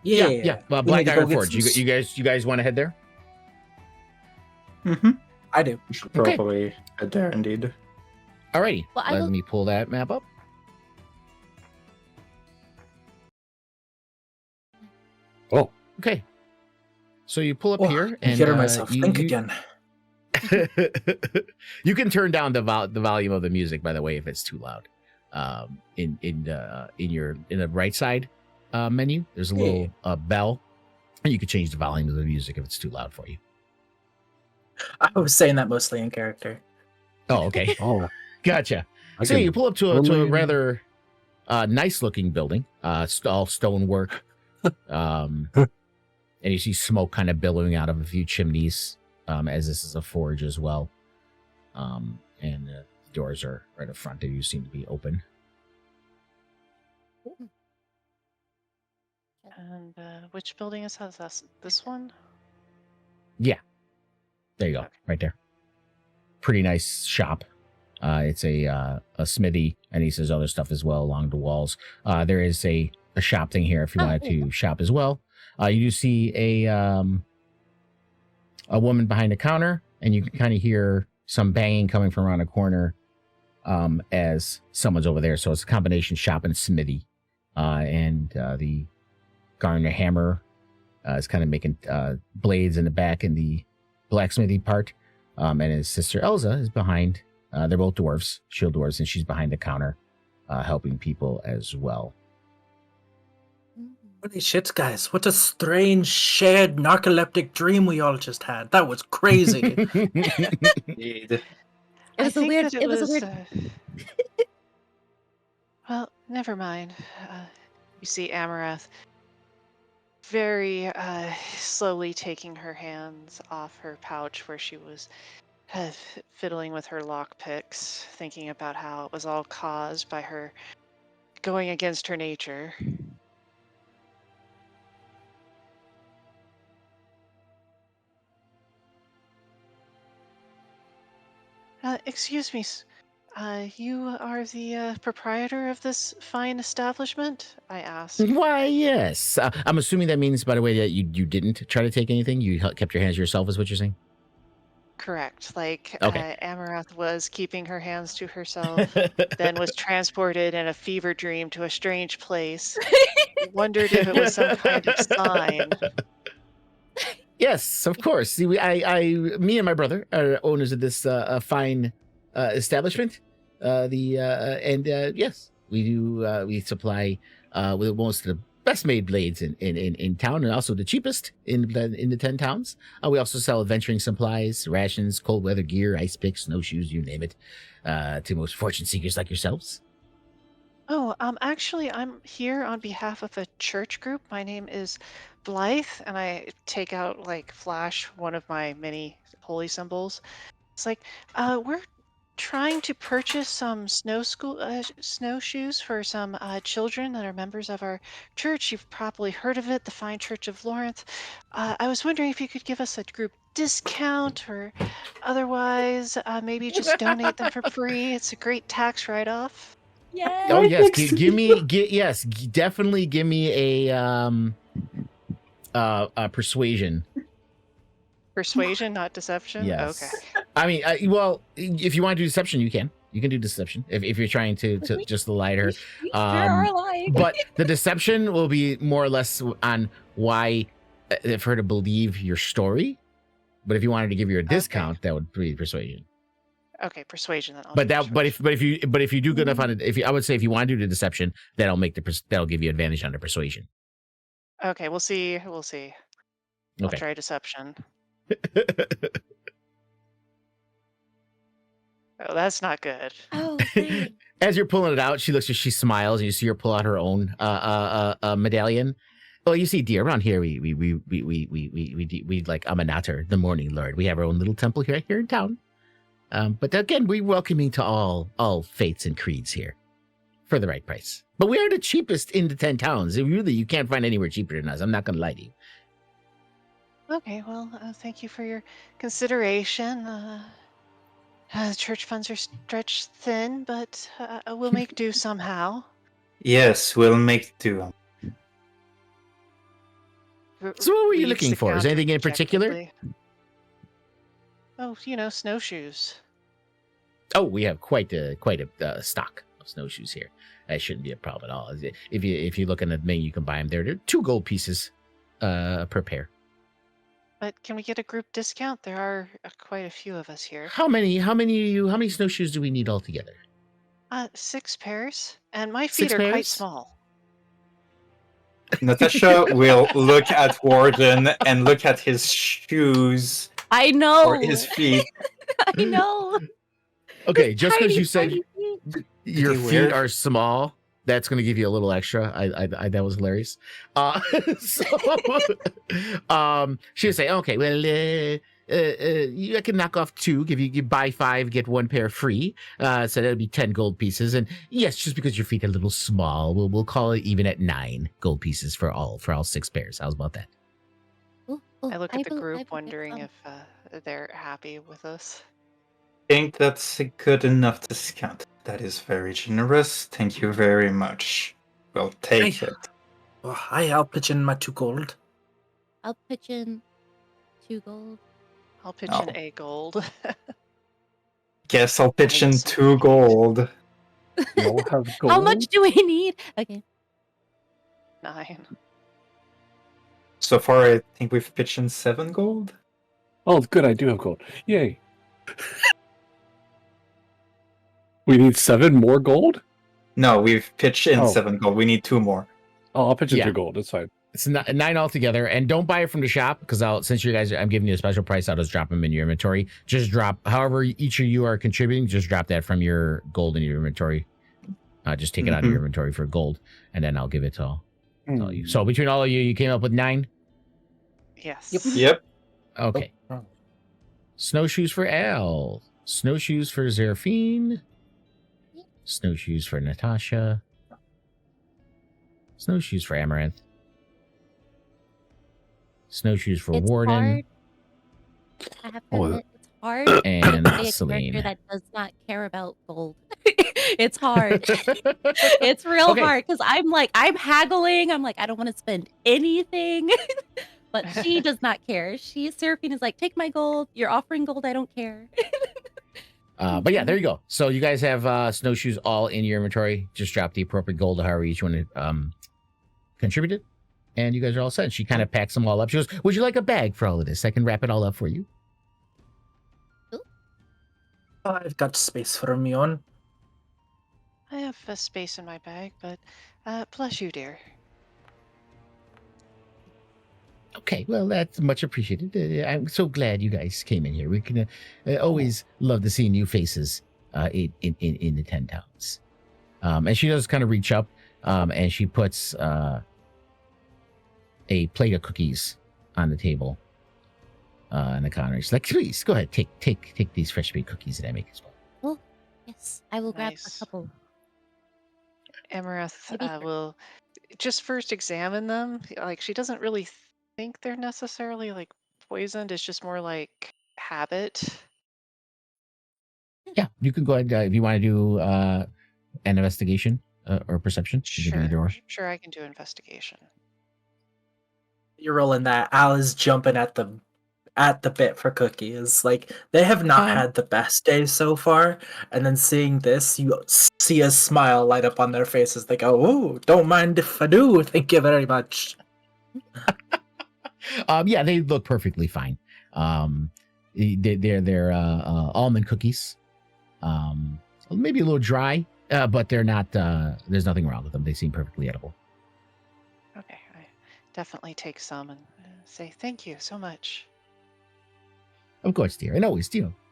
Yeah. Black Iron Forge. You guys want to head there? Mm-hmm. I do. We should probably head there indeed. Alrighty. Well, Let me pull that map up. Oh, okay. So you pull up here, I'm and hearing myself think again. You can turn down the volume of the music, by the way, if it's too loud. In the right side menu, there's a little bell, and you can change the volume of the music if it's too loud for you. I was saying that mostly in character. Oh, okay. oh, Gotcha. I So can you pull up to a only- rather nice looking building, all stonework, and you see smoke kind of billowing out of a few chimneys, as this is a forge as well. And doors are right up front of you, seem to be open. And which building is that? Is that this one? Yeah. There you go. Okay. Right there. Pretty nice shop. It's a smithy, and he says other stuff as well along the walls. There is a shop thing here if you wanted to shop as well. You do see a woman behind the counter, and you can kind of hear some banging coming from around a corner as someone's over there. So it's a combination shop and smithy. And the Garner hammer is kind of making blades in the back in the blacksmithy part. And his sister Elza is behind. They're both dwarves, shield dwarves, and she's behind the counter helping people as well. Holy shit, guys. What a strange, shared narcoleptic dream we all just had. That was crazy. Indeed. It was a think weird. that It was a weird. Well, never mind. You see Amarath very slowly taking her hands off her pouch where she was fiddling with her lockpicks, thinking about how it was all caused by her going against her nature. Excuse me, you are the proprietor of this fine establishment? I asked. Why, yes. I'm assuming that means, by the way, that you didn't try to take anything. You kept your hands to yourself, is what you're saying? Correct. Like, Okay. Amarath was keeping her hands to herself, then was transported in a fever dream to a strange place. Wondered if it was some kind of sign. Yes, of course. See, me and my brother are owners of this fine establishment. Yes, we do. We supply with most of the best made blades in town, and also the cheapest in the 10 towns. We also sell adventuring supplies, rations, cold weather gear, ice picks, snowshoes, you name it, to most fortune seekers like yourselves. Oh, actually, I'm here on behalf of a church group. My name is Blythe, and I take out, like, flash one of my many holy symbols. It's like, we're trying to purchase some snowshoes for some children that are members of our church. You've probably heard of it, the Fine Church of Lawrence. I was wondering if you could give us a group discount, or otherwise, maybe just donate them for free. It's a great tax write-off. Yeah. Oh yes, definitely give me a persuasion. Persuasion, not deception? Yes. Okay. I mean, well, if you want to do deception, you can. You can do deception if you're trying to just lie to her. We sure are lying. But the deception will be more or less on why, for her to believe your story. But if you wanted to give you a discount, that would be persuasion. Okay, persuasion then. If you do good enough on it, I would say if you want to do the deception, that'll give you advantage on the persuasion. Okay, we'll see. We'll see. I'll Okay. try deception. Oh, that's not good. Oh, great. As you're pulling it out, she smiles, and you see her pull out her own medallion. Well, you see, dear, around here we like Aminater, the Morning Lord. We have our own little temple here in town. But again, we welcoming to all faiths and creeds here for the right price. But we are the cheapest in the 10 towns. You can't find anywhere cheaper than us. I'm not going to lie to you. Okay, well, thank you for your consideration. Church funds are stretched thin, but we'll make do somehow. Yes, we'll make do. So what were you Reads looking the for? Is counter anything in particular? dejectedly. Oh, snowshoes. Oh, we have quite a stock of snowshoes here. That shouldn't be a problem at all. If you look in the menu, you can buy them there. They're 2 gold pieces per pair. But can we get a group discount? There are quite a few of us here. How many snowshoes do we need altogether? 6 pairs, and my 6 feet are quite pairs? small. Natasha will look at Warden and look at his shoes I know. or his feet. I know. Okay, just because Tiny, you said tiny feet. your he feet wear- are small, that's going to give you a little extra. I that was hilarious. She would say, okay, well, I can knock off 2. Give you buy 5, get 1 pair free. So that'll be 10 gold pieces. And yes, just because your feet are a little small, we'll call it even at 9 gold pieces for all 6 pairs. How's about that? Ooh, I look at the I group will get wondering some. if they're happy with us. Think that's a good enough discount. That is very generous. Thank you very much. We'll take it. Oh, I'll pitch in my 2 gold. I'll pitch in 2 gold. I'll pitch Oh. in a gold. Guess I'll pitch in Nice. 2 gold. You all have gold. How much do we need? Okay. 9. So far, I think we've pitched in 7 gold. Oh, good. I do have gold. Yay. We need 7 more gold? No, we've pitched in Oh. 7 gold. We need 2 more. Oh, I'll pitch in Yeah. 2 gold. That's fine. It's 9 altogether, and don't buy it from the shop because since you guys, I'm giving you a special price. I'll just drop them in your inventory. Just drop however each of you are contributing. Just drop that from your gold in your inventory. Just take it out of your inventory for gold, and then I'll give it to all you. So between all of you, you came up with 9. Yes. Yep. Okay. Oh. Snowshoes for Al. Snowshoes for Zeraphine. Snowshoes for Natasha. Snowshoes for Amaranth. Snowshoes for It's Warden. hard. I have to Oh, admit, it's hard. And to play a character Celine. that does not care about gold. It's hard. It's real Okay. hard because I'm haggling. I'm like, I don't want to spend anything. But she does not care. Seraphine is like, take my gold. You're offering gold. I don't care. But yeah, there you go. So you guys have snowshoes all in your inventory. Just drop the appropriate gold to however each one contributed. And you guys are all set. She kind of packs them all up. She goes, would you like a bag for all of this? I can wrap it all up for you. I've got space for me on. I have a space in my bag, but bless you, dear. Okay, well, that's much appreciated. I'm so glad you guys came in here. We can always love to see new faces in the 10 towns. And she does kind of reach up and she puts a plate of cookies on the table on the counter. She's like, please, go ahead, take these fresh baked cookies that I make as well. Yes, I will grab a Nice. couple. Amaranth Maybe- will just first examine them. Like, she doesn't really think they're necessarily like poisoned. It's just more like habit. Yeah, you can go ahead if you want to do an investigation or perception. You can do either or. Sure, I can do investigation. You're rolling that. Al is jumping at the bit for cookies. Like, they have not had the best day so far, and then seeing this, you see a smile light up on their faces. They go, "Oh, don't mind if I do. Thank you very much." Yeah, they look perfectly fine. They're almond cookies. Maybe a little dry, but they're not. There's nothing wrong with them. They seem perfectly edible. Okay, I definitely take some and say thank you so much. Of course, dear, and always,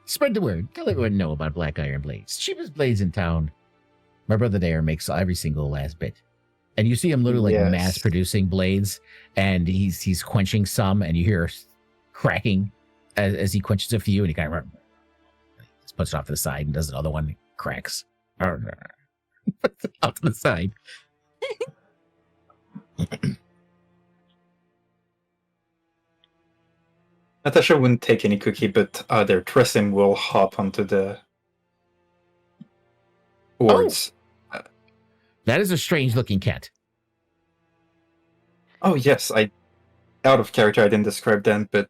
spread the word. Tell everyone know about Black Iron Blades. Cheapest blades in town. My brother there makes every single last bit. And you see him literally Yes. mass producing blades, and he's quenching some, and you hear cracking as he quenches a few, and he kind of just puts it off to the side and does another one, and cracks. Puts it off to the side. Natasha wouldn't take any cookie, but their Tressim will hop onto the boards. That is a strange looking cat. Oh yes, out of character I didn't describe them, but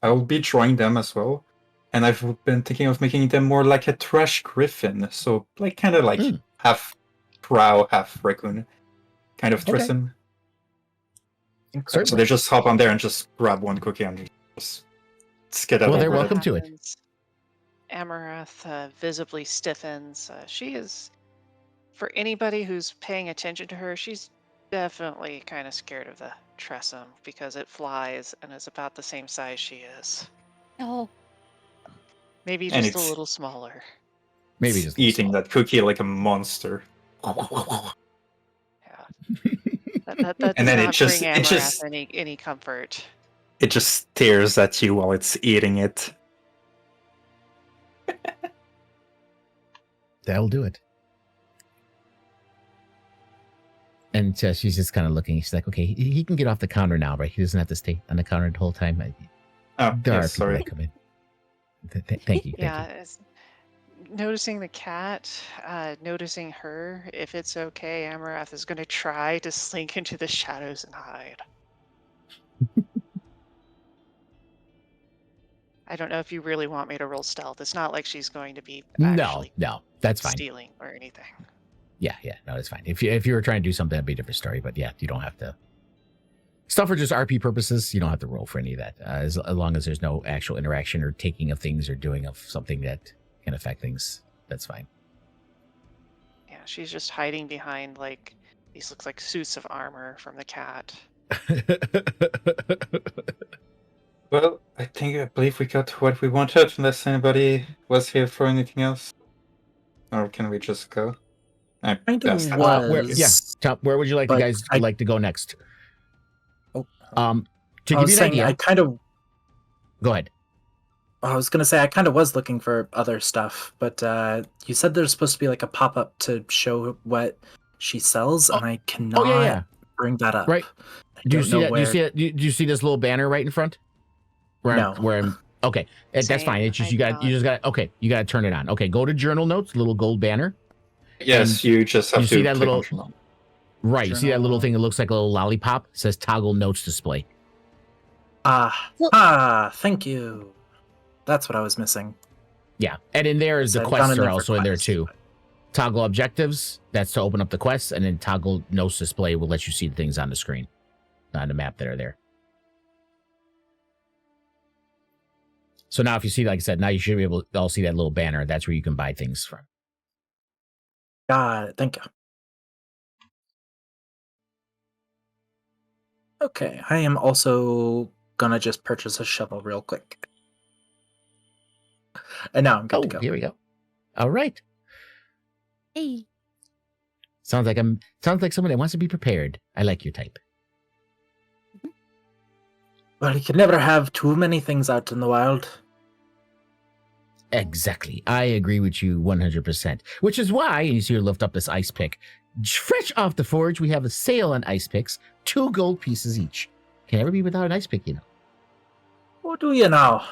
I will be drawing them as well. And I've been thinking of making them more like a trash griffin, so like kind of like half crow, half raccoon kind of Okay. Tressim. Certainly. So they just hop on there and just grab one cookie and just skid out. Well, they're with it. welcome to it. Amaranth visibly stiffens. She is, for anybody who's paying attention to her, she's definitely kind of scared of the Tressum because it flies and is about the same size she is. Oh, Maybe And just a it's- little smaller. Maybe It's just eating that cookie like a monster. Yeah. That does And then it not just- bring it Amaranth just- any comfort. It just stares at you while it's eating it. That'll do it. And she's just kind of looking. She's like, okay, he can get off the counter now, right? He doesn't have to stay on the counter the whole time. Oh, There are yes, people sorry. that come in. Thank you. Yeah, Thank you. noticing the cat, noticing her. If it's okay, Amarath is going to try to slink into the shadows and hide. I don't know if you really want me to roll stealth. It's not like she's going to be actually No, that's fine. stealing or anything. Yeah, no, it's fine. If you were trying to do something, that'd be a different story. But yeah, you don't have to. Stuff for just RP purposes, you don't have to roll for any of that. As long as there's no actual interaction or taking of things or doing of something that can affect things, that's fine. Yeah, she's just hiding behind like these looks like suits of armor from the cat. Well, I believe we got what we wanted, unless anybody was here for anything else. Or can we just go? I Kind guess of that's- was. Tom, where would you like But the guys I- like to go next? Oh, To I give was you an saying idea, I kind of. go ahead. I was gonna say I kind of was looking for other stuff, but you said there's supposed to be like a pop up to show what she sells, and I cannot yeah. bring that up. Right. I Do you don't see know that? Do you where- see it? Do you see this little banner right in front? No. Where I'm. Okay, that's Same, fine. It's just I you got. do You just got. Okay, you got to turn it on. Okay, go to journal notes, little gold banner. Yes, you just have you to see that click little- on journal. Right. You see that little Journal. thing that looks like a little lollipop? It says toggle notes display. Thank you. That's what I was missing. Yeah, and in there is the So I've gone quests in are there for also in there quests, too. but- Toggle objectives. That's to open up the quests, and then toggle notes display will let you see the things on the screen, on the map that are there. So now, if you see, like I said, now you should be able to all see that little banner. That's where you can buy things from. Got it. Thank you. Okay, I am also gonna just purchase a shovel real quick. And now I'm good to go. Here we go. All right. Hey. Sounds like someone that wants to be prepared. I like your type. Well, you can never have too many things out in the wild. Exactly. I agree with you 100%. Which is why, and you see her lift up this ice pick. Fresh off the forge, we have a sale on ice picks, 2 gold pieces each. Can never be without an ice pick, you know. What do you know?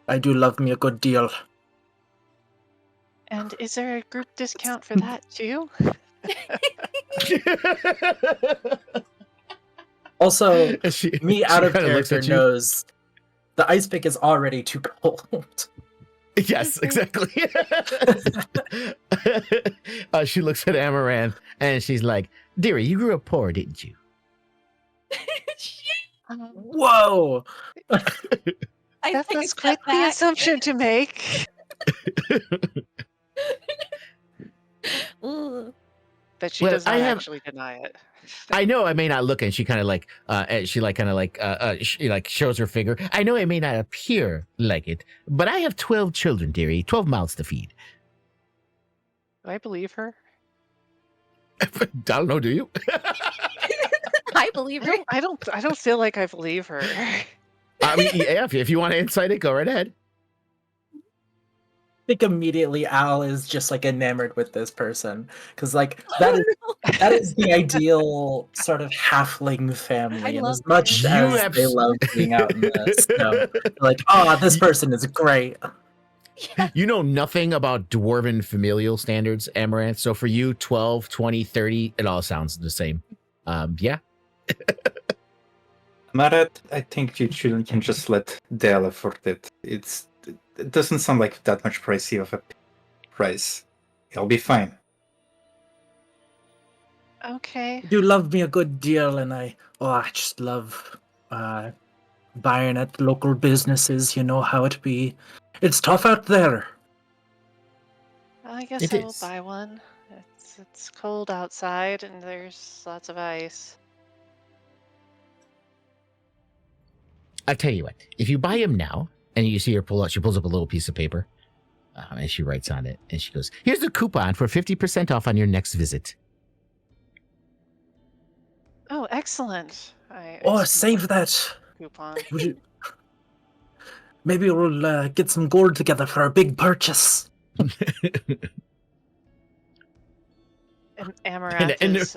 I do love me a good deal. And is there a group discount for that too? Also, me out of kinda looks character at you. knows the ice pick is already too cold. Yes, exactly. She looks at Amaranth and she's like, "Dearie, you grew up poor, didn't you?" Whoa! That's quite the assumption to make. But she Well, does not I have- actually deny it. I know I may not look, and she kind of like, she shows her finger. I know I may not appear like it, but I have 12 children, dearie, 12 mouths to feed. Do I believe her? I don't know, do you? I believe her. I don't feel like I believe her. I mean, yeah, if you want to insight it, go right ahead. I think immediately Al is just like enamored with this person because like that is the ideal sort of halfling family, I and love as much them. as You they love being out in the snow, like, oh, this person is great. You know nothing about dwarven familial standards, Amaranth. So for you, 12, 20, 30, it all sounds the same. Yeah. Marat, I think you children can just let Dale afford it. It doesn't sound like that much pricey of a price. It'll be fine. Okay. You love me a good deal, and I just love buying at local businesses. You know how it be. It's tough out there. Well, I guess It I will is. buy one. It's cold outside and there's lots of ice. I'll tell you what, if you buy him now, and you see her she pulls up a little piece of paper, and she writes on it, and she goes, "Here's a coupon for 50% off on your next visit." Oh, excellent. Oh, save that. coupon. Would you... Maybe we'll get some gold together for a big purchase. And Amaranth and- is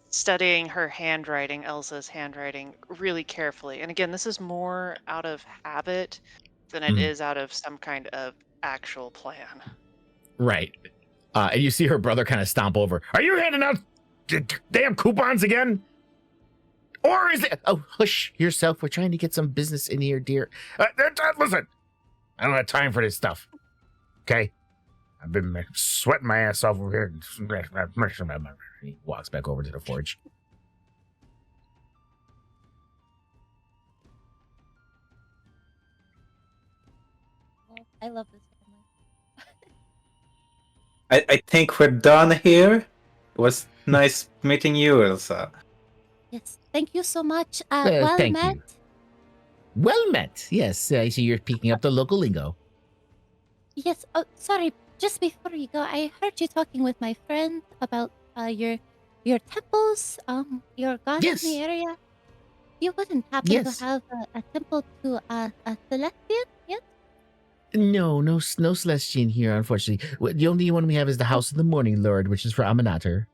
studying her handwriting, Elsa's handwriting, really carefully. And again, this is more out of habit than it is out of some kind of actual plan. Right. And you see her brother kind of stomp over. Are you handing out damn coupons again? Or is it? Oh, hush yourself. We're trying to get some business in here, dear. Listen, I don't have time for this stuff. Okay? I've been sweating my ass off over here. He walks back over to the forge. Well, I love this family. I think we're done here. It was nice meeting you, Elsa. Yes, thank you so much. Well Thank met. you. Well met. Yes, I see you're picking up the local lingo. Yes. Oh, sorry. Just before you go, I heard you talking with my friend about your temples. Your gods Yes. in the area. You wouldn't happen Yes. to have a temple to a Celestian yet? No Celestian here, unfortunately. The only one we have is the House of the Morning Lord, which is for Aminator.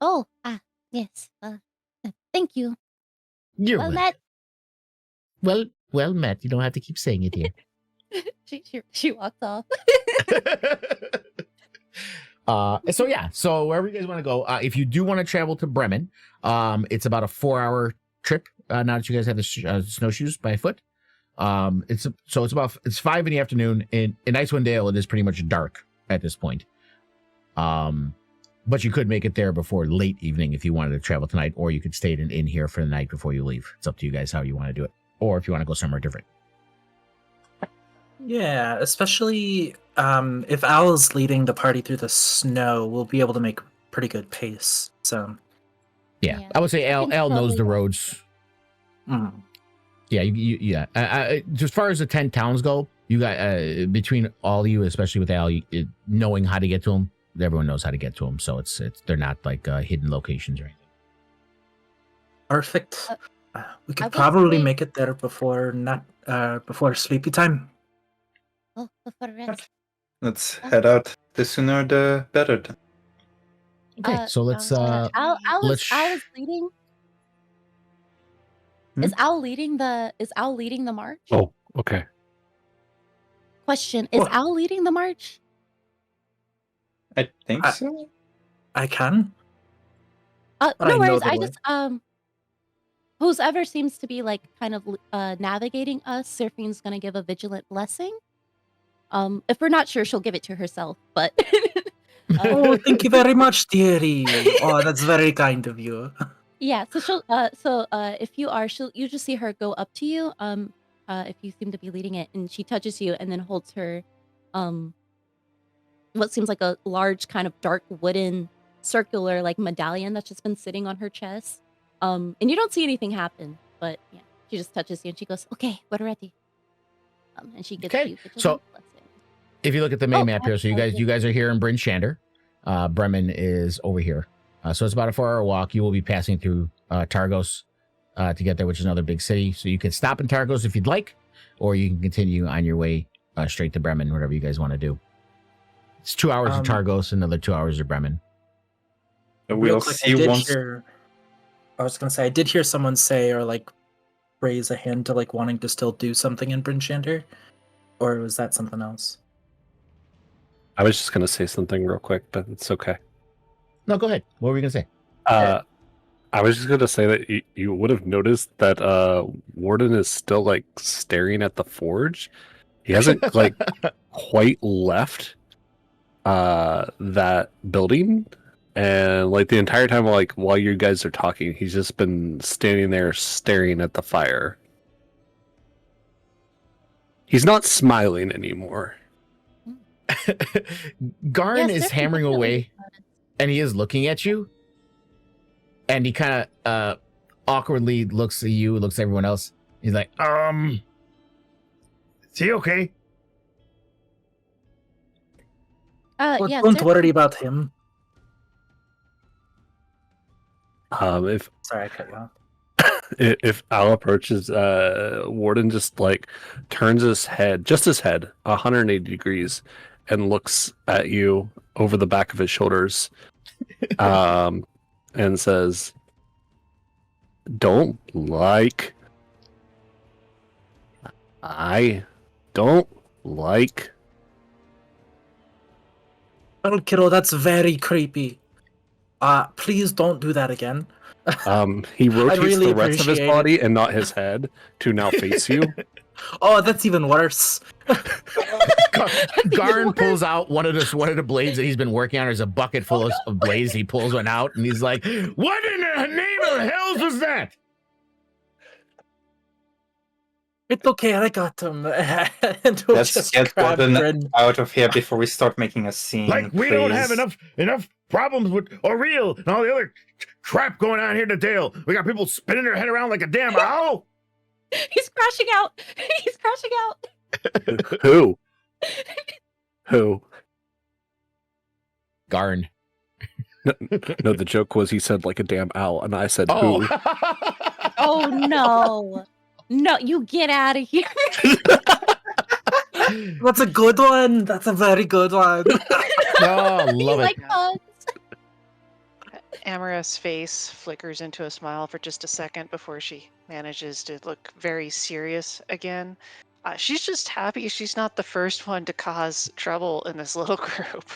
Oh, yes. Thank you. You're Well welcome. met. Well met. You don't have to keep saying it here. She walks off. So wherever you guys want to go, if you do want to travel to Bremen, it's about a 4-hour trip. Now that you guys have the snowshoes by foot, it's 5 in the afternoon. In Icewind Dale, it is pretty much dark at this point. But you could make it there before late evening if you wanted to travel tonight, or you could stay in an inn here for the night before you leave. It's up to you guys how you want to do it, or if you want to go somewhere different. Yeah, especially if Al's leading the party through the snow, we'll be able to make pretty good pace. So, Yeah, Yeah. I would say Al knows probably the not. roads. mm. Yeah, yeah. As far as the 10 towns go, you got between all of you, especially with Al, knowing how to get to them. Everyone knows how to get to them, so it's they're not like hidden locations or anything. Perfect. We I could would probably say- make it there before before sleepy time. Oh, before rest. Let's head out. The sooner the better. Then. Okay, so let's Al let's- is leading. Hmm? Is Al leading the march? Oh, okay. Question: Is Oh. Al leading the march? I think I- so. I can. But I No know worries. the I way. just whoever seems to be like kind of navigating us, Seraphina's gonna give a vigilant blessing. If we're not sure, she'll give it to herself. But Oh, thank you very much, dearie. Oh, that's very kind of you. yeah, so she'll if you just see her go up to you, if you seem to be leading it, and she touches you and then holds her what seems like a large kind of dark wooden circular like medallion that's just been sitting on her chest. And you don't see anything happen, but yeah, she just touches you and she goes, "Okay, we're ready." And she gives Okay, you vigilant so- blessing. if you look at the main Oh, map here, so you absolutely. guys are here in Bryn Shander. Bremen is over here. So it's about a 4-hour walk. You will be passing through Targos to get there, which is another big city. So you can stop in Targos if you'd like, or you can continue on your way straight to Bremen, whatever you guys want to do. It's 2 hours to Targos, another 2 hours to Bremen. We'll Real quick, see once. I was gonna say I did hear someone say or like raise a hand to like wanting to still do something in Bryn Shander, or was that something else? I was just gonna say something real quick, but it's okay. No, go ahead. What were you going to say? I was just gonna say that you would have noticed that Warden is still like staring at the forge. He hasn't like quite left that building, and like the entire time, like while you guys are talking, he's just been standing there staring at the fire. He's not smiling anymore. Garn Yes, is Seraphina hammering definitely away, noticed. and he is looking at you. And he kind of awkwardly looks at you, looks at everyone else. He's like, is he okay? Well, Yeah, don't Seraphina- worry about him. If Sorry, I cut you off. If Al approaches, Warden just like turns his head, just his head, 180 degrees, and looks at you over the back of his shoulders, and says, "Don't like. I don't like." Well, kiddo, that's very creepy. Please don't do that again. He rotates really the rest of his appreciate body and not his head to now face you. Oh, that's even worse. Garn pulls out one of the blades that he's been working on. There's a bucket full of blades. He pulls one out and he's like, "What in the name of hells was that?" It's okay, I got them. And we'll Let's just get grab Gordon Grin. out of here before we start making a scene. Like we don't have please. enough problems with O'Reilly and all the other crap going on here in the Dale. We got people spinning their head around like a damn owl. He's crashing out. He's crashing out. Who? Who? Garn. No, the joke was he said like a damn owl, and I said Oh. who. Oh no. No, you get out of here. That's a good one. That's a very good one. Oh, You love it. like bugs? Amara's face flickers into a smile for just a second before she manages to look very serious again. She's just happy she's not the first one to cause trouble in this little group.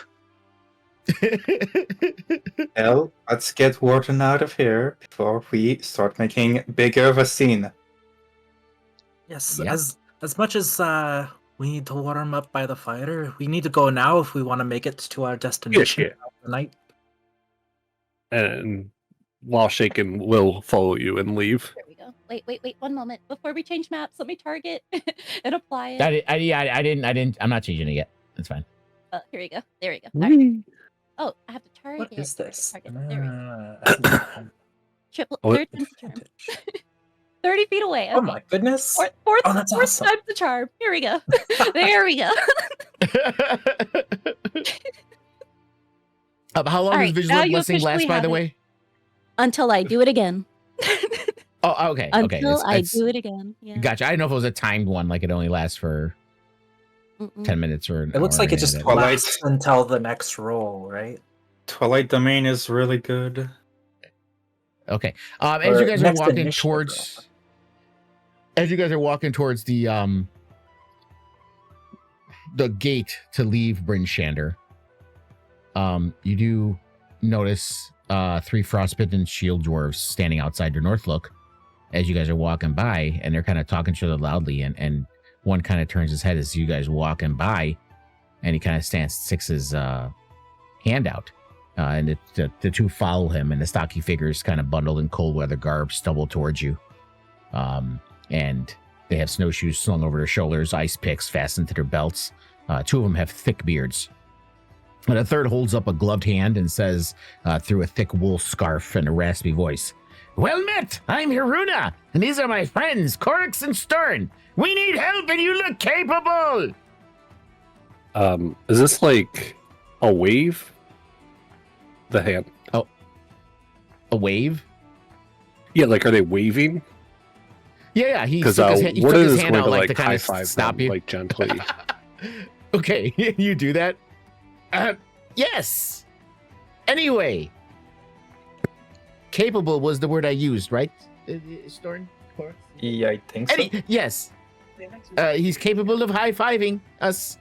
Well, let's get Warden out of here before we start making bigger of a scene. Yes, Yeah. as much as we need to warm up by the fire, we need to go now if we want to make it to our destination Yeah. tonight. And while shaken, will follow you and leave. There we go. Wait. 1 moment. Before we change maps, let me target and apply it. I didn't. I'm not changing it yet. That's fine. Oh, here we go. There we go. All right. Oh, I have to target. What is this? Target. There we go. Triple. Oh, Third time's the charm. 30 feet away. Oh Okay. my goodness. Fourth Oh, that's awesome. time's the charm. Here we go. There we go. How long All does right, visual now you blessing last, officially by have the it. way? Until I do it again. Oh, okay. Until I It's- do it again. Yeah. Gotcha. I didn't know if it was a timed one, like it only lasts for Mm-mm. 10 minutes or an It looks hour like it or just anything. Twilight. lasts until the next roll, right? Twilight Domain is really good. Okay. As Or you guys are next walking initiative towards, as you guys are walking towards the gate to leave Bryn Shander, you do notice 3 frostbitten shield dwarves standing outside your north look as you guys are walking by, and they're kind of talking to each other loudly, and one kind of turns his head as you guys walking by, and he kind of sticks his hand out. And the two follow him, and the stocky figures kind of bundled in cold weather garb stumble towards you. And they have snowshoes slung over their shoulders, ice picks fastened to their belts. 2 of them have thick beards. And a third holds up a gloved hand and says, through a thick wool scarf and a raspy voice, "Well met! I'm Hiruna, and these are my friends, Corix and Stern. We need help, and you look capable!" Is this like a wave? The hand. A wave? Yeah, like are they waving? Yeah, he Because stuck his hand, he stuck Warden his is hand going out to like like to kind high of five stop them, you. like gently. Okay, you do that? Yes. Anyway, capable was the word I used, right? Storn? Yeah, I think so. Yes. He's capable of high-fiving us.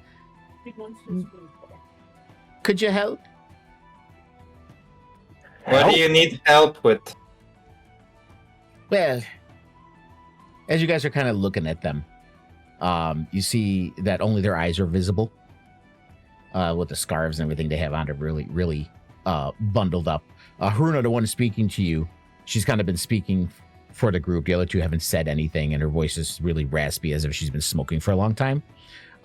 Could you help? What do you need help with? Well, as you guys are kind of looking at them, you see that only their eyes are visible. With the scarves and everything they have on, they're really bundled up. Haruna, the one speaking to you, she's kind of been speaking for the group. The other 2 haven't said anything, and her voice is really raspy, as if she's been smoking for a long time.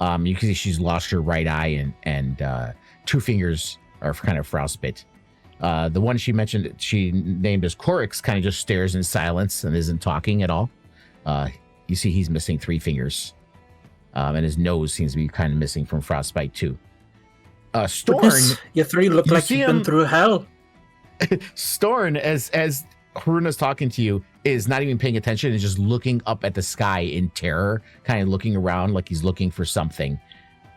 You can see she's lost her right eye, and 2 fingers are kind of frostbite. The one she mentioned, she named as Corix, kind of just stares in silence and isn't talking at all. You see he's missing 3 fingers. And his nose seems to be kind of missing from frostbite too. Storn, Goodness, you 3 look you like see you've been him- through hell. Storn, as Haruna's talking to you, is not even paying attention and just looking up at the sky in terror, kind of looking around like he's looking for something.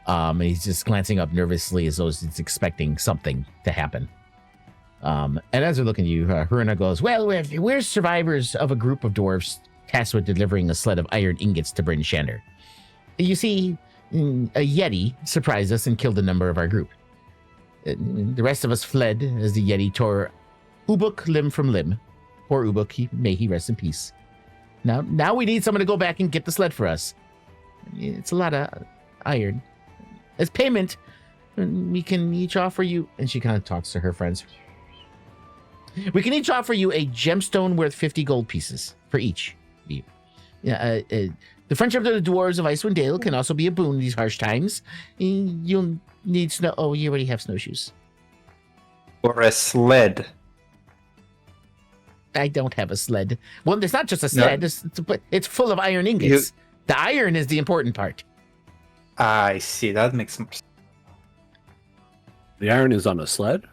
And he's just glancing up nervously as though he's expecting something to happen. And as they're looking at you, Haruna goes, well, we're survivors of a group of dwarves tasked with delivering a sled of iron ingots to Bryn Shander. You see, a Yeti surprised us and killed a number of our group. The rest of us fled as the Yeti tore Ubuk limb from limb. Poor Ubuk, may he rest in peace. Now we need someone to go back and get the sled for us. It's a lot of iron. As payment, we can each offer you, and she kind of talks to her friends. We can each offer you a gemstone worth 50 gold pieces for each of you. The friendship of the dwarves of Icewind Dale can also be a boon in these harsh times. You'll need snow. Oh, you already have snowshoes. Or a sled. I don't have a sled. Well, it's not just a sled. No. It's full of iron ingots. The iron is the important part. I see. That makes more sense. The iron is on a sled?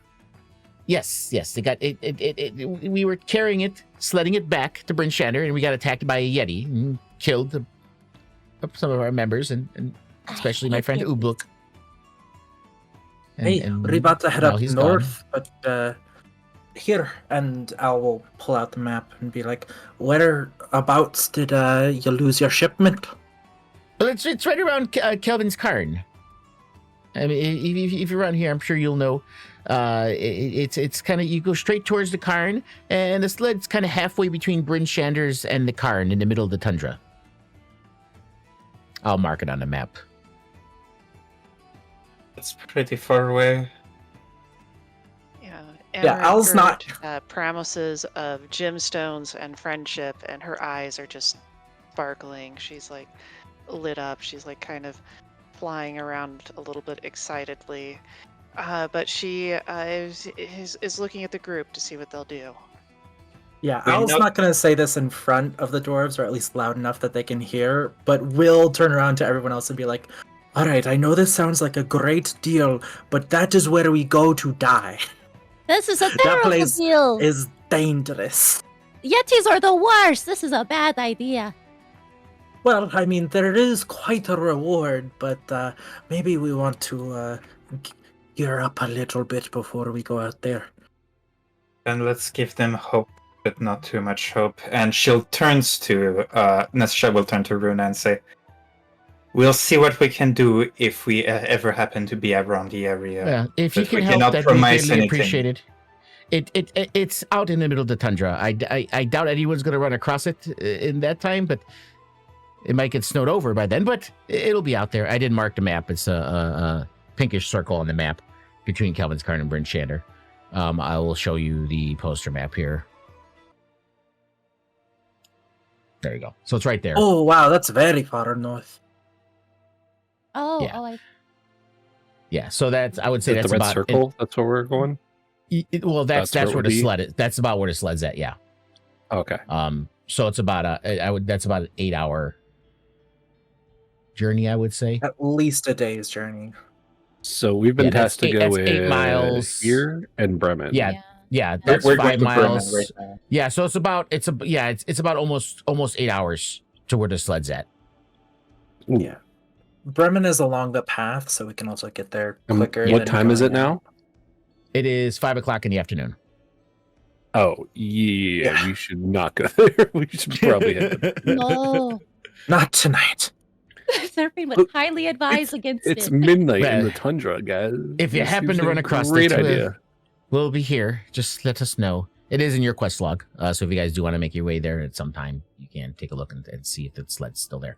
Yes. They got it. We were carrying it, sledding it back to Bryn Shander, and we got attacked by a Yeti and killed some of our members, and especially my friend Ubuk. We're about to head up north, gone. But here, and Al will pull out the map and be like, whereabouts did you lose your shipment? Well, it's right around Kelvin's Cairn. I mean, if you're around here, I'm sure you'll know. It's kind of, you go straight towards the Cairn, and the sled's kind of halfway between Bryn Shanders and the Cairn in the middle of the tundra. I'll mark it on the map. That's pretty far away. Yeah, Al's not promises of gemstones and friendship, and her eyes are just sparkling. She's like lit up. She's like kind of flying around a little bit excitedly. But she is looking at the group to see what they'll do. Yeah, Al's not going to say this in front of the dwarves, or at least loud enough that they can hear, but will turn around to everyone else and be like, all right, I know this sounds like a great deal, but that is where we go to die. This is a That terrible place deal. is dangerous. Yetis are the worst. This is a bad idea. Well, I mean, there is quite a reward, but maybe we want to gear up a little bit before we go out there. And let's give them hope, but not too much hope. And she'll turns to Nesha will turn to Runa and say, we'll see what we can do if we ever happen to be around the area. Yeah, if you can help, that'd be greatly appreciated. It's out in the middle of the tundra. I doubt anyone's going to run across it in that time, but it might get snowed over by then. But it'll be out there. I did mark the map. It's a pinkish circle on the map between Kelvin's Cairn and Bryn Shander. I will show you the poster map here. There you go. So it's right there. Oh, wow, that's very far north. Oh, yeah. So that's, I would say that's the red about circle. That's where we're going. Well, that's where the sled is. That's about where the sled's at. Yeah. Okay. So it's about that's about an 8-hour journey, I would say. At least a day's journey. So we've been tasked to go 8 miles here and Bremen. Yeah, that's we're 5 miles. Right now. Yeah, so it's about almost 8 hours to where the sled's at. Yeah. Bremen is along the path, so we can also get there quicker. What time is it now? It is 5 o'clock in the afternoon. Oh, yeah. We should not go there. We should probably hit No. Not tonight. Surfing would highly advise against It's it. midnight in the tundra, guys. If you happen to run across great idea. We'll be here. Just let us know. It is in your quest log. So if you guys do want to make your way there at some time, you can take a look and see if the sled's still there.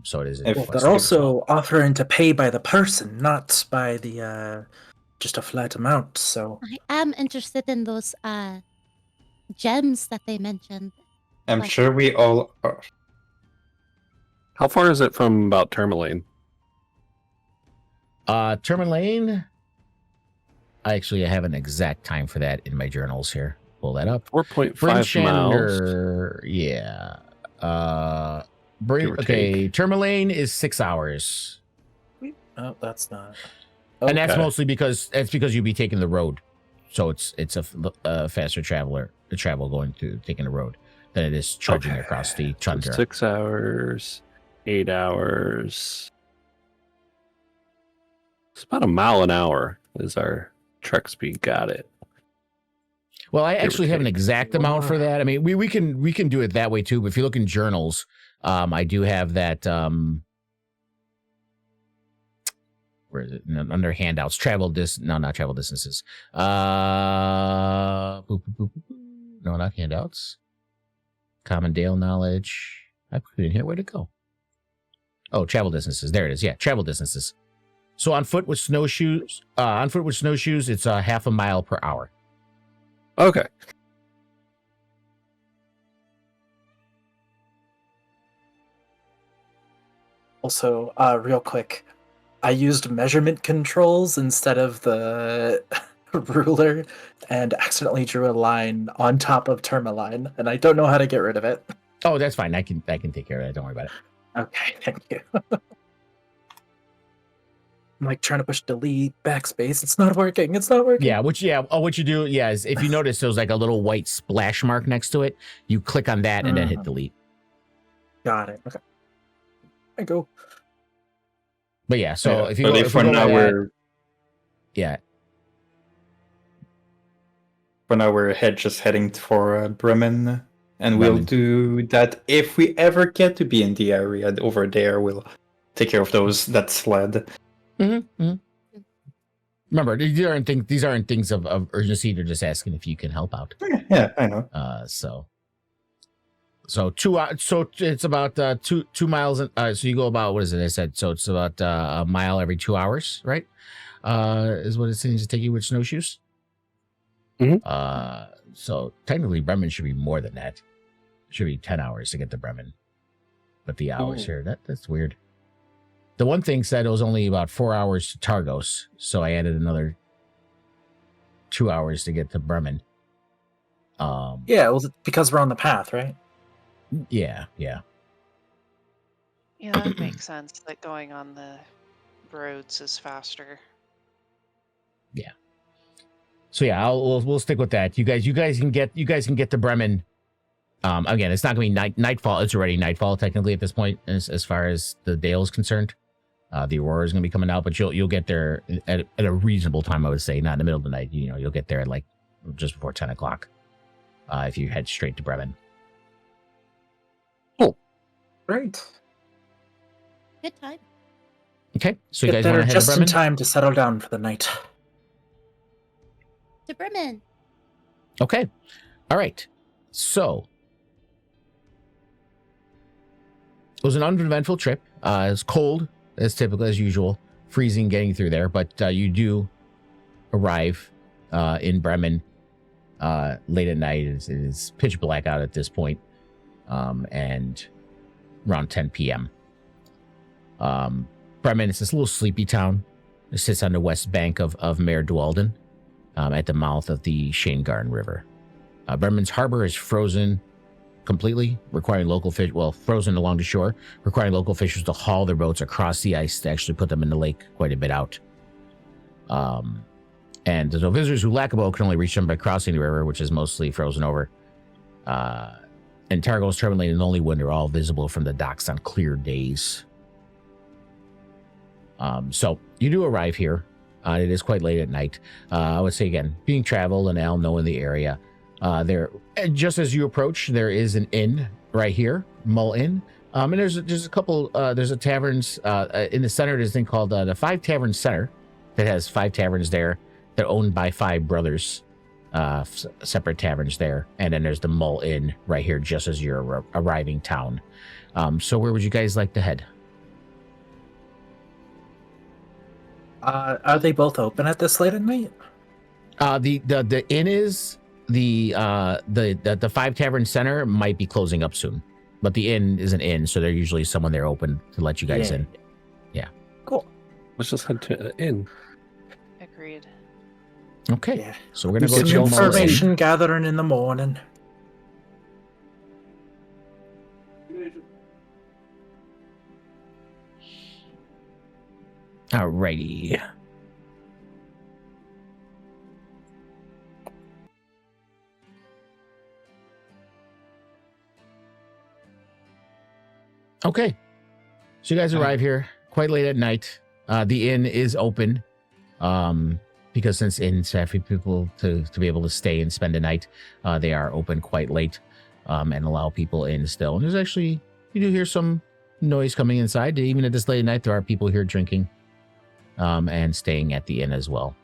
So it is. They're also offering to pay by the person, not by the just a flat amount. So I am interested in those gems that they mentioned. I'm sure we all are. How far is it from about Tourmaline? Tourmaline. I have an exact time for that in my journals here. Pull that up. 4.5 miles. Yeah. Tourmaline is 6 hours. Oh, that's not. And that's mostly because you'd be taking the road, so it's a faster traveler travel going through taking the road than it is trudging across the So tundra. 6 hours, 8 hours. It's about a mile an hour is our trek speed. Got it. Well, I Give or actually have an take. exact amount for that. I mean, we can do it that way too. But if you look in journals, I do have that. Where is it? Under handouts, not travel distances. No, not handouts. Common Dale knowledge. I put it in here. Where'd it go? Oh, travel distances. There it is. Yeah, travel distances. So on foot with snowshoes, it's half a mile per hour. Okay. Also, real quick, I used measurement controls instead of the ruler and accidentally drew a line on top of Tourmaline, and I don't know how to get rid of it. Oh, that's fine. I can take care of that. Don't worry about it. Okay, thank you. I'm like trying to push delete, backspace. It's not working. It's not working. Yeah, what you do, is if you notice there's like a little white splash mark next to it, you click on that and then hit delete. Got it. Okay. I go. But yeah, so if you But go, if if you for go now by that, we're yeah, just heading for Bremen, and we'll Bremen. do that if we ever get to be in the area over there. We'll take care of that sled. Remember, these aren't things of urgency. They're just asking if you can help out. Yeah, I know. So it's about 2 miles. So you go about, what is it? I said so it's about a mile every 2 hours, right? Is what it seems to take you with snowshoes. Mhm. So technically, Bremen should be more than that. It should be 10 hours to get to Bremen, but the hours here that's weird. The one thing said it was only about 4 hours to Targos, so I added another 2 hours to get to Bremen. Yeah, well, because we're on the path, right? Yeah. Yeah, that makes sense. That going on the roads is faster. So yeah, we'll stick with that. You guys can get to Bremen. Again, it's not going to be nightfall. It's already nightfall technically at this point, as far as the Dale is concerned. The Aurora is going to be coming out, but you'll get there at a reasonable time, I would say, not in the middle of the night. You'll get there at like just before 10 o'clock if you head straight to Bremen. Great. Good time. Okay, so you Get guys there want to head to just in Bremen? time to settle down for the night. To Bremen. Okay, all right. So it was an uneventful trip. It's cold as typical as usual, freezing getting through there, but you do arrive in Bremen late at night. It is pitch black out at this point, and around 10 p.m. Bremen is this little sleepy town. It sits on the west bank of Mare Dwalden, at the mouth of the Shanegarn River. Bremen's harbor is frozen completely, requiring local fish, frozen along the shore, requiring local fishers to haul their boats across the ice to actually put them in the lake quite a bit out. And so visitors who lack a boat can only reach them by crossing the river, which is mostly frozen over. And Targos, Tourmaline, and Only Wind are all visible from the docks on clear days. So you do arrive here. It is quite late at night. I would say, again, being traveled and Al knowing the area, there, just as you approach, there is an inn right here, Mull Inn. And there's a couple, there's a taverns in the center. There's a thing called the Five Tavern Center that has 5 taverns there. They're owned by 5 brothers, separate taverns there. And then there's the Mull Inn right here, just as you're arriving town. So where would you guys like to head? Are they both open at this late at night? The inn is the 5 Tavern Center might be closing up soon, but the inn is an inn, so there's usually someone there open to let you guys in. Yeah. Cool. Let's just head to the inn. Agreed. Okay. Yeah. So we're gonna Do go some to Mull Inn. information gathering in the morning. Alrighty. Okay. So you guys arrive here quite late at night. The inn is open. Because since inns have people to be able to stay and spend a night, they are open quite late and allow people in still. And there's actually, you do hear some noise coming inside. Even at this late at night, there are people here drinking and staying at the inn as well.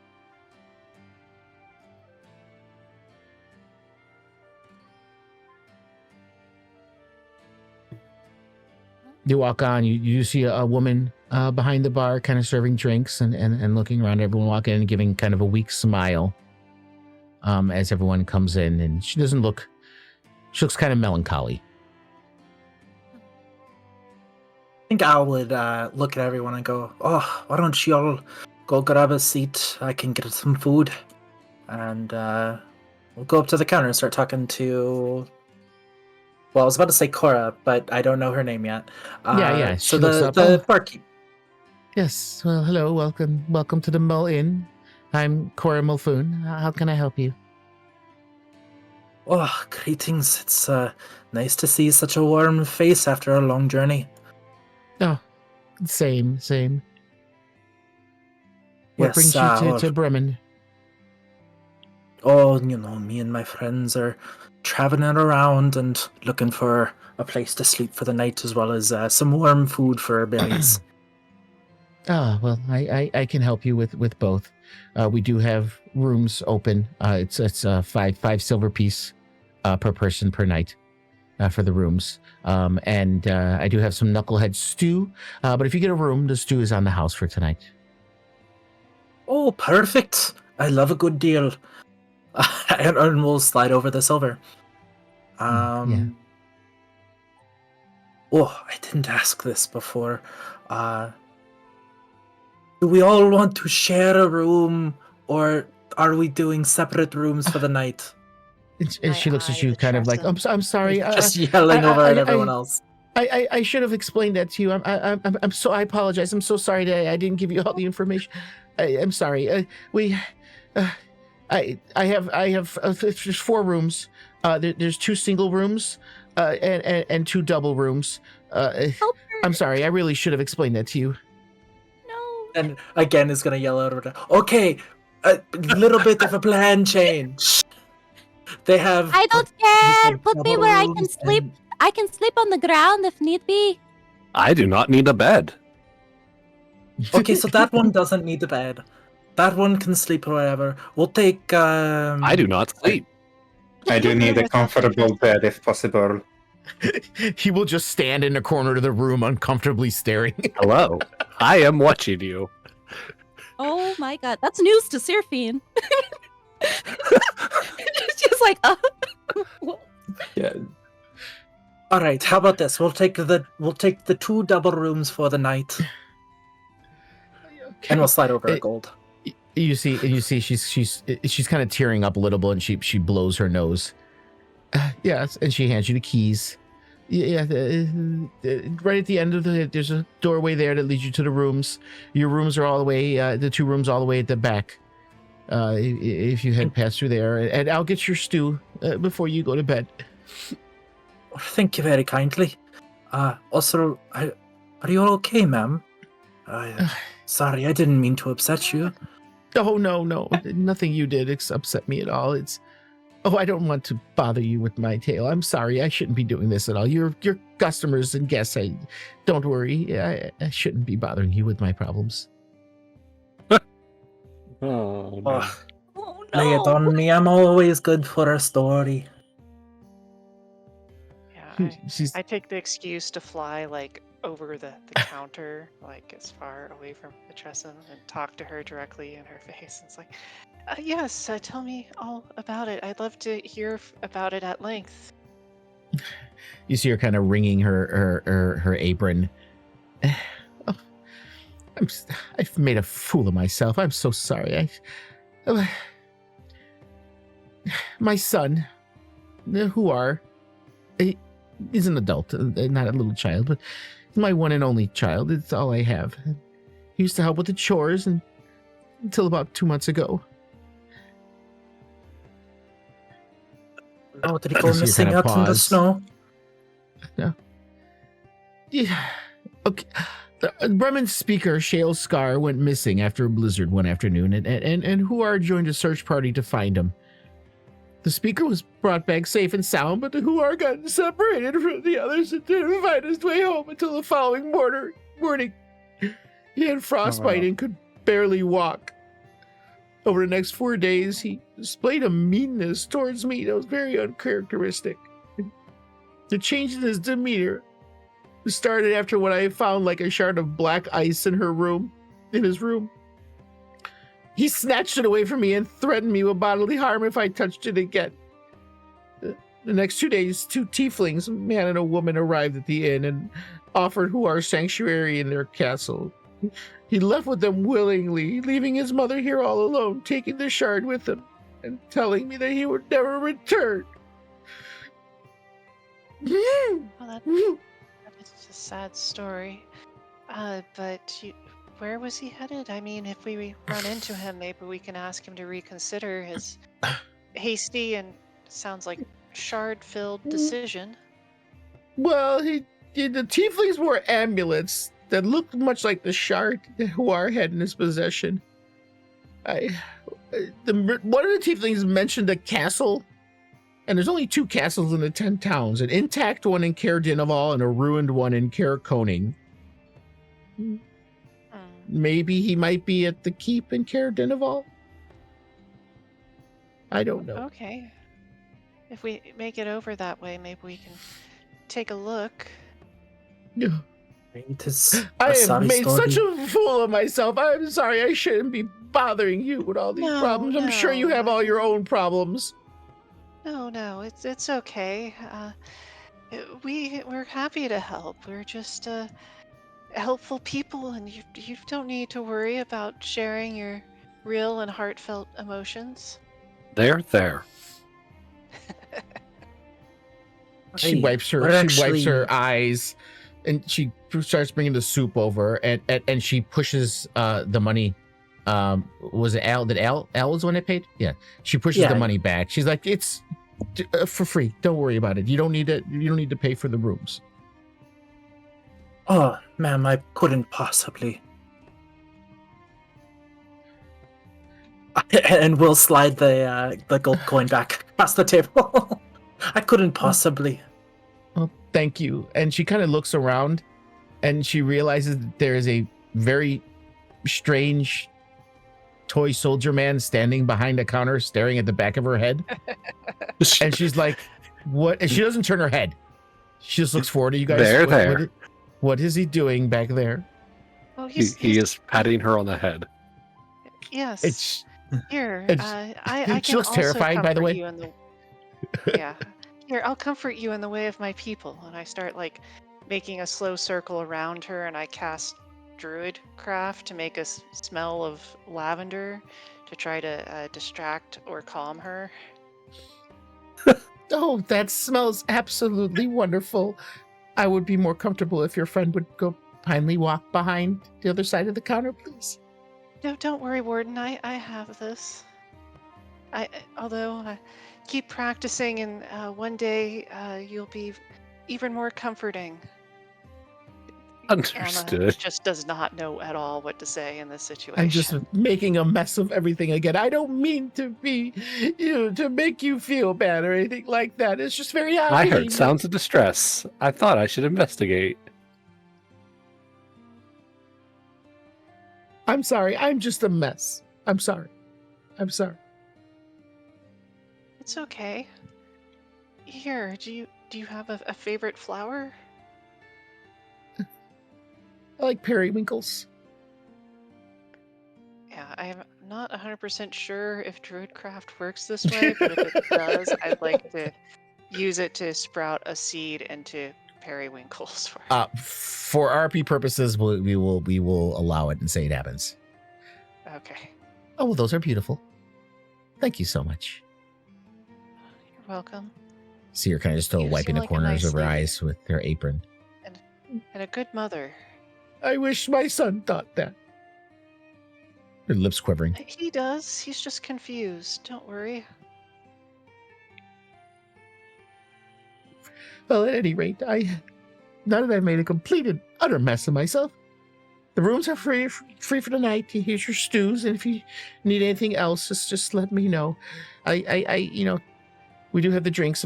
You walk on, you see a woman behind the bar kind of serving drinks and looking around, everyone walking in and giving kind of a weak smile as everyone comes in, and she looks kind of melancholy. I think Al would look at everyone and go, "Oh, why don't you all go grab a seat? I can get some food." And we'll go up to the counter and start talking to... Well, I was about to say Cora, but I don't know her name yet. Yeah. So She looks up, the barkeep. Yes, well, hello, welcome to the Mull Inn. I'm Cora Mulfoon. How can I help you? Oh, greetings. It's nice to see such a warm face after a long journey. Oh, same. What Yes, brings you to Bremen? Oh, me and my friends are traveling around and looking for a place to sleep for the night, as well as some warm food for our bellies. Well, I can help you with both. We do have rooms open. It's five silver piece per person per night for the rooms. And I do have some knucklehead stew. But if you get a room, the stew is on the house for tonight. Oh, perfect! I love a good deal. And we'll slide over the silver. Yeah. Oh, I didn't ask this before. Do we all want to share a room, or are we doing separate rooms for the night? And she looks at you kind of like, I'm sorry. Just yelling over at everyone else. I should have explained that to you. I apologize. I'm so sorry that I didn't give you all the information. I'm sorry. I have there's 4 rooms. There's 2 single rooms and 2 double rooms. I'm sorry. I really should have explained that to you. No. And again is gonna yell out over there. Okay, a little bit of a plan change. They have... I don't care. Put me double where I can rooms sleep. and- I can sleep on the ground if need be. I do not need a bed. Okay, so that one doesn't need the bed. That one can sleep wherever. We'll take... I do not sleep. I do need a comfortable bed if possible. He will just stand in a corner of the room, uncomfortably staring. Hello. I am watching you. Oh my god, that's news to Seraphine. She's like, Yeah. All right, how about this? We'll take the 2 double rooms for the night, and we'll slide over a gold. You see she's kind of tearing up a little bit, and she blows her nose. Yes, and she hands you the keys. Yeah, right at the end of there's a doorway there that leads you to the rooms. Your rooms are all the way, the 2 rooms all the way at the back. If you head past through there, and I'll get your stew before you go to bed. Thank you very kindly. Also, are you all okay, ma'am? Sorry, I didn't mean to upset you. Oh, no. Nothing you did upset me at all. I don't want to bother you with my tale. I'm sorry. I shouldn't be doing this at all. You're customers and guests. Don't worry. I shouldn't be bothering you with my problems. Oh, no. Oh, oh lay it no. on me. I'm always good for a story. Yeah, She's I take the excuse to fly like over the counter, like as far away from the Tresson, and talk to her directly in her face. It's like, yes, tell me all about it. I'd love to hear about it at length. You see her kind of wringing her apron. Oh, I've made a fool of myself. I'm so sorry. My son, he's an adult, not a little child, but he's my one and only child. It's all I have. He used to help with the chores until about 2 months ago. Oh, did he go So you missing kinda out in the pause. snow? No. Yeah. Okay. Bremen's speaker, Shale Scar, went missing after a blizzard one afternoon, and Huar joined a search party to find him. The speaker was brought back safe and sound, but the Huar got separated from the others and didn't find his way home until the following morning. He had frostbite and could barely walk. Over the next 4 days, he displayed a meanness towards me that was very uncharacteristic. The change in his demeanor started after what I found like a shard of black ice in his room. He snatched it away from me and threatened me with bodily harm if I touched it again. The next 2 days, 2 tieflings, a man and a woman, arrived at the inn and offered Huar sanctuary in their castle. He left with them willingly, leaving his mother here all alone, taking the shard with him, and telling me that he would never return. Well, that's a sad story. But where was he headed? I mean, if we run into him, maybe we can ask him to reconsider his hasty and sounds like shard-filled decision. Well, the tieflings wore amulets that looked much like the shard that Huar had in his possession. One of the tieflings mentioned a castle, and there's only 2 castles in the 10 towns, an intact one in Caer Dineval and a ruined one in Caer Koning. Maybe he might be at the keep in Caer Dineval. I don't know. Okay. If we make it over that way, maybe we can take a look. Yeah. It is I a have sorry made story. such a fool of myself. I'm sorry. I shouldn't be bothering you with all these No, problems. I'm sure you have all your own problems. No, it's okay. We're happy to help. We're just helpful people, and you don't need to worry about sharing your real and heartfelt emotions. There. She Hey, wipes we're her eyes, and she starts bringing the soup over, and she pushes the money. Was it Al? Did Al was the one that paid? Yeah. She pushes the money back. She's like, "It's for free. Don't worry about it. You don't need it. You don't need to pay for the rooms." Oh, ma'am, I couldn't possibly. And we'll slide the gold coin back across the table. I couldn't possibly. Well, thank you. And she kind of looks around, and she realizes that there is a very strange toy soldier man standing behind a counter, staring at the back of her head. And she's like, "What?" And she doesn't turn her head. She just looks forward to you guys. There. What is he doing back there? Oh, He is patting her on the head. Yes. It's Here, it's- I she can looks also terrified, by the comfort way. you in the- yeah. Here, I'll comfort you in the way of my people. And I start like making a slow circle around her, and I cast Druid Craft to make a smell of lavender to try to distract or calm her. Oh, that smells absolutely wonderful. I would be more comfortable if your friend would go kindly walk behind the other side of the counter, please. No, don't worry, Warden. I have this. Although keep practicing, and one day you'll be even more comforting. Anna Understood. just does not know at all what to say in this situation. I'm just making a mess of everything again. I don't mean to be, to make you feel bad or anything like that. It's just very odd. I to me. heard sounds of distress. I thought I should investigate. I'm sorry. I'm just a mess. I'm sorry. It's okay. Here, do you have a favorite flower? I like periwinkles. Yeah, I'm not 100% sure if Druidcraft works this way, but if it does, I'd like to use it to sprout a seed into periwinkles. For RP purposes, we will allow it and say it happens. Okay, Oh, well, those are beautiful. Thank you so much. you're welcome. See her kind of still You wiping seem the like a corners nice of her lady. eyes with her apron. And a good mother. I wish my son thought that. Her lips quivering. He does. He's just confused. Don't worry. Well, at any rate, now that I've made a complete and utter mess of myself, the rooms are free for the night. Here's your stews, and if you need anything else, just let me know. We do have the drinks.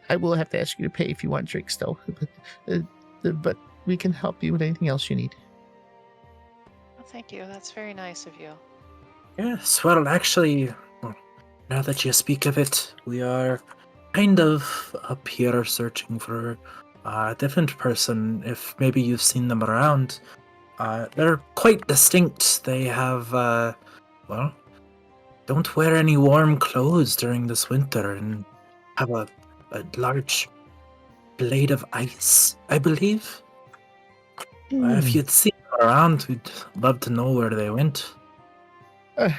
I will have to ask you to pay if you want drinks, though. But we can help you with anything else you need. Well, thank you. That's very nice of you. Yes, well, actually, now that you speak of it, we are kind of up here searching for a different person. If maybe you've seen them around, they're quite distinct. They have, don't wear any warm clothes during this winter and have a large blade of ice, I believe. If you'd seen them around, we'd love to know where they went.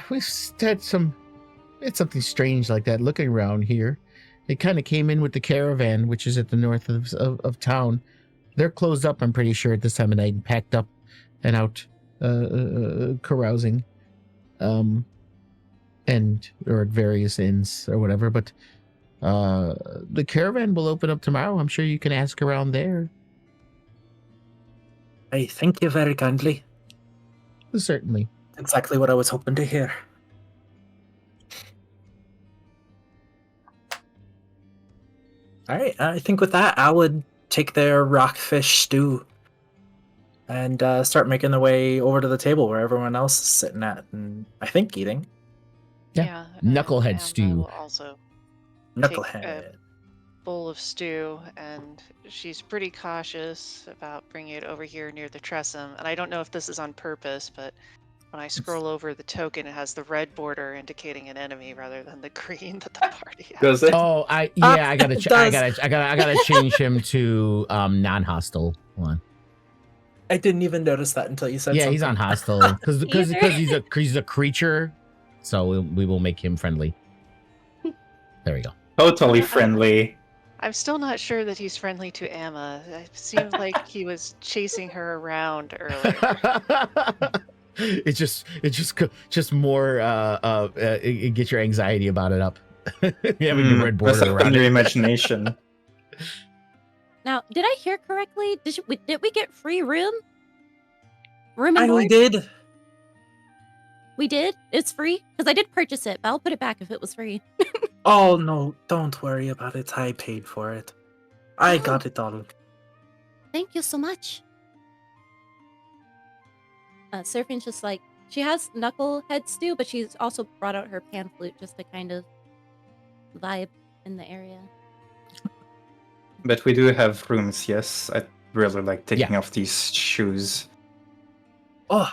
We've had something strange like that looking around here. It kind of came in with the caravan, which is at the north of town. They're closed up, I'm pretty sure, at this time of night, and packed up and out carousing, or at various inns or whatever. But the caravan will open up tomorrow. I'm sure you can ask around there. I thank you very kindly. Certainly. Exactly what I was hoping to hear. All right, I think with that, I would take their rockfish stew and start making their way over to the table where everyone else is sitting at, and I think eating. Yeah. and Knucklehead Amna stew. will also Knucklehead. bowl of stew, and she's pretty cautious about bringing it over here near the Tressum. And I don't know if this is on purpose, but when I scroll over the token, it has the red border indicating an enemy rather than the green that the party has. Does it? Oh, I gotta change him to non-hostile one. I didn't even notice that until you said Yeah, something. he's on hostile because he's a creature, so we will make him friendly. There we go. Totally friendly. I'm still not sure that he's friendly to Amma. It seemed like he was chasing her around earlier. It's just more it gets your anxiety about it up. You have a new red Must border have around been your it. imagination. Now, did I hear correctly? Did we get free room? Room and And we board? did. We did? It's free? Because I did purchase it, but I'll put it back if it was free. Oh, no, don't worry about it. I paid for it. I got it all. Thank you so much. Surfing's just like, she has knucklehead stew, but she's also brought out her pan flute just to kind of vibe in the area. But we do have rooms, yes. I really like taking off these shoes. Oh,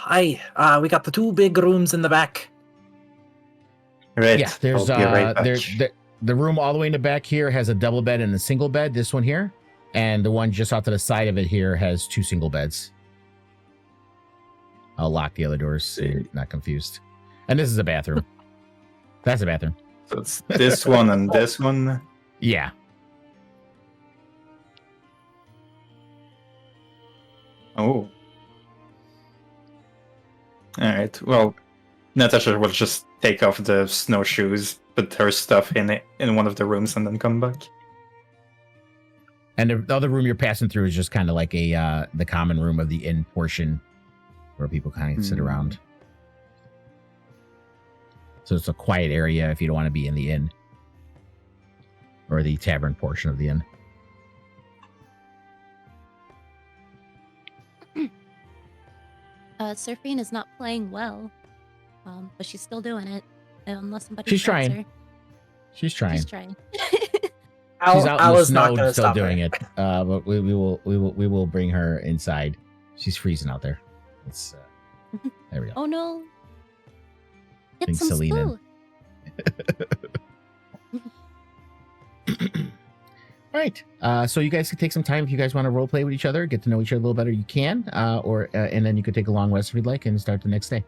we got the 2 big rooms in the back. Right. Yeah, there's I'll be right back. the room all the way in the back here has a double bed and a single bed. This one here, and the one just off to the side of it here has 2 single beds. I'll lock the other doors so you're not confused. And this is a bathroom. That's a bathroom. So it's this one and this one. Yeah. Oh. Alright, well, Natasha will just take off the snowshoes, put her stuff in one of the rooms, and then come back. And the other room you're passing through is just kind of like the common room of the inn portion where people kind of sit around. So it's a quiet area if you don't want to be in the inn or the tavern portion of the inn. Surfing is not playing well, but she's still doing it. Unless somebody She's stops trying. her. She's trying. She's trying. She's out I in the was not snow going to still stop doing her. it. But we will bring her inside. She's freezing out there. It's there we go. Oh no! Get Think some Selena. stew. All right. So you guys can take some time if you guys want to role play with each other, get to know each other a little better. You can, and then you could take a long rest if you'd like and start the next day.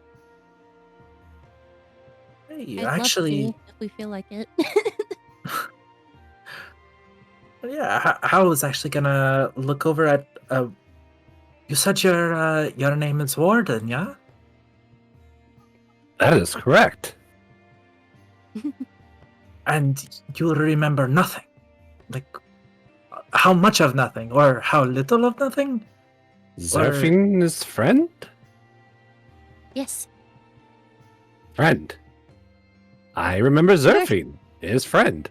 Hey, I'd love actually, to, if we feel like it. yeah, I was actually gonna look over at. You said your name is Warden, yeah? That is correct. And you remember nothing, like how much of nothing, or how little of nothing? Zerfin is friend? Yes. Friend. I remember Zerfin, his friend.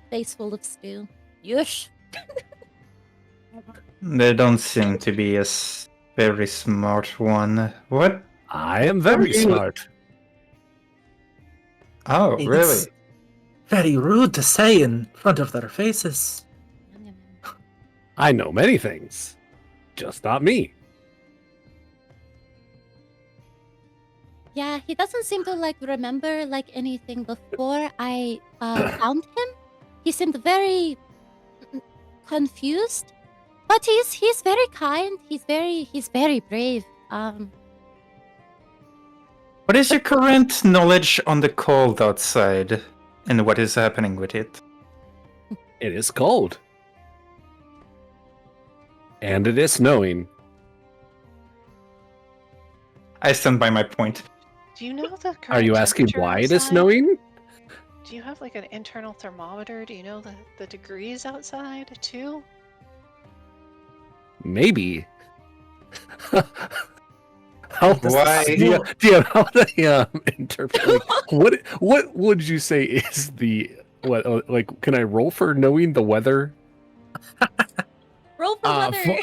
Face full of stew. Yush. They don't seem to be a very smart one. What? I am very Very- smart. Oh, It's really? very rude to say in front of their faces. I know many things. Just not me. Yeah, he doesn't seem to remember anything before I found him. He seemed very confused, but he's very kind. He's very brave. What is your current knowledge on the cold outside and what is happening with it? It is cold. And it is snowing. I stand by my point. Do you know the current Are you asking temperature why it is outside? snowing? Do you have an internal thermometer? Do you know the degrees outside too? Maybe. How Why? Do you know how they interpret? What would you say is the what? Can I roll for knowing the weather? Roll for weather.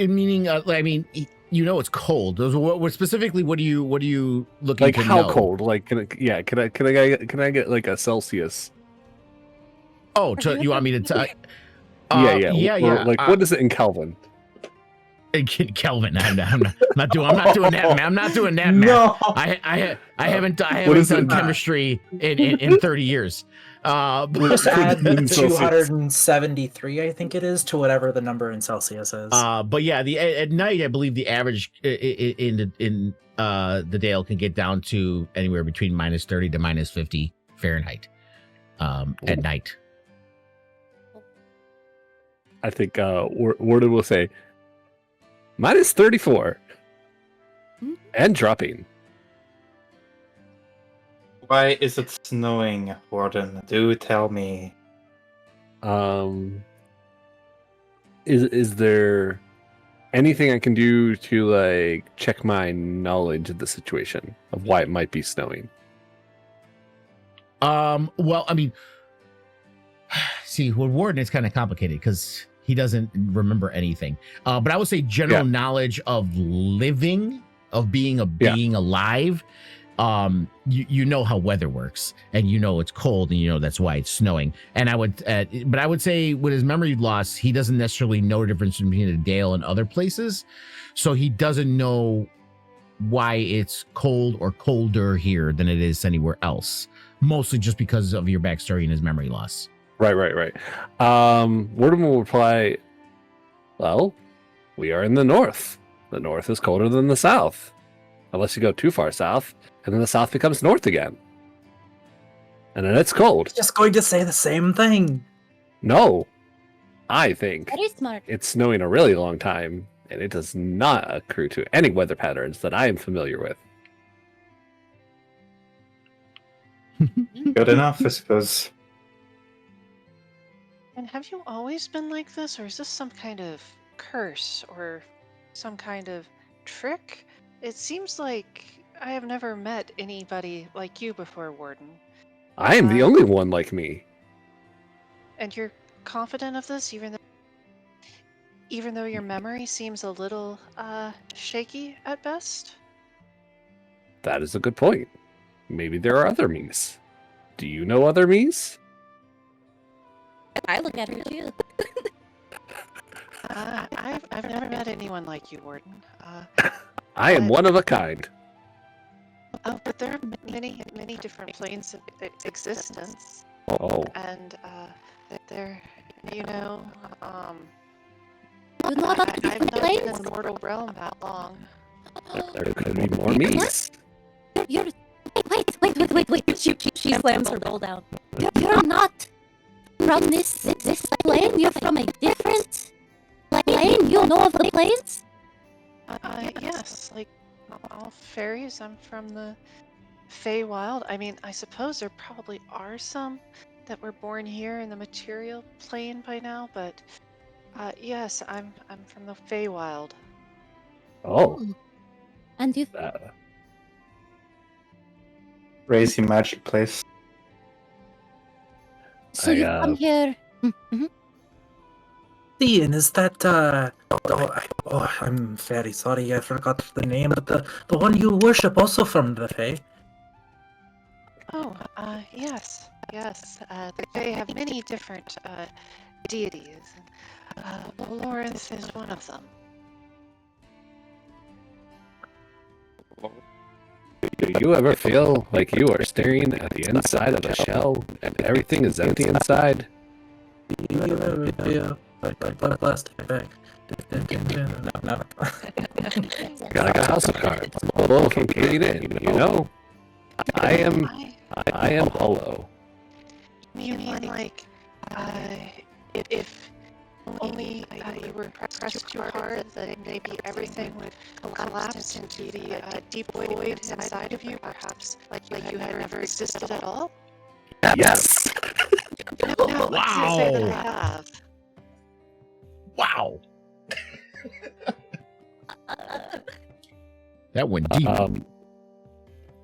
Meaning, I mean, it's cold. Those what specifically? What are you looking Like to how know? cold? Like can I get like a Celsius? Oh, you want me to tell? yeah. Like what is it in Kelvin? Kelvin, I'm not doing that. Man. I'm not doing that. Man. No. I haven't What is done it? chemistry in 30 years. Just add in Celsius. 273, I think it is, to whatever the number in Celsius is. But yeah, at night I believe the average in the Dale can get down to anywhere between -30 to -50 Fahrenheit. At night. I think Warden will say -34 and dropping. Why is it snowing, Warden? Do tell me. Is there anything I can do to check my knowledge of the situation of why it might be snowing? Well, I mean, see, with Warden it's kind of complicated because he doesn't remember anything. But I would say general knowledge of living, of being a being alive. You know how weather works, and it's cold, and that's why it's snowing. And I would say with his memory loss, he doesn't necessarily know the difference between a Dale and other places, so he doesn't know why it's cold or colder here than it is anywhere else. Mostly just because of your backstory and his memory loss. Right. Warden will reply, well, we are in the north. The north is colder than the south. Unless you go too far south, and then the south becomes north again. And then it's cold. Just going to say the same thing. No. I think Very smart. it's snowing a really long time, and it does not accrue to any weather patterns that I am familiar with. Good enough, I suppose. And have you always been like this, or is this some kind of curse or some kind of trick? It seems like I have never met anybody like you before, Warden. I am the only one like me. And you're confident of this, even though your memory seems a little shaky at best? That is a good point. Maybe there are other me's. Do you know other me's? I look at her too. I've never met anyone like you, Warden. I am one of a kind. Oh, but there are many different planes of existence, Oh, and they're, You know about the I've not different been in planes? the mortal realm that long. there could be more me's. You're wait. She slams her bowl down. You're not from this plane. You're from a different plane. You know of the planes? Yes, like all fairies. I'm from the Feywild. I mean, I suppose there probably are some that were born here in the material plane by now, but yes, I'm from the Feywild. Oh, And you Crazy magic place. so I, you've come here. Mhm. Ian, is that I'm very sorry, I forgot the name, but the one you worship also from the Fae. Oh, yes, yes. The Fae have many different deities, and Lawrence is one of them. do you ever feel like you are staring at the inside of a shell and everything is empty inside? You ever feel like a plastic bag? No. Like a house of cards, full of completing in, you know? I am hollow. You mean like, if only you were pressed too hard, that maybe everything would collapse into the deep void inside of you, perhaps like you had never existed at all? Yes! No, I can't say that I Wow. have. Wow. That went deep.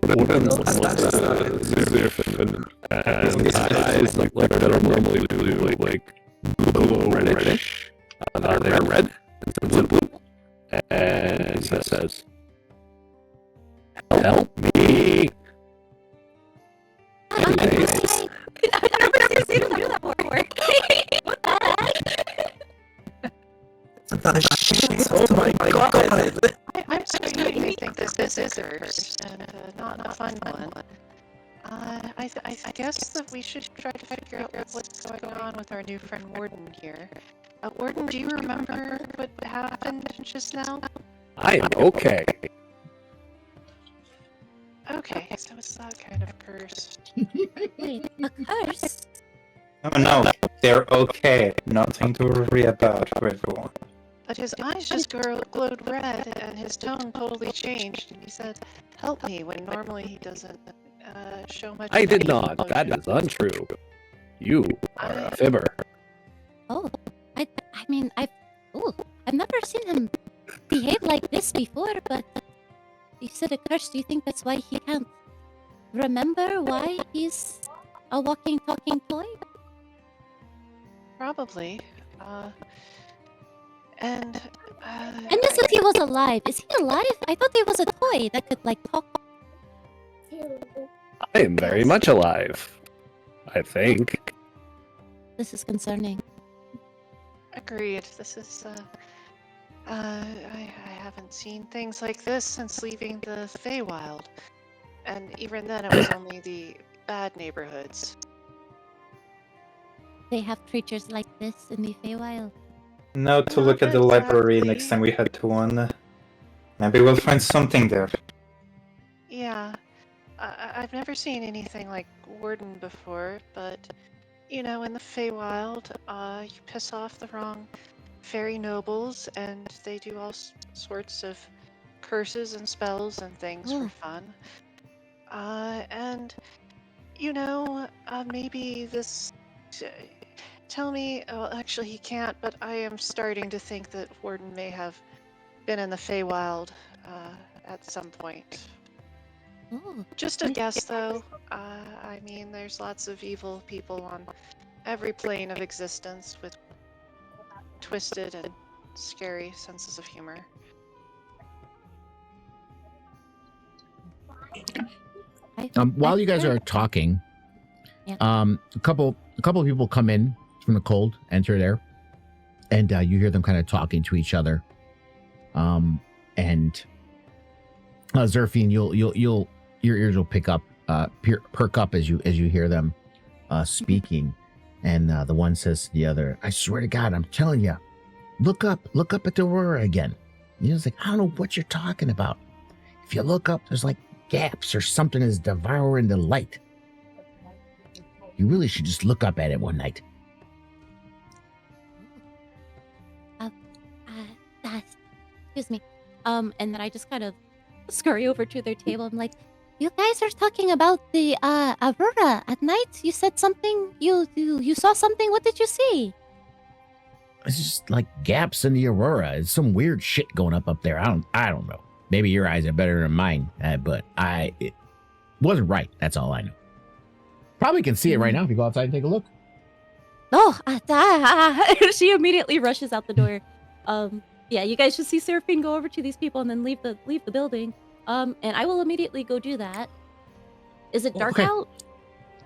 Wooden's as if and eyes like they're normally blue, like blue reddish. They're red instead of blue. And he says, "Help me!" I've never seen him do that before. What the heck? Oh my god! I'm sorry you may think this is a curse, and not a fun one. I guess that we should try to figure out what's going on with our new friend Warden here. Warden, do you remember what happened just now? I am okay. Okay, so it's that kind of curse. Wait, a curse? Oh no, they're okay. Nothing to worry about, everyone. But his eyes just glowed red, and his tone totally changed, and he said, "Help me," when normally he doesn't show much. I of did any not. emotion. That is untrue. You are a fibber. Oh, I mean, I've never seen him behave like this before, but you said a curse. Do you think that's why he can't remember why he's a walking, talking toy? Probably. And This if he was alive. Is he alive? I thought he was a toy that could, like, talk. I am very much alive. I think. This is concerning. agreed. This is I haven't seen things like this since leaving the Feywild, and even then it was only the bad neighborhoods. They have creatures like this in the Feywild. Now to Not look at the library exactly. next time we head to one. Maybe we'll find something there. Yeah, I've never seen anything like Warden before, but you know, in the Feywild, you piss off the wrong fairy nobles, and they do all sorts of curses and spells and things for Oh. fun. And you know, maybe this. Tell me. Well, actually, he can't. But I am starting to think that Warden may have been in the Feywild at some point. Oh. Just a guess, though. I mean, there's lots of evil people on every plane of existence with twisted and scary senses of humor. While you guys are talking, Yeah. a couple of people come in from the cold, enter there, and you hear them kind of talking to each other. And Zerfine, your ears will pick up, perk up as you hear them speaking. And the one says to the other, "I swear to God, I'm telling you, look up at the Aurora again." You know, it's like, I don't know what you're talking about. If you look up, there's like gaps or something is devouring the light. You really should just look up at it one night. Excuse me. And then I just kind of scurry over to their table. I'm like, You guys are talking about the aurora at night. You said something. You saw something. What did you see? It's just like gaps in the aurora. It's some weird shit going up there. I don't know. Maybe your eyes are better than mine, but it wasn't right. That's all I know. Probably can see it right now if you go outside and take a look. Oh, she immediately rushes out the door. Yeah, you guys just see Seraphine go over to these people and then leave the building. And I will immediately go do that. Is it dark Okay. out?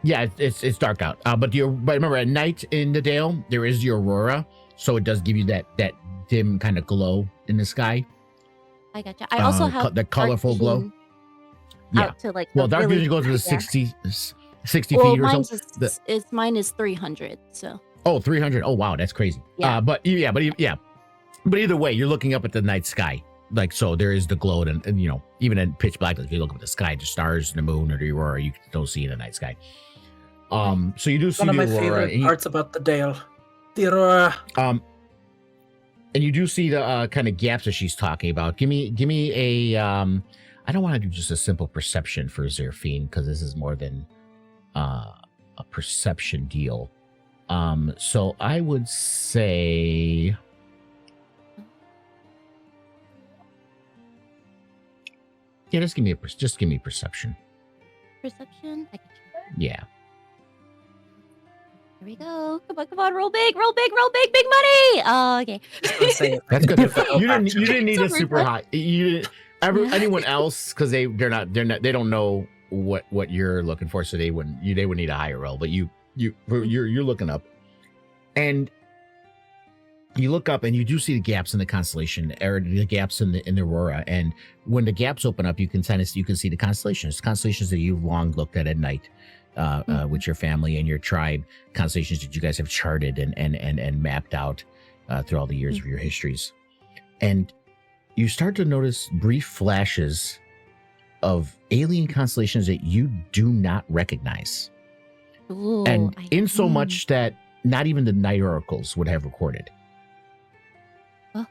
Yeah, it's dark out. But remember, at night in the Dale, there is the aurora, so it does give you that dim kind of glow in the sky. I gotcha. I also have the colorful glow. vision Yeah. out to like Well, the dark really vision goes to the bright, yeah. 60 Well, feet or mine's something. mine is 300. So 300. Oh, wow, that's crazy. Yeah. But either way, you're looking up at the night sky. Like, so there is the glow, and even in pitch black, if you look up at the sky, the stars, the moon, or the aurora, you can still see in the night sky. So you do see One of the my aurora. favorite parts about the Dale. The aurora. And you do see the kind of gaps that she's talking about. Give me a I don't want to do just a simple perception for Seraphine, because this is more than a perception deal. So I would say, yeah, just give me perception. perception. I get you. Yeah. Here we go. Come on, roll big, big money. Oh, okay. Just gonna say, That's good. You didn't Actually. need a Super super fun. high. Anyone else, because they don't know what you're looking for, so they would need a higher roll. But you're looking up, and you look up and you do see the gaps in the constellation, or the gaps in the aurora. And when the gaps open up, you can see the constellations that you've long looked at night. With your family and your tribe, constellations that you guys have charted and mapped out through all the years of your histories. And you start to notice brief flashes of alien constellations that you do not recognize. Ooh, And I in so see. much that not even the night oracles would have recorded. I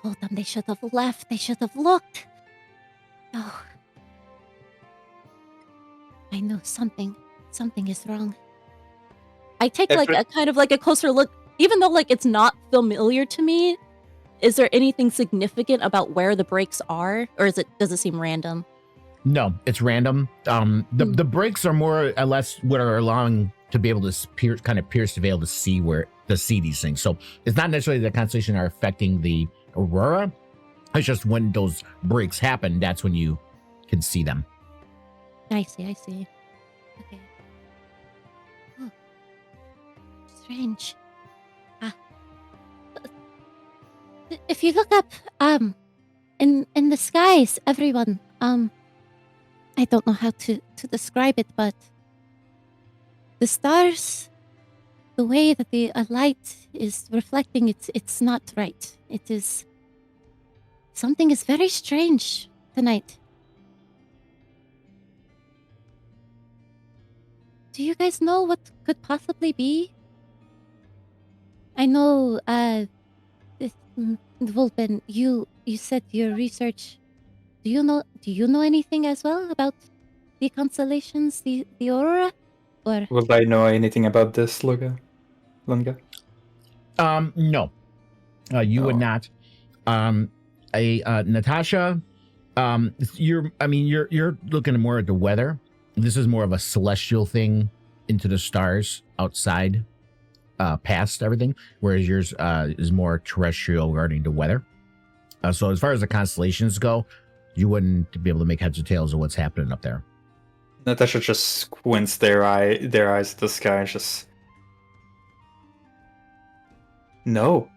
told them they should have left. They should have looked. Oh. I know something is wrong. I take like a kind of like a closer look, even though like it's not familiar to me. Is there anything significant about where the breaks are, or does it seem random? No, it's random. The breaks are more or less what are allowing to be able to pierce the veil to see these things. So it's not necessarily the constellation are affecting the aurora. It's just when those breaks happen, that's when you can see them. I see. Okay. Oh. Strange. If you look up, in the skies, everyone, I don't know how to describe it, but the stars, the way that the light is reflecting, it's not right. Something is very strange tonight. Do you guys know what could possibly be? I know, Vulpen, you said your research. Do you know anything as well about the constellations, the aurora, or? Will I know anything about this, Lunga? No, you would not. Natasha, you're looking more at the weather. This is more of a celestial thing into the stars outside, past everything, whereas yours is more terrestrial regarding the weather. So as far as the constellations go, you wouldn't be able to make heads or tails of what's happening up there. Natasha just squints their eyes at the sky and just... No.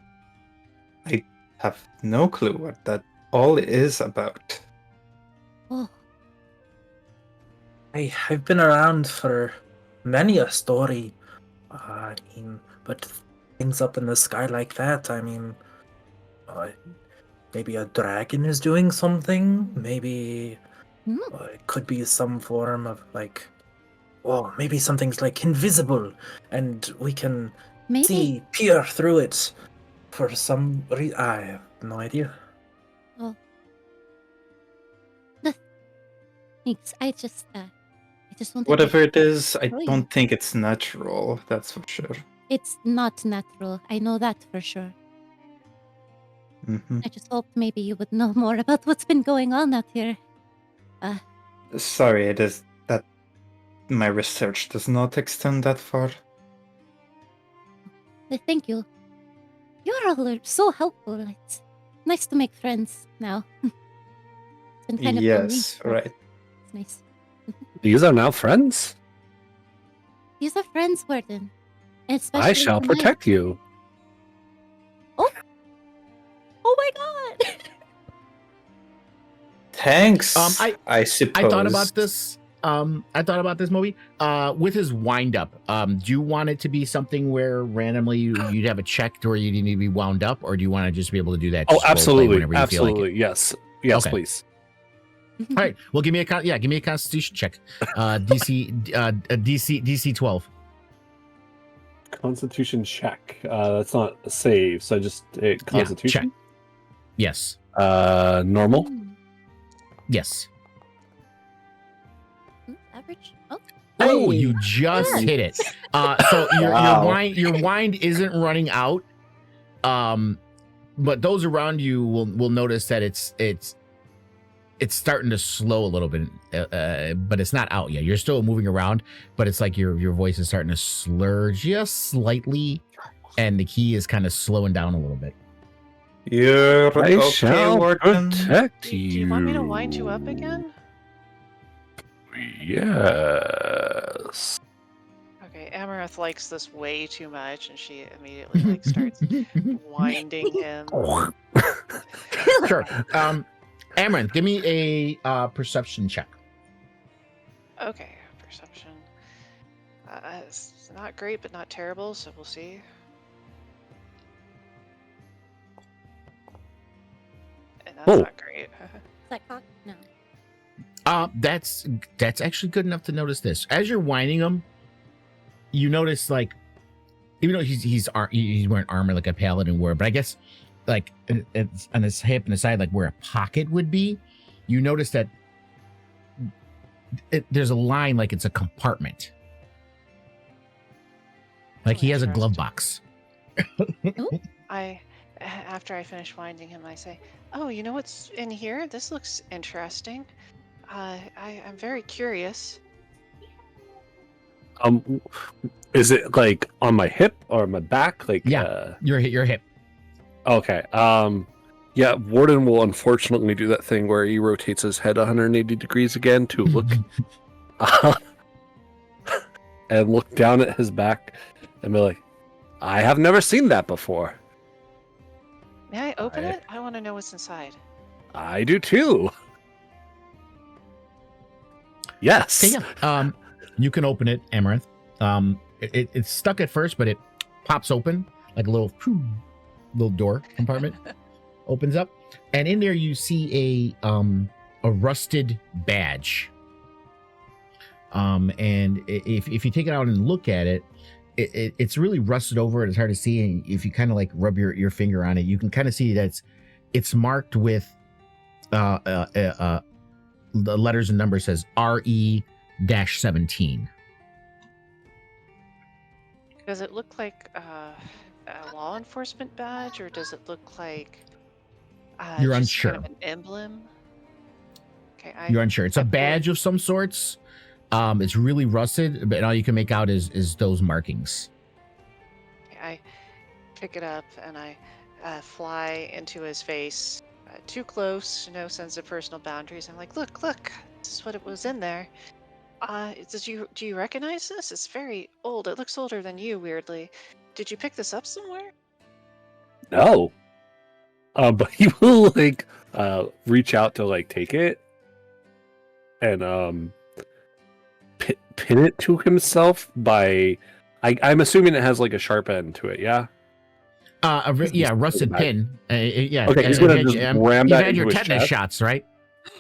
I have no clue what that all is about. Oh, I've been around for many a story. But things up in the sky like that, maybe a dragon is doing something. Maybe it could be some form of maybe something's like invisible, and we can maybe. peer through it for some reason. I have no idea. Thanks. I just wanted Whatever to it is, I tell you. don't think it's natural. That's for sure. It's not natural. I know that for sure. Hmm. I just hoped maybe you would know more about what's been going on out here. Sorry, it is that my research does not extend that far. Thank you. You're all so helpful. It's nice to make friends now. It's been kind of lonely. Yes, but right. It's nice. These are now friends. These are friends, Warden. Especially I shall tonight. protect you. Oh my god! Thanks. I suppose. I thought about this. I thought about this, Moby. With his wind up, do you want it to be something where randomly you'd have a check where you need to be wound up, or do you want to just be able to do that? Oh, just role play absolutely, whenever you feel like it? absolutely. Yes, yes, Okay. please. All right. Well, give me a Constitution check. DC 12. Constitution check. That's not a save, so I just hit Constitution. Yes. Normal. Yes. Average? Oh. Oh, Hey. you just hit it. So Wow. your wind isn't running out. But those around you will notice that it's starting to slow a little bit, but it's not out yet. You're still moving around, but it's like your voice is starting to slur just slightly, and the key is kind of slowing down a little bit. You're I okay, shall Warden. protect Do you. you want me to wind you up again? Yes. Okay, Amaranth likes this way too much, and she immediately like starts winding him. Sure. Amaranth, give me a perception check. Okay, perception. It's not great, but not terrible, so we'll see. And that's Oh. not great. Is that cock? No. That's actually good enough to notice this. As you're winding him, you notice, like, even though he's wearing armor like a paladin would, but I guess like it's on his hip and the side, like where a pocket would be, you notice that there's a line, like it's a compartment. Like he has a glove box. After I finish winding him, I say, "Oh, you know what's in here? This looks interesting. I'm very curious." Is it like on my hip or my back? Like, Yeah. Your hip. Okay. Yeah, Warden will unfortunately do that thing where he rotates his head 180 degrees again to look and look down at his back and be like, I have never seen that before. May I open it? I want to know what's inside. I do too. Yes. Okay, yeah. You can open it, Amaranth. It's stuck at first, but it pops open like a little door compartment opens up, and in there you see a rusted badge. And if you take it out and look at it, it's really rusted over, and it's hard to see. And if you kind of like rub your finger on it, you can kind of see that it's marked with the letters and numbers says RE-17. Does it look like a law enforcement badge, or does it look like You're just kind unsure. of an emblem? Okay, You're unsure. It's a badge of some sorts. It's really rusted, but all you can make out is those markings. I pick it up and I fly into his face, too close, no sense of personal boundaries. I'm like, look, this is what it was in there. Do you recognize this? It's very old. It looks older than you, weirdly. Did you pick this up somewhere? No. But he will like reach out to like take it and pin it to himself by I'm assuming it has like a sharp end to it, yeah? Yeah, rusted pin. Yeah. Okay, he's gonna just ram you've that had into your his tetanus chest. shots, right?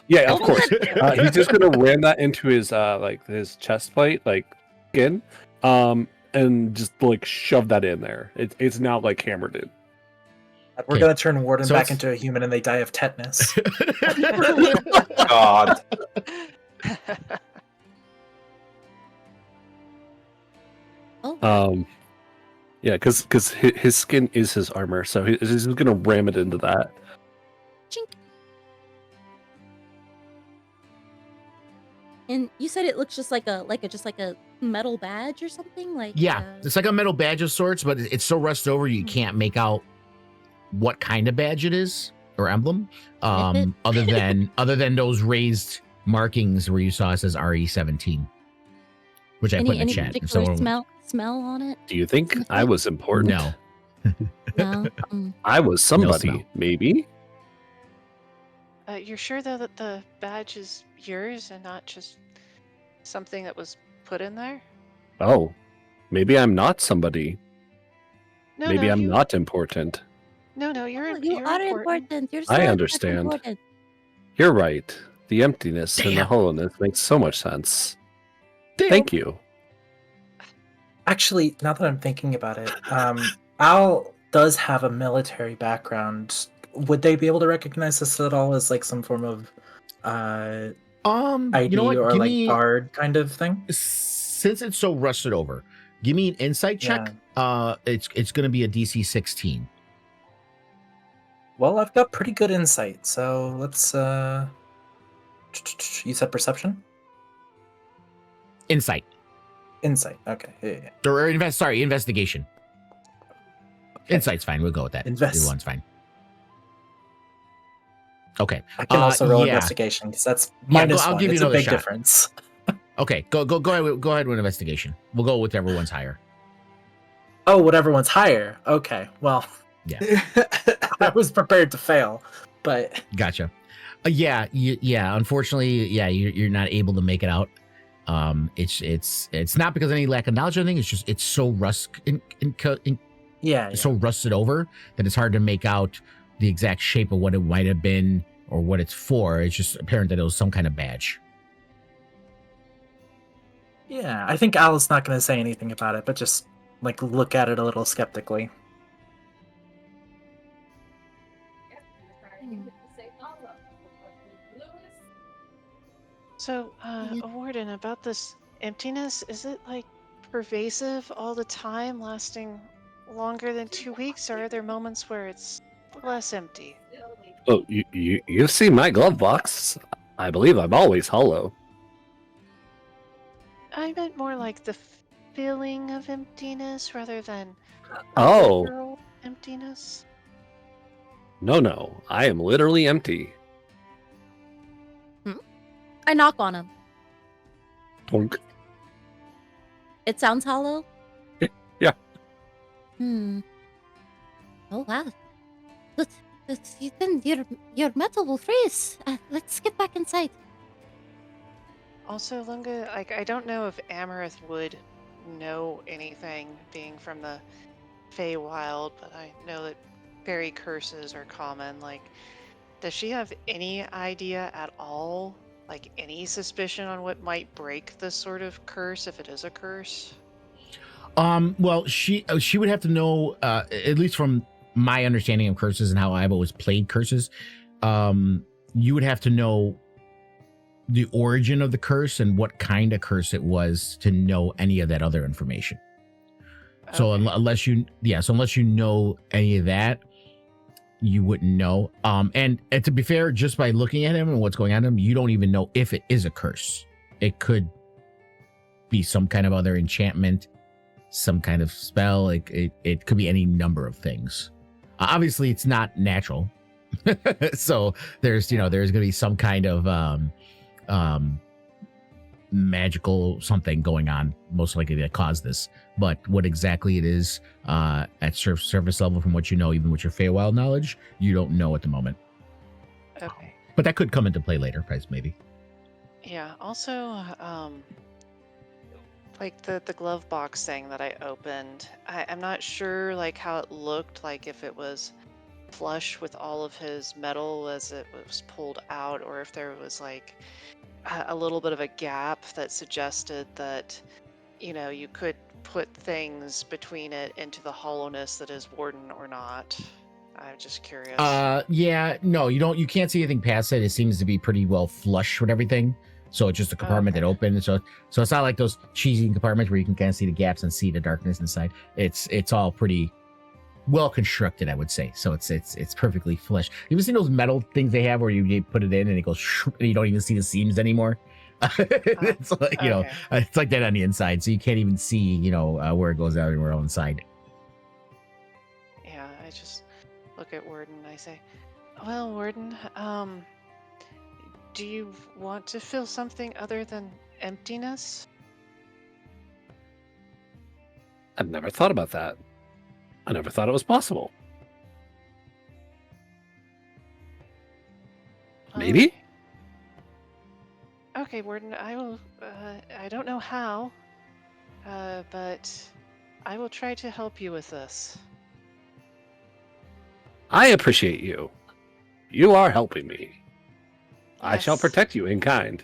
Yeah, of course. He's just gonna ram that into his like his chest plate, like skin, and just like shove that in there. It's now like hammered in. We're Okay. gonna turn Warden So back it's- into a human and they die of tetanus. God. Oh, Yeah, because his skin is his armor, so he's gonna ram it into that. chink. And you said it looks just like a metal badge or something, like Yeah, it's like a metal badge of sorts, but it's so rusted over you can't make out what kind of badge it is or emblem. Sniff it. Other than those raised markings where you saw it says RE17, which I put in the any chat. If particular someone- smell on it? Do you think Sniff I it? was important? No. No. I was somebody, smell. maybe. You're sure though that the badge is yours and not just something that was put in there? Oh, maybe I'm not somebody. No, Maybe no, I'm you, not important. No, Oh, you're you you're are important. important. You're so I much understand. important. You're right. The emptiness and the Damn. hollowness makes so much sense. Damn. Thank you. Actually, now that I'm thinking about it, Al does have a military background. Would they be able to recognize this at all as like some form of ID you know what? or Give like me, guard kind of thing? since it's so rusted over, give me an insight check. It's going to be a DC 16. Well, I've got pretty good insight, so let's you said perception? Insight. Insight. Okay. Yeah. Or investigation. Okay. Insight's fine. We'll go with that. Invest. Either one's fine. Okay. I can also roll yeah. investigation because that's Yeah, minus I'll one. give you It's a another big shot. difference. Okay. Go ahead with investigation. We'll go with whichever one's higher. Oh, whatever one's higher. Okay. Well, Yeah. I was prepared to fail, but Gotcha. Yeah. Unfortunately, yeah, you're not able to make it out. It's not because of any lack of knowledge or anything. It's just it's so yeah. so rusted over that it's hard to make out the exact shape of what it might have been or what it's for. It's just apparent that it was some kind of badge. Yeah, I think Al's not going to say anything about it, but just like look at it a little skeptically. So, Warden, about this emptiness, is it like pervasive all the time, lasting longer than 2 weeks, or are there moments where it's less empty? Oh, you've seen my glove box. I believe I'm always hollow. I meant more like the feeling of emptiness rather than Oh, literal emptiness. no. I am literally empty. I knock on him. Plunk. It sounds hollow. Yeah. Oh wow. Then your metal will freeze. Let's get back inside. Also, Lunga, like I don't know if Amaranth would know anything, being from the Feywild, but I know that fairy curses are common. Like, does she have any idea at all? Like any suspicion on what might break this sort of curse, if it is a curse? Well, she would have to know, at least from my understanding of curses and how I've always played curses. You would have to know the origin of the curse and what kind of curse it was to know any of that other information. So Okay. unless you know any of that, you wouldn't know. And to be fair, just by looking at him and what's going on in him, you don't even know if it is a curse. It could be some kind of other enchantment, some kind of spell. It could be any number of things. Obviously, it's not natural. So there's going to be some kind of magical something going on, most likely that caused this. But what exactly it is at surface level, from what you know, even with your Feywild knowledge, you don't know at the moment. Okay. But that could come into play later, perhaps, maybe. Yeah. Also, like the glove box thing that I opened, I'm not sure like how it looked, like if it was flush with all of his metal as it was pulled out, or if there was like a little bit of a gap that suggested that, you could put things between it into the hollowness that is Warden or not. I'm just curious. Yeah, no, you can't see anything past it. It seems to be pretty well flush with everything. So it's just a compartment that opens. So it's not like those cheesy compartments where you can kind of see the gaps and see the darkness inside. It's all pretty well constructed, I would say. So it's perfectly flush. You ever seen those metal things they have where you put it in and it goes and you don't even see the seams anymore? It's like, okay. it's like that on the inside, so you can't even see, where it goes out anywhere inside. Yeah, I just look at Warden and I say, well, Warden, do you want to feel something other than emptiness? I've never thought about that. I never thought it was possible. Maybe? Okay, Warden, I will, I don't know how, but I will try to help you with this. I appreciate you. You are helping me. I shall Yes. protect you in kind.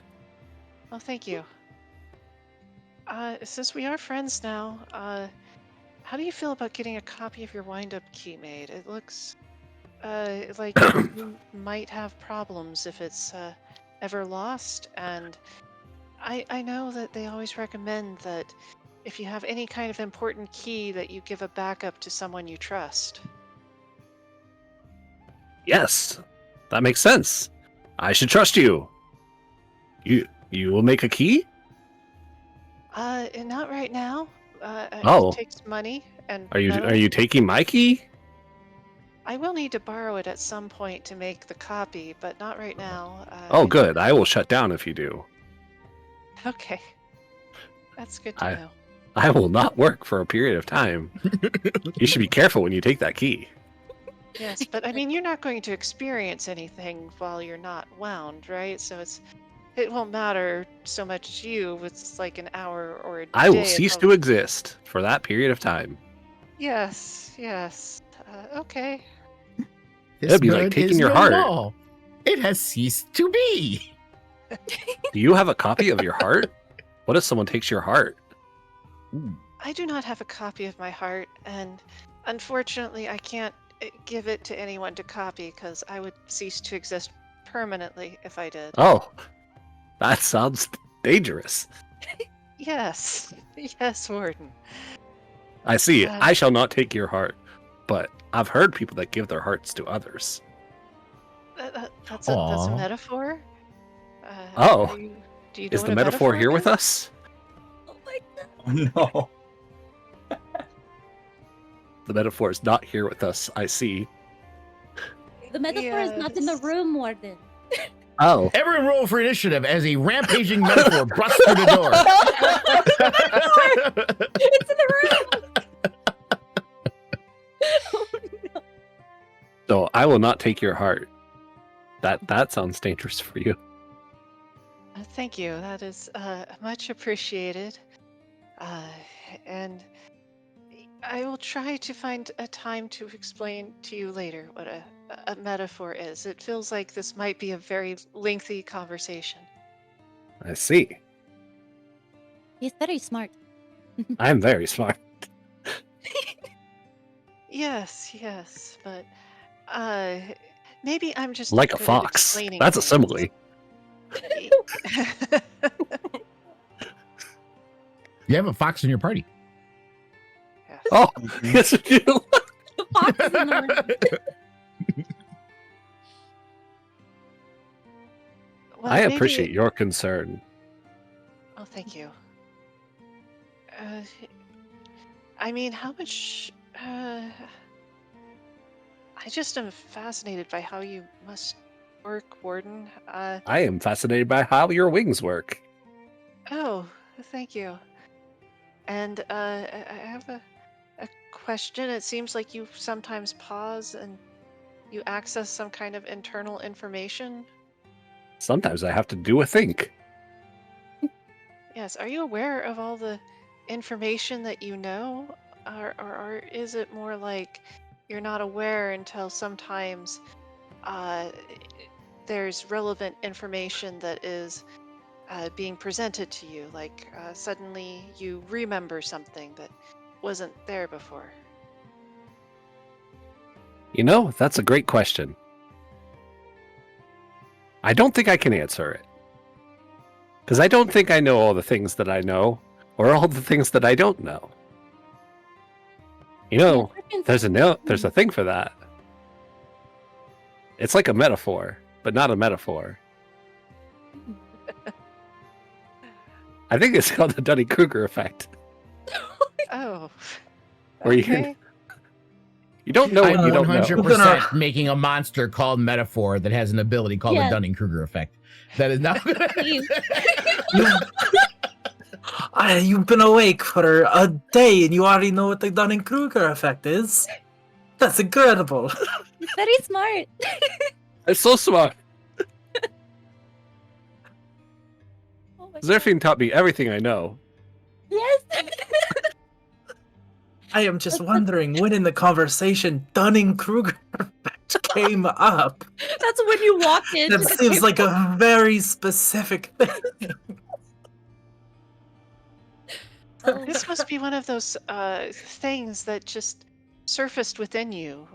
Well, thank you. Since we are friends now, how do you feel about getting a copy of your wind-up key made? It looks like you might have problems if it's ever lost, and I know that they always recommend that if you have any kind of important key that you give a backup to someone you trust. Yes, that makes sense. I should trust you. You will make a key? Not right now. Oh. It takes money and Are metal. you taking my key? I will need to borrow it at some point to make the copy, but not right now. Oh, good. I will shut down if you do. Okay. That's good to know. I will not work for a period of time. You should be careful when you take that key. Yes, but I mean, you're not going to experience anything while you're not wound, right? So it won't matter so much to you if it's like an hour or a day. I will cease to exist for that period of time. Yes. Okay. It'd be like taking your heart. More. It has ceased to be. Do you have a copy of your heart? What if someone takes your heart? I do not have a copy of my heart, and unfortunately, I can't give it to anyone to copy because I would cease to exist permanently if I did. Oh, that sounds dangerous. Yes, Warden. I see. I shall not take your heart, but I've heard people that give their hearts to others. That's a metaphor? Oh, do you know is what the a metaphor here is? with us? Oh my god. No. The metaphor is not here with us, I see. The metaphor is not in the Yes. room, Warden. Oh, Everyone roll for initiative as a rampaging metaphor busts through the door. It's in the room. Oh, no. so I will not take your heart. That sounds dangerous for you. Thank you. That is much appreciated. And I will try to find a time to explain to you later what a metaphor is. It feels like this might be a very lengthy conversation. I see. He's very smart. I'm very smart. Yes, but maybe I'm just Like a good at fox. explaining That's a things. simile. You have a fox in your party. Yes. Oh, yes, you do. The fox is in the room. Well, I maybe- appreciate your concern. Oh, thank you. I mean, how much? I just am fascinated by how you must work, Warden. I am fascinated by how your wings work. Oh, thank you. And I have a question. It seems like you sometimes pause and you access some kind of internal information. Sometimes I have to do a think. Yes. Are you aware of all the information that you know? Or is it more like you're not aware until sometimes there's relevant information that is being presented to you? Like suddenly you remember something that wasn't there before. You know, that's a great question. I don't think I can answer it. Because I don't think I know all the things that I know, or all the things that I don't know. You know, there's a thing for that. It's like a metaphor, but not a metaphor. I think it's called the Dunning-Kruger effect. Oh. Where Okay. you don't know what I'm you don't know. 100% making a monster called Metaphor that has an ability called the Yeah. Dunning-Kruger effect. That is not. Please. You've been awake for a day and you already know what the Dunning-Kruger effect is. That's incredible. He's very smart. It's so smart. Oh my God. Zerfine taught me everything I know. Yes. I am just wondering when in the conversation Dunning-Kruger effect came up. That's when you walked in. That seems like a very specific thing. Oh, This must be one of those things that just surfaced within you,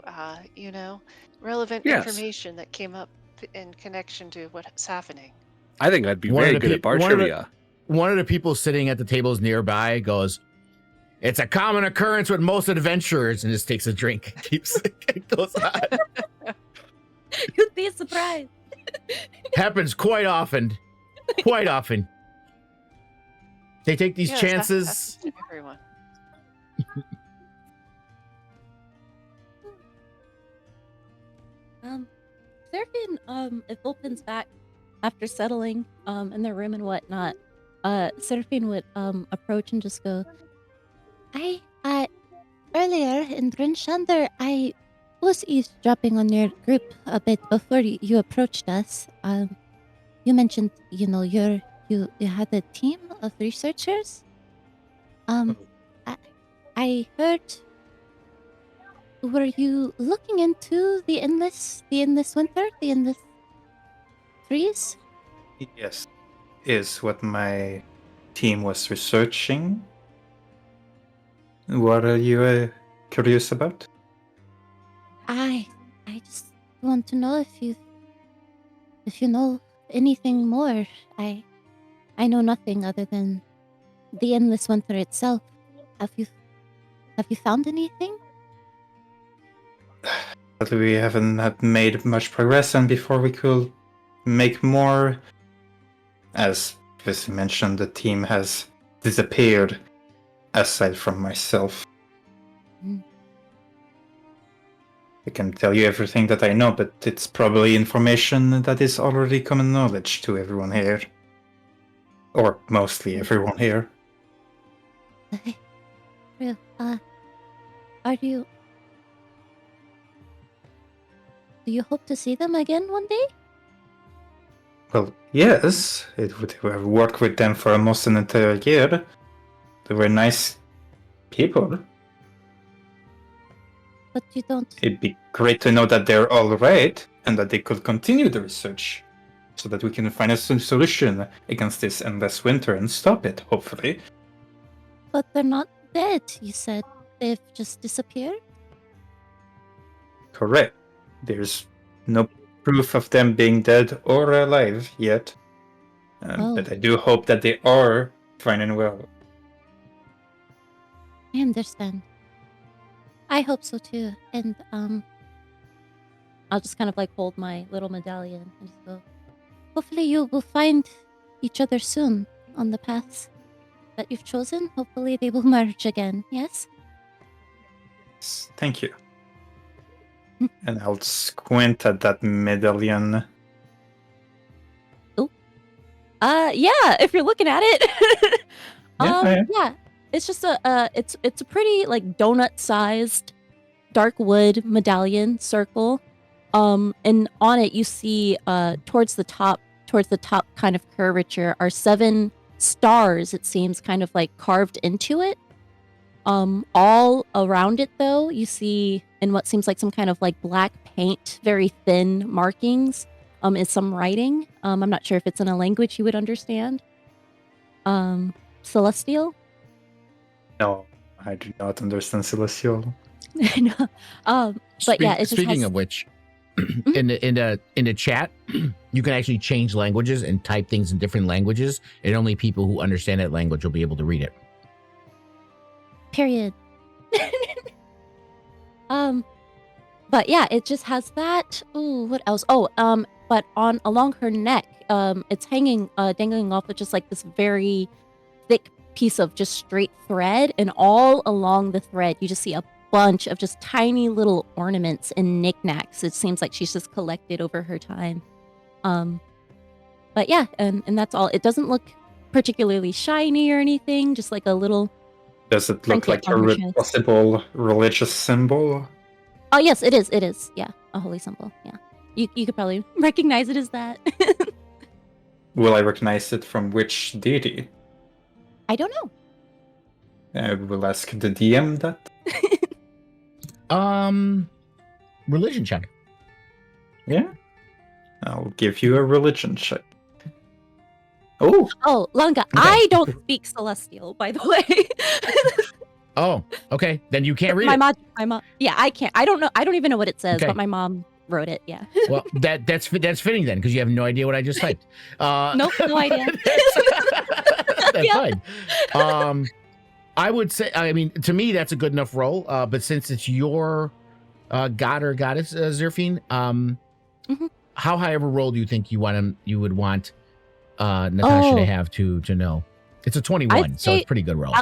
relevant Yes. information that came up in connection to what's happening. I think I'd be One of very the good at bar one of the- trivia. One of the people sitting at the tables nearby goes, "It's a common occurrence with most adventurers," and just takes a drink. It goes on. you'd be surprised. Happens quite often. Quite often. They take these Yes, chances. happens to everyone. Seraphine, if Vulpin's back after settling in their room and whatnot, Seraphine would approach and just go, earlier in Bryn Shander, I was eavesdropping on your group a bit before you approached us. You mentioned, you had a team of researchers. I heard. Were you looking into the endless winter, the endless freeze? Yes, is what my team was researching. What are you curious about? I just want to know if you know anything more. I know nothing other than the endless winter itself. Have you found anything? But we haven't had made much progress, and before we could make more, as previously mentioned, the team has disappeared, aside from myself. Mm. I can tell you everything that I know, but it's probably information that is already common knowledge to everyone here. Or mostly everyone here. Real, are you... Do you hope to see them again one day? Well, yes, it would have worked with them for almost an entire year. They were nice people. But you don't... It'd be great to know that they're all right and that they could continue the research so that we can find a solution against this endless winter and stop it, hopefully. But they're not dead, you said. They've just disappeared? Correct. There's no proof of them being dead or alive yet. But I do hope that they are fine and well. I understand. I hope so too. And I'll just kind of like hold my little medallion and just go, hopefully you will find each other soon on the paths that you've chosen. Hopefully they will merge again, yes? Thank you. And I'll squint at that medallion. Yeah, if you're looking at it. Yeah, I am. Yeah. It's just it's a pretty like donut-sized dark wood medallion circle. And on it you see towards the top kind of curvature are 7 stars, it seems, kind of like carved into it. All around it though, you see in what seems like some kind of like black paint, very thin markings, is some writing. I'm not sure if it's in a language you would understand. Celestial? No, I do not understand Celestial. No. But yeah, it just Speaking has... of which, in the chat, you can actually change languages and type things in different languages, and only people who understand that language will be able to read it. Period. But yeah, it just has that. Ooh, what else? Oh, but along her neck, it's hanging, dangling off with just like this very thick piece of just straight thread, and all along the thread, you just see a bunch of just tiny little ornaments and knickknacks. It seems like she's just collected over her time. But yeah, and that's all. It doesn't look particularly shiny or anything, just like a little. Does it look trinket like a on her chest. possible religious symbol? Oh yes, it is. It is. Yeah, a holy symbol. Yeah, you could probably recognize it as that. Will I recognize it from which deity? I don't know. I will ask the DM that. Religion check. Yeah. I'll give you a religion check. Oh, Oh, Langa, I don't speak Celestial, by the way. Oh, okay. Then you can't read my it. mom. Yeah, I can't. I don't know. I don't even know what it says, Okay. but my mom wrote it. Yeah. Well, that's fitting then, because you have no idea what I just typed. Nope, no idea. That's Yeah. fine. I would say, I mean, to me, that's a good enough roll. But since it's your god or goddess, Zerfine, Mhm. how high of a roll do you think you would want Natasha to have to know? It's a 21, I'd so say- it's pretty good roll.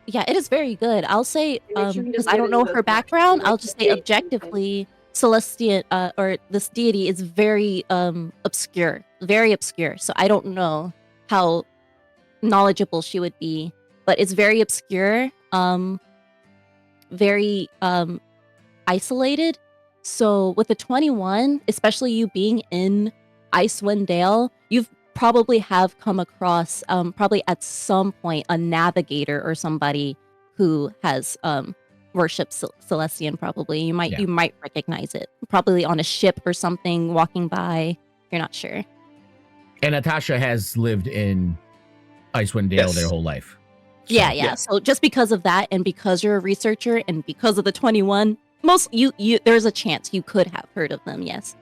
Yeah, it is very good. I'll say, because I don't know her background, I'll just say objectively, Celestian, or this deity is very obscure, very obscure. So I don't know how knowledgeable she would be, but it's very obscure, very isolated. So with the 21, especially you being in Icewind Dale, you've probably have come across probably at some point a navigator or somebody who has worshipped Celestian. Probably you might recognize it, probably on a ship or something walking by. You're not sure. And Natasha has lived in Icewind Dale Yes. their whole life. So, Yeah. So just because of that, and because you're a researcher, and because of the 21, most you there's a chance you could have heard of them. Yes.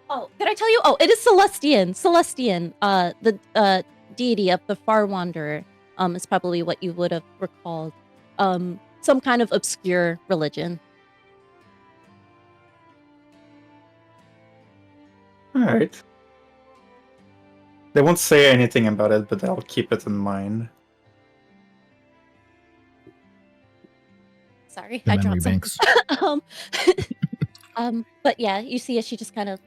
Oh, did I tell you? Oh, it is Celestian. Celestian, the deity of the Far Wanderer, is probably what you would have recalled. Some kind of obscure religion. alright. They won't say anything about it, but I'll keep it in mind. Sorry, The I memory dropped something. But yeah, you see, as she just kind of,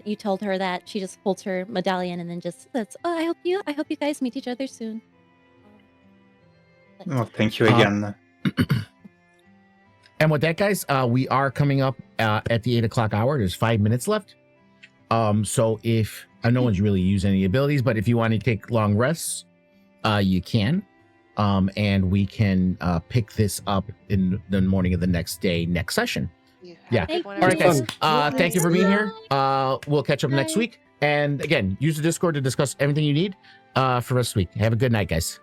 you told her that, she just holds her medallion and then just says, "Oh, I hope you guys meet each other soon." Oh, thank you again. And with that, guys, we are coming up at the 8 o'clock hour. There's 5 minutes left. So if no one's really used any abilities, but if you want to take long rests, you can. And we can pick this up in the morning of the next day, next session. You have Yeah. a good one, All right, guys. everyone. Thank you for being here. We'll catch up next week. And again, use the Discord to discuss everything you need for the rest of the week. Have a good night, guys.